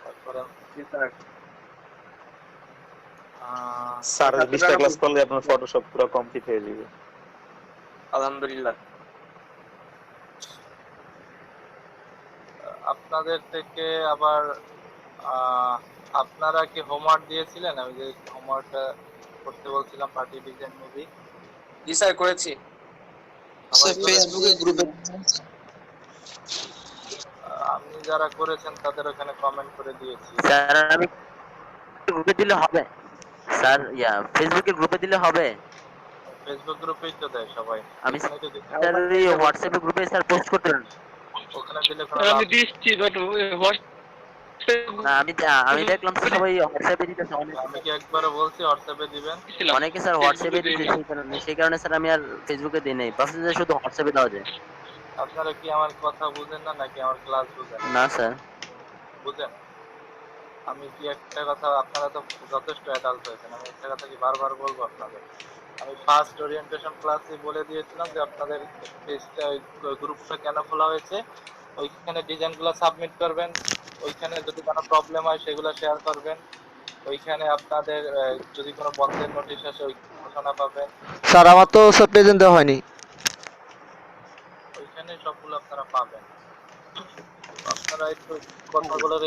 তারপরে স্যার 20টা ক্লাস করলে আপনার ফটোশপ পুরো কমপ্লিট হয়ে যাবে। আলহামদুলিল্লাহ। আপনাদের থেকে আবার আপনারা কি হোমওয়ার্ক দিয়েছিলেন? আমি যে হোমওয়ার্কটা করতে বলছিলাম পার্টি ডিজাইন মুভি। জি স্যার করেছি। ফেসবুকে গ্রুপে আপনি যারা করেছেন তাদের ওখানে কমেন্ট করে দিয়েছি। স্যার আমি গ্রুপে দিলে হবে স্যার? ফেসবুকে গ্রুপে দিলে হবে? ফেসবুক গ্রুপেই তো দেয় সবাই। আমি স্যার এই হোয়াটসঅ্যাপ গ্রুপে স্যার পোস্ট করতে পারেন? ওখানে দিলে কোনো লাভ নেই। না আমি দেখলাম স্যার সবাই হোয়াটসঅ্যাপে দিতেছে। আমি কি একবারও বলছি হোয়াটসঅ্যাপে দিবেন? অনেকে স্যার হোয়াটসঅ্যাপে দিতে, সেই কারণে স্যার আমি আর ফেসবুকে দিই নাই, ভাবছি যে শুধু হোয়াটসঅ্যাপে দেওয়া যায়। আপনারা কি আমার কথা বুঝেন না নাকি আমার ক্লাস বুঝেন? না স্যার বুঝেন। আমি কি একটা কথা, আপনারা তো যথেষ্ট অ্যাডাল্ট হয়েছেন, আমি একটা কথা কি বারবার বলবো আপনাদের? আমি ফার্স্ট ওরিয়েন্টেশন ক্লাসে বলে দিয়েছিলাম যে আপনাদের গ্রুপটা কেন খোলা হয়েছে, ওইখানে ডিজাইনগুলো সাবমিট করবেন, ওইখানে যদি কোনো প্রবলেম হয় সেগুলো শেয়ার করবেন, ওইখানে আপনাদের যদি কোনো বন্ধের নোটিশ আসে ওই ঘোষণা পাবেন। স্যার আমার তো সব প্রেজেন্ট দেওয়া হয়নি। ওইখানে সবগুলো আপনারা পাবেন। আপনারা একটু কথাগুলো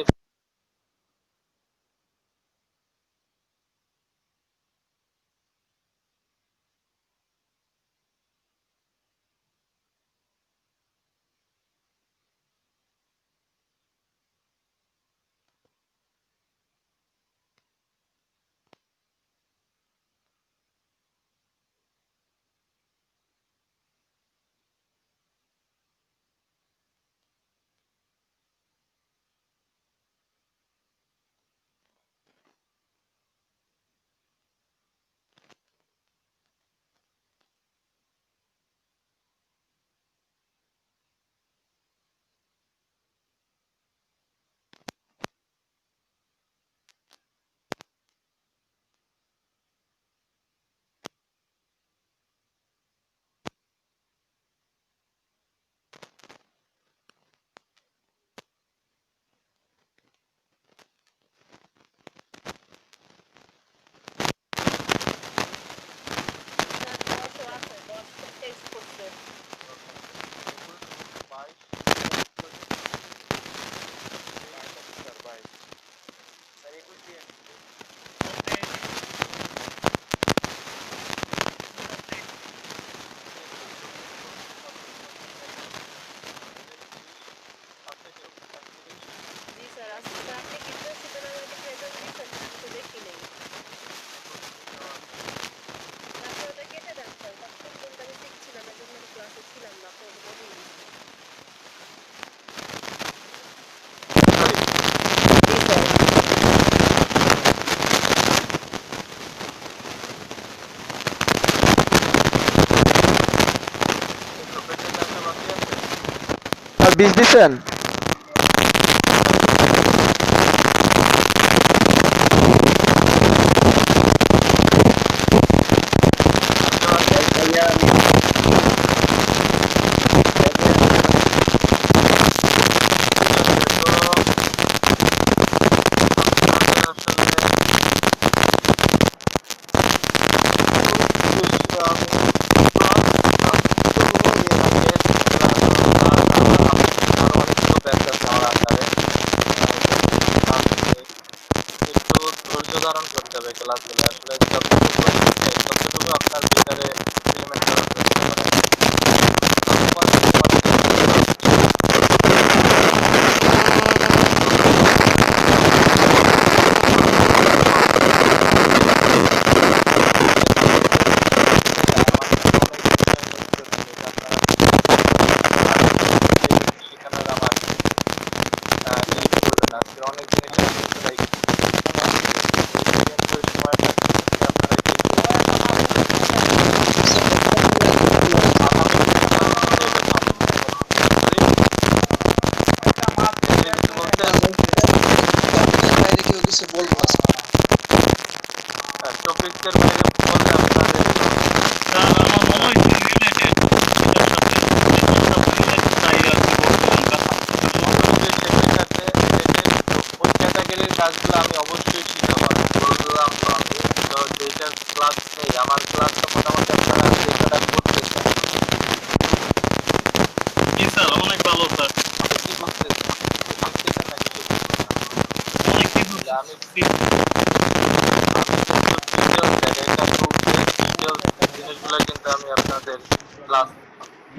বীজ দিছেন?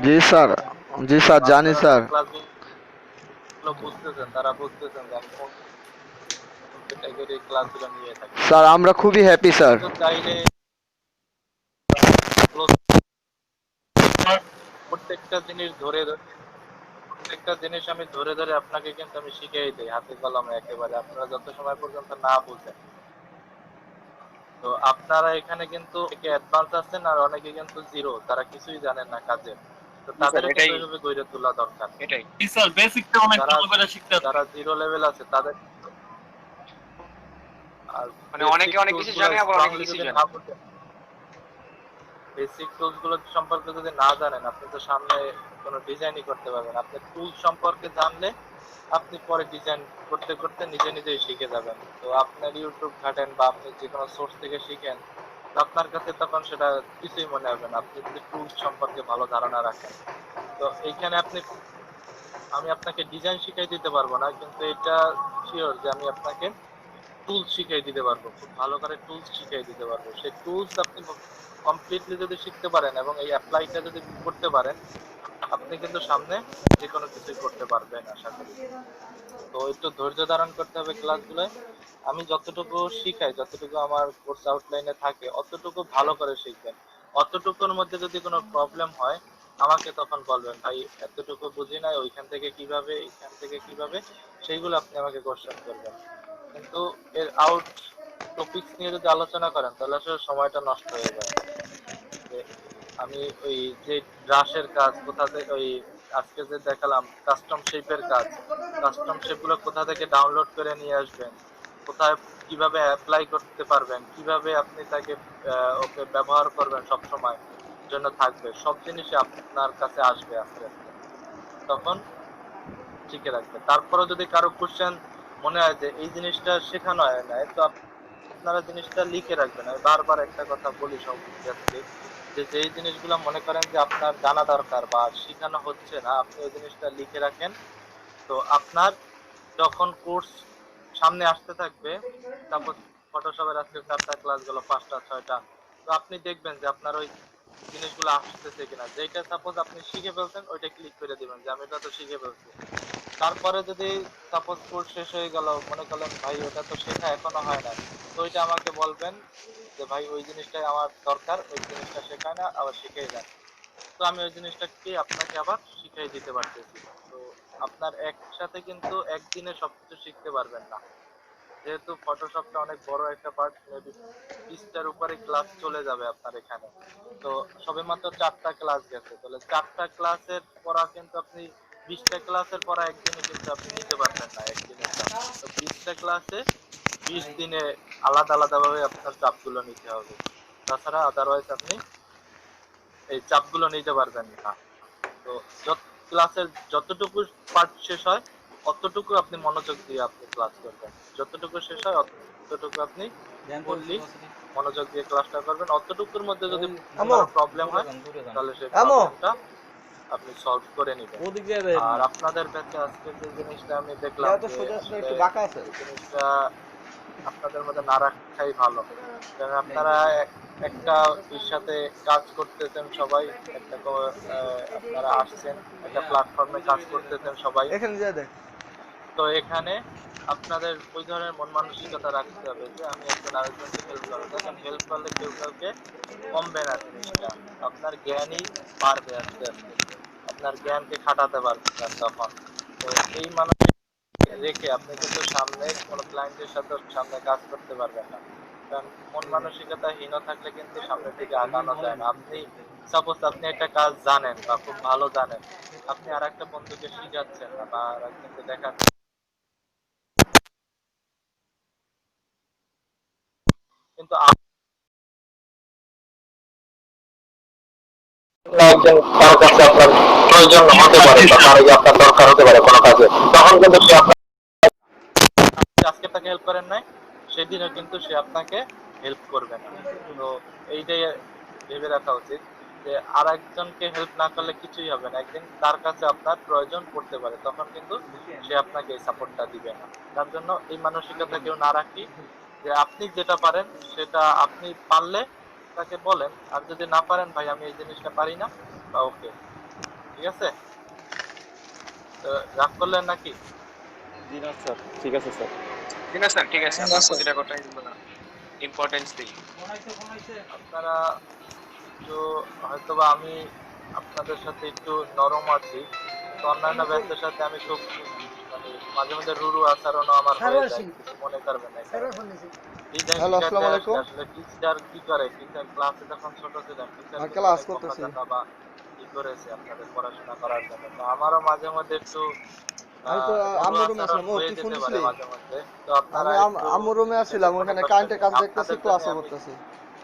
জি স্যার, জি স্যার, জানি স্যার। স্যার আমরা খুবই হ্যাপি স্যার। প্রত্যেকটা জিনিস আমি ধরে ধরে আপনাকে কিন্তু আমি শিখিয়ে দিই হাতে কলমে একেবারে, আপনারা যত সময় পর্যন্ত না বুঝেন। তো আপনারা এখানে কিন্তু অ্যাডভান্স আছেন আর অনেকে কিন্তু জিরো, তারা কিছুই জানেন না কাজে। তো তাদের কিন্তু এইভাবে গড়ে তোলা দরকার। এটাই স্যার, বেসিকটা অনেক ভালো করে শিখতে হবে। যারা জিরো লেভেল আছে তাদের মানে অনেকে অনেক কিছু জানে আবার অনেকে কিছু জানে না। বেসিক টুলস গুলো সম্পর্কে যদি না জানেন আপনি তো সামনে কোনো ডিজাইনই করতে পারবেন না। আপনি টুল সম্পর্কে জানলে আপনি পরে ডিজাইন করতে করতে নিজে নিজেই শিখে যাবেন। তো আপনার ইউটিউব ঘাটেন বা আপনি যে কোনো সোর্স থেকে শিখেন, তো আপনার কাছে তখন সেটা কিছুই মনে হবে না আপনি যদি টুলস সম্পর্কে ভালো ধারণা রাখেন। তো এইখানে আমি আপনাকে ডিজাইন শিখাই দিতে পারবো না, কিন্তু এটা শিওর যে আমি আপনাকে টুলস শিখিয়ে দিতে পারবো, খুব ভালো করে টুলস শিখিয়ে দিতে পারবো। সেই টুলস আপনি কমপ্লিটলি যদি শিখতে পারেন এবং এই অ্যাপ্লাইটা যদি করতে পারেন, আপনি কিন্তু সামনে যে কোনো কিছুই করতে পারবেন আশা করি। তো একটু ধৈর্য ধারণ করতে হবে ক্লাসগুলোয়। আমি যতটুকু শিখাই, যতটুকু আমার কোর্স আউটলাইনে থাকে, অতটুকু ভালো করে শিখবেন। অতটুকুর মধ্যে যদি কোনো প্রবলেম হয় আমাকে তখন বলবেন, ভাই এতটুকু বুঝি নাই, ওইখান থেকে কিভাবে, এইখান থেকে কিভাবে, সেইগুলো আপনি আমাকে কোশ্চেন করবেন। কিন্তু এর আউট টপিকস নিয়ে যদি আলোচনা করেন তাহলে আসলে সময়টা নষ্ট হয়ে যায়। আমি ওই যে ব্রাশের কাজ কোথা থেকে, ওই আজকে যে দেখালাম কাস্টম শেপের কাজ, কাস্টম শেপগুলো কোথা থেকে ডাউনলোড করে নিয়ে আসবেন, কোথায় কিভাবে অ্যাপ্লাই করতে পারবেন, কিভাবে আপনি তাকে ওকে ব্যবহার করবেন সব সময় জন্য থাকবে, সব জিনিসই আপনার কাছে আসবে আস্তে আস্তে, তখন শিখে রাখবে। তারপরে যদি কারো কোশ্চেন মনে হয় যে এই জিনিসটা শেখানো হয় না, তো আপনারা জিনিসটা লিখে রাখবেন। আমি বারবার একটা কথা বলি সব ক্ষেত্রে, যে যেই জিনিসগুলো মনে করেন যে আপনার জানা দরকার বা শেখানো হচ্ছে না, আপনি ওই জিনিসটা লিখে রাখেন। তো আপনার যখন কোর্স সামনে আসতে থাকবে, তারপর ফটোশপের আজকে 4টা ক্লাস গেল, 5টা 6টা, তো আপনি দেখবেন যে আপনার ওই জিনিসগুলো আসতেছে কিনা। যেটা সাপোজ আপনি শিখে ফেলছেন ওইটা ক্লিক করে দিবেন যে আমি এটা তো শিখে ফেলছি। তারপরে যদি সাপোজ কোর্স শেষ হয়ে গেল, মনে করলেন ভাই ওটা তো শেখা এখনো হয় না, তো ওইটা আমাকে বলবেন যে ভাই ওই জিনিসটাই আমার দরকার, ওই জিনিসটা শেখায় না, আবার শিখিয়ে দেন। তো আমি ওই জিনিসটাকে আপনাকে আবার শিখিয়ে দিতে পারতেছি। তো আপনার একসাথে কিন্তু একদিনে সবকিছু শিখতে পারবেন না, যেহেতু ফটোশপটা অনেক বড় একটা পার্ট, মেবি 20টার উপরে ক্লাস চলে যাবে আপনার এখানে। তো সবেমাত্র 4টা ক্লাস গেছে, তাহলে 4টা ক্লাসের পড়া কিন্তু আপনি 20টা ক্লাসের পর একদিনে কিন্তু আপনি নিতে পারবেন না একদিনের চাপ। তো 20টা ক্লাসে 20 দিনে আলাদা আলাদাভাবে আপনার চাপগুলো নিতে হবে, তাছাড়া আদারওয়াইজ আপনি এই চাপগুলো নিতে পারবেন না। তো ক্লাসের যতটুকু পার্ট শেষ হয় অতটুকু আপনি মনোযোগ দিয়ে আপনি ক্লাস করবেন, যতটুকু শেষ হয় অতটুকু আপনি ফুললি মনোযোগ দিয়ে ক্লাসটা করবেন। অতটুকুর মধ্যে যদি প্রবলেম হয় তাহলে সেই প্রবলেমটা আপনি সলভ করে নেবেন। আর আপনাদের ব্যাচে আজকে যে জিনিসটা আমি দেখলাম যে জিনিসটা আপনাদের মধ্যে না রাখাই ভালো, কারণ আপনারা একটা এর সাথে কাজ করতেছেন সবাই, একটা আপনারা আসছেন একটা প্ল্যাটফর্মে কাজ করতেছেন সবাই, এখানে যা দেখ। তো এখানে আপনাদের ওই ধরনের মন মানসিকতা রাখতে হবে যে আমি একজন আরেকজনকে হেল্প করবো। দেখেন হেল্প করলে কেউ কাউকে কমবে না জিনিসটা, আপনার জ্ঞানই বাড়বে আস্তে আস্তে, আপনার জ্ঞানকে খাটাতে পারবেন তখন। তো এই মানসিক রেখে আপনি কিন্তু সামনে কোনো ক্লায়েন্টের সাথে সামনে কাজ করতে পারবেন না, কারণ মন মানসিকতা হীন থাকলে কিন্তু সামনের দিকে আগানো যায় না। আপনি সাপোজ আপনি একটা কাজ জানেন বা খুব ভালো জানেন, আপনি আর একটা বন্ধুকে শিখাচ্ছেন না বা আর একজনকে দেখাচ্ছেন, কিন্তু কারো কাছে আপনার প্রয়োজন হতে পারে বা কারো আপনার দরকার হতে পারে কোনো কাজে, তখন কিন্তু সে আপনার আজকে তাকে হেল্প করেন নাই, সেদিনও কিন্তু সে আপনাকে হেল্প করবে না। তো এইটাই ভেবে রাখা উচিত যে আর একজনকে হেল্প না করলে কিছুই হবে না, একদিন তার কাছে আপনার প্রয়োজন পড়তে পারে, তখন কিন্তু সে আপনাকে এই সাপোর্টটা দিবে না। তার জন্য এই মানসিকতা কেউ না রাখি যে আপনি যেটা পারেন সেটা আপনি পারলে তাকে বলেন, আর যদি না পারেন ভাই আমি এই জিনিসটা পারি না বা ওকে, ঠিক আছে? তো রাগ করলেন নাকি? জি না স্যার, ঠিক আছে স্যার। ঠিক আছে স্যার, ঠিক আছে, আপনার প্রতিটা কথাই ইম্পর্টেন্স দিই। আপনারা একটু হয়তোবা আমি আপনাদের সাথে একটু নরম আছি, তো অন্যান্য ব্যাচের সাথে আমি খুব মানে মাঝে মাঝে রুরু আচরণও আমার হয়ে যায়, কিছু মনে করবেন না। হ্যালো, আসসালামু আলাইকুম। আসলে টিচার কি করে, টিচার ক্লাসে যখন ছোট ছিলেন টিচার ক্লাস করতেছি বা কি করেছে আপনাদের পড়াশোনা করার জন্য, তো আমারও মাঝে মধ্যে একটু আমি তো আম্মু রুমে আসলাম। ও তুই ফোন দিছিলি? আমি আম্মু রুমে আসছিলাম, ওখানে কারেন্টের কাজ দেখতেছি, ক্লাসও করতেছি।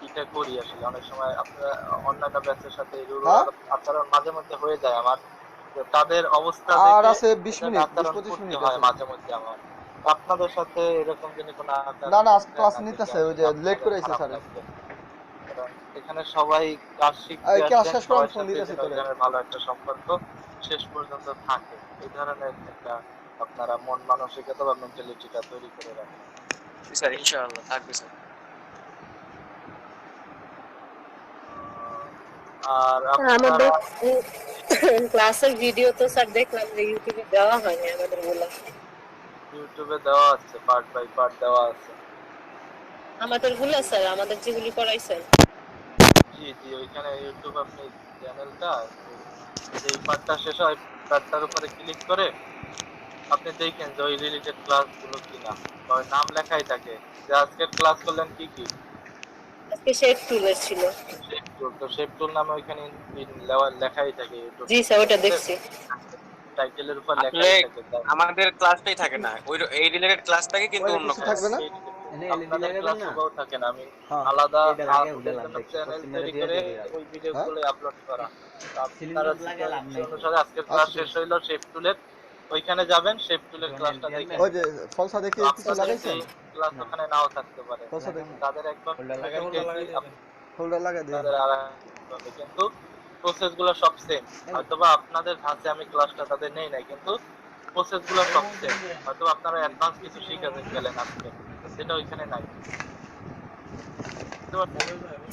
এটা করি আসলে অনেক সময় আপনারা অন্যান্য ব্যাচের সাথে রুরু আচরণ মাঝে মধ্যে হয়ে যায় আমার, তাদের অবস্থা আর আছে 20 মিনিট 20-25 মিনিট হয় মাঝে মধ্যে আমার। আপনাদের সাথে এরকম যদি কোনো না না আজকে ক্লাস নিতেছে, ওই যে লেট করে আইছে স্যার। এখানে সবাই কাজ শিখতে এই ক্লাস আসেন, শেষ করে সবার ফোন সাথে দিতেছি তোরে। ভালো একটা সম্পর্ক শেষ পর্যন্ত থাকে, এই ধরনের একটা আপনারা মন মানসিকতা বা মেন্টালিটিটা তৈরি করে রাখেন। স্যার ইনশাআল্লাহ থাকবে স্যার। আর আমাদের ক্লাসের ভিডিও তো স্যার দেখলাম যে ইউটিউবে দেওয়া হয়নি আমাদের গুলো। ইউটিউবে দেওয়া আছে, পার্ট বাই পার্ট দেওয়া আছে আমাদের গুলো স্যার, আমাদের যেগুলি করাইছেন। জি জি, ওইখানে ইউটিউব আপনি চ্যানেলটা যেই পার্টটা শেষ হয় পার্টটার উপরে ক্লিক করে আপনি দেখেন যে ওই রিলেটেড ক্লাসগুলো কিনা, বা নাম লেখাই থাকে যে আজকের ক্লাস করলেন কি কি। আজকে শেপ টুলের ছিল। শেপ টুল, তো শেপ টুল নামে ওইখানে লেখাই থাকে ইউটিউব। জি স্যার, ওটা দেখছি। টাইটেলের উপর লেখাই থাকে। আমাদের ক্লাসটাই থাকে না, ওই এই রিলেটেড ক্লাস থাকে কিন্তু অন্য ক্লাস থাকবে না। আপনাদের ক্লাসগুলো থাকে না, আমি আলাদা চ্যানেল তৈরি করে ওই ভিডিওগুলো আপলোড করা। আপনারা অনুসারে আজকের ক্লাস শেষ হইলো শেপ টুলের, ওইখানে যাবেন শেপ টুলের ক্লাসটা দেখেন। ওই যে ফলসা দেখে কিছু লাগাইছেন? ক্লাস ওখানে নাও থাকতে পারে, ফলসা দেখে তাদের একবার হোল্ডার লাগাই দেন, কিন্তু প্রসেসগুলো সব সেম। হয়তোবা আপনাদের কাছে আমি ক্লাসটা তাদের নেই নাই, কিন্তু প্রসেসগুলো সব সেম। হয়তো আপনারা অ্যাডভান্স কিছু শিখে গেলেন আজকে, সেটা ওইখানে নাই।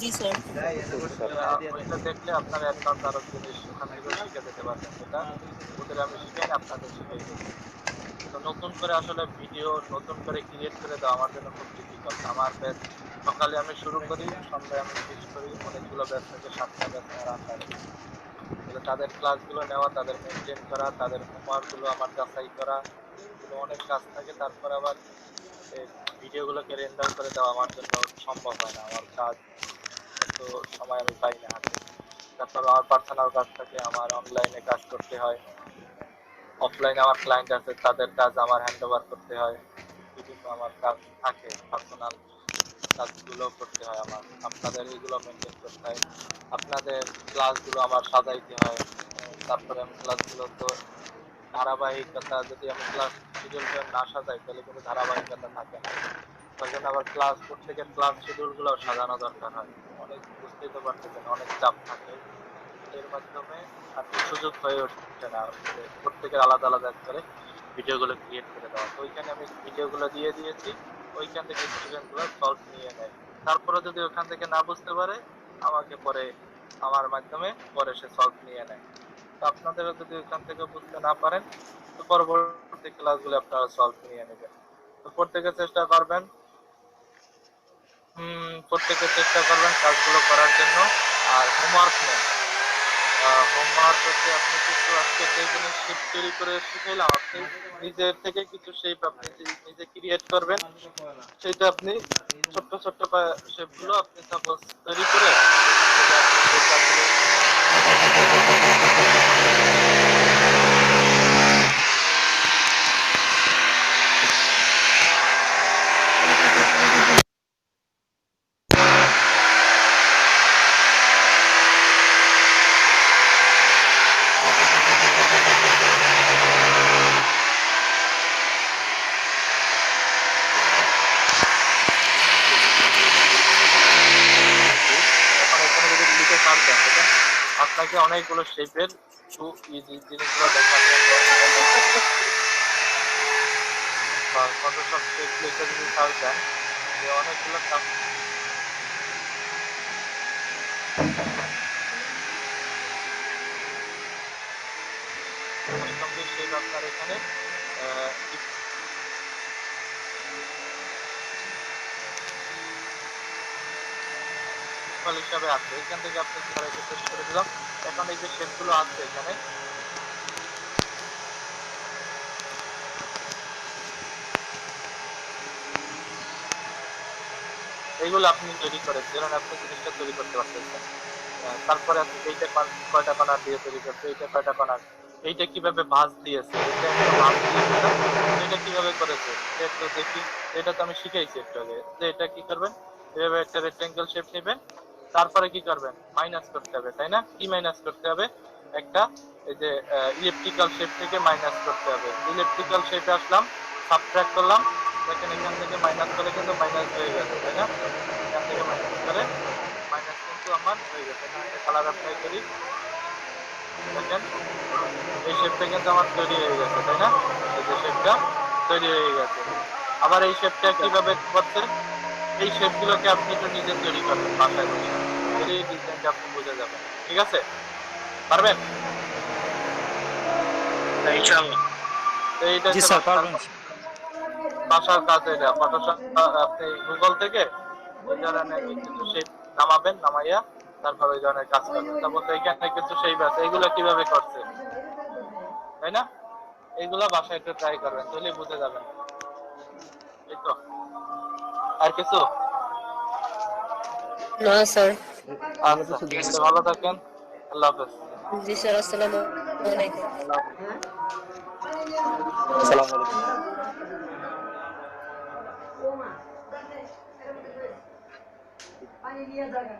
জি স্যার। ওইটা দেখলে আপনারা অ্যাডভান্স আরো জিনিস ওখান থেকে শিখে যেতে পারবেন, সেটা ওদের আমি শিখাই না, আপনাদের শিখাই দেবো। তো নতুন করে আসলে ভিডিও নতুন করে ক্রিয়েট করে দেওয়া আমার জন্য খুব ডিফিকাল্ট। আমার ব্যাচ সকালে আমি শুরু করি, সন্ধ্যায় আমি শেষ করি, অনেকগুলো ব্যাচ থেকে 7টা ব্যাচ আমার আন্ডারে। তাহলে তাদের ক্লাসগুলো নেওয়া, তাদের মেনটেন করা, তাদের হোমওয়ার্কগুলো আমার যাচাই করা, এগুলো অনেক কাজ থাকে। তারপর আবার ভিডিওগুলোকে রেন্ডার করে দেওয়া আমার জন্য সম্ভব হয় না, আমার কাজ তো সময় আমি পাই না হাতে। তারপর আমার পার্সোনাল কাজ থাকে, আমার অনলাইনে কাজ করতে হয়, অফলাইনে আমার ক্লায়েন্ট আছে, তাদের কাজ আমার হ্যান্ড ওভার করতে হয়, বিভিন্ন আমার কাজ থাকে, পার্সোনাল কাজগুলো করতে হয় আমার, আপনাদের এইগুলো মেনটেন করতে হয়, আপনাদের ক্লাসগুলো আমার সাজাইতে হয়। তারপরে আমি ক্লাসগুলো তো ধারাবাহিকতা, যদি আমি ক্লাস শিডিউল না সাজাই তাহলে কিন্তু ধারাবাহিকতা থাকে না। তার জন্য আবার প্রত্যেকের ক্লাস শিডিউল গুলো সাজানো দরকার হয়। অনেক, বুঝতেই তো পারতেছেন, অনেক চাপ থাকে। এর মাধ্যমে আর কি সুযোগ হয়ে ওঠে না যে প্রত্যেকের আলাদা আলাদা করে ভিডিওগুলো ক্রিয়েট করে দেওয়া। তো ওইখানে আমি ভিডিওগুলো দিয়ে দিয়েছি, ওইখান থেকে স্টুডেন্ট গুলো সলভ নিয়ে নেয়। তারপরে যদি ওখান থেকে না বুঝতে পারে, আমাকে পরে আমার মাধ্যমে পরে সে সলভ নিয়ে নেয়। তো আপনাদেরও যদি ওখান থেকে বুঝতে না পারেন, তো পরবর্তী ক্লাসগুলো আপনারা সলভ নিয়ে নেবেন। তো প্রত্যেকে চেষ্টা করবেন কাজগুলো করার জন্য। আর হোমওয়ার্ক নেন। হোমওয়ার্ক হচ্ছে আপনি কিছু আজকে যে জিনিস শিট তৈরি করে শিখাইলাম, আপনি নিজের থেকে কিছু শেপ আপনি নিজে ক্রিয়েট করবেন। সেটা আপনি ছোট্ট ছোট্ট শেপগুলো আপনি সাপোজ তৈরি করে আপনাকে অনেকগুলো শেপের জিনিসগুলো দেখাবে। ফটোশপ শেপ লিখে যদি সার্চ দেন, অনেকগুলো শেপ আপনার এখানে হিসাবে আছে। এখান থেকে আপনি শেষ করে দিলাম। এখন এই যে শেপগুলো আছে এখানে, এইগুলো আপনি তৈরি করেছেন, আপনি জিনিসটা তৈরি করতে পারতেছেন। তারপরে আপনি এইটা কয়টা কর্নার দিয়ে তৈরি করছে, এইটা কয়টা কর্নার, এইটা কিভাবে ভাঁজ দিয়েছে, এটা কিভাবে করেছে একটু দেখি। এটা তো আমি শিখাইছি একটু আগে, যে এটা কি করবেন, এভাবে একটা রেক্টেঙ্গেল শেপ নেবেন, তারপরে কি করবেন, মাইনাস করতে হবে, তাই না? কি মাইনাস করতে হবে? একটা এই যে ইলেকট্রিক্যাল শেপ থেকে মাইনাস করতে হবে। ইলেকট্রিক্যাল শেপে আসলাম, সাবট্রাক্ট করলাম, দেখেন এখান থেকে মাইনাস করে কিন্তু মাইনাস হয়ে গেছে, তাই না? এখান থেকে মাইনাস করে মাইনাস কিন্তু আমার হয়ে গেছে। এখানে কালার অ্যাপ্লাই করি, দেখেন এই শেপটা কিন্তু আমার তৈরি হয়ে গেছে, তাই না? এই যে শেপটা তৈরি হয়ে গেছে। আবার এই শেপটা কিভাবে করছে, এই শেপগুলোকে আপনি একটু নিজে তৈরি করবেন বাসায় বসে, এই ডিজাইনটা আপনি বুঝে যাবেন। ঠিক আছে? পারবেন? ইনশাআল্লাহ। এইটা জি স্যার পারবেন। বাসার কাজ। এটা ফটোশপ আপনি গুগল থেকে ওই ধরনের কিছু শেপ নামাবেন, নামাইয়া তারপর ওই ধরনের কাজ করবেন। তারপর এইখানে কিছু শেপ আছে, এইগুলো কিভাবে করছে, তাই না? এইগুলা বাসায় একটু ট্রাই করবেন, তাহলে বুঝে যাবেন। এই তো, আর কিছু? না স্যার। আচ্ছা, ঠিক আছে, ভালো থাকেন। আল্লাহ হাফেজ। জি স্যার, আসসালামু আলাইকুম। আসসালামু আলাইকুম। পানি নিয়ে যাবে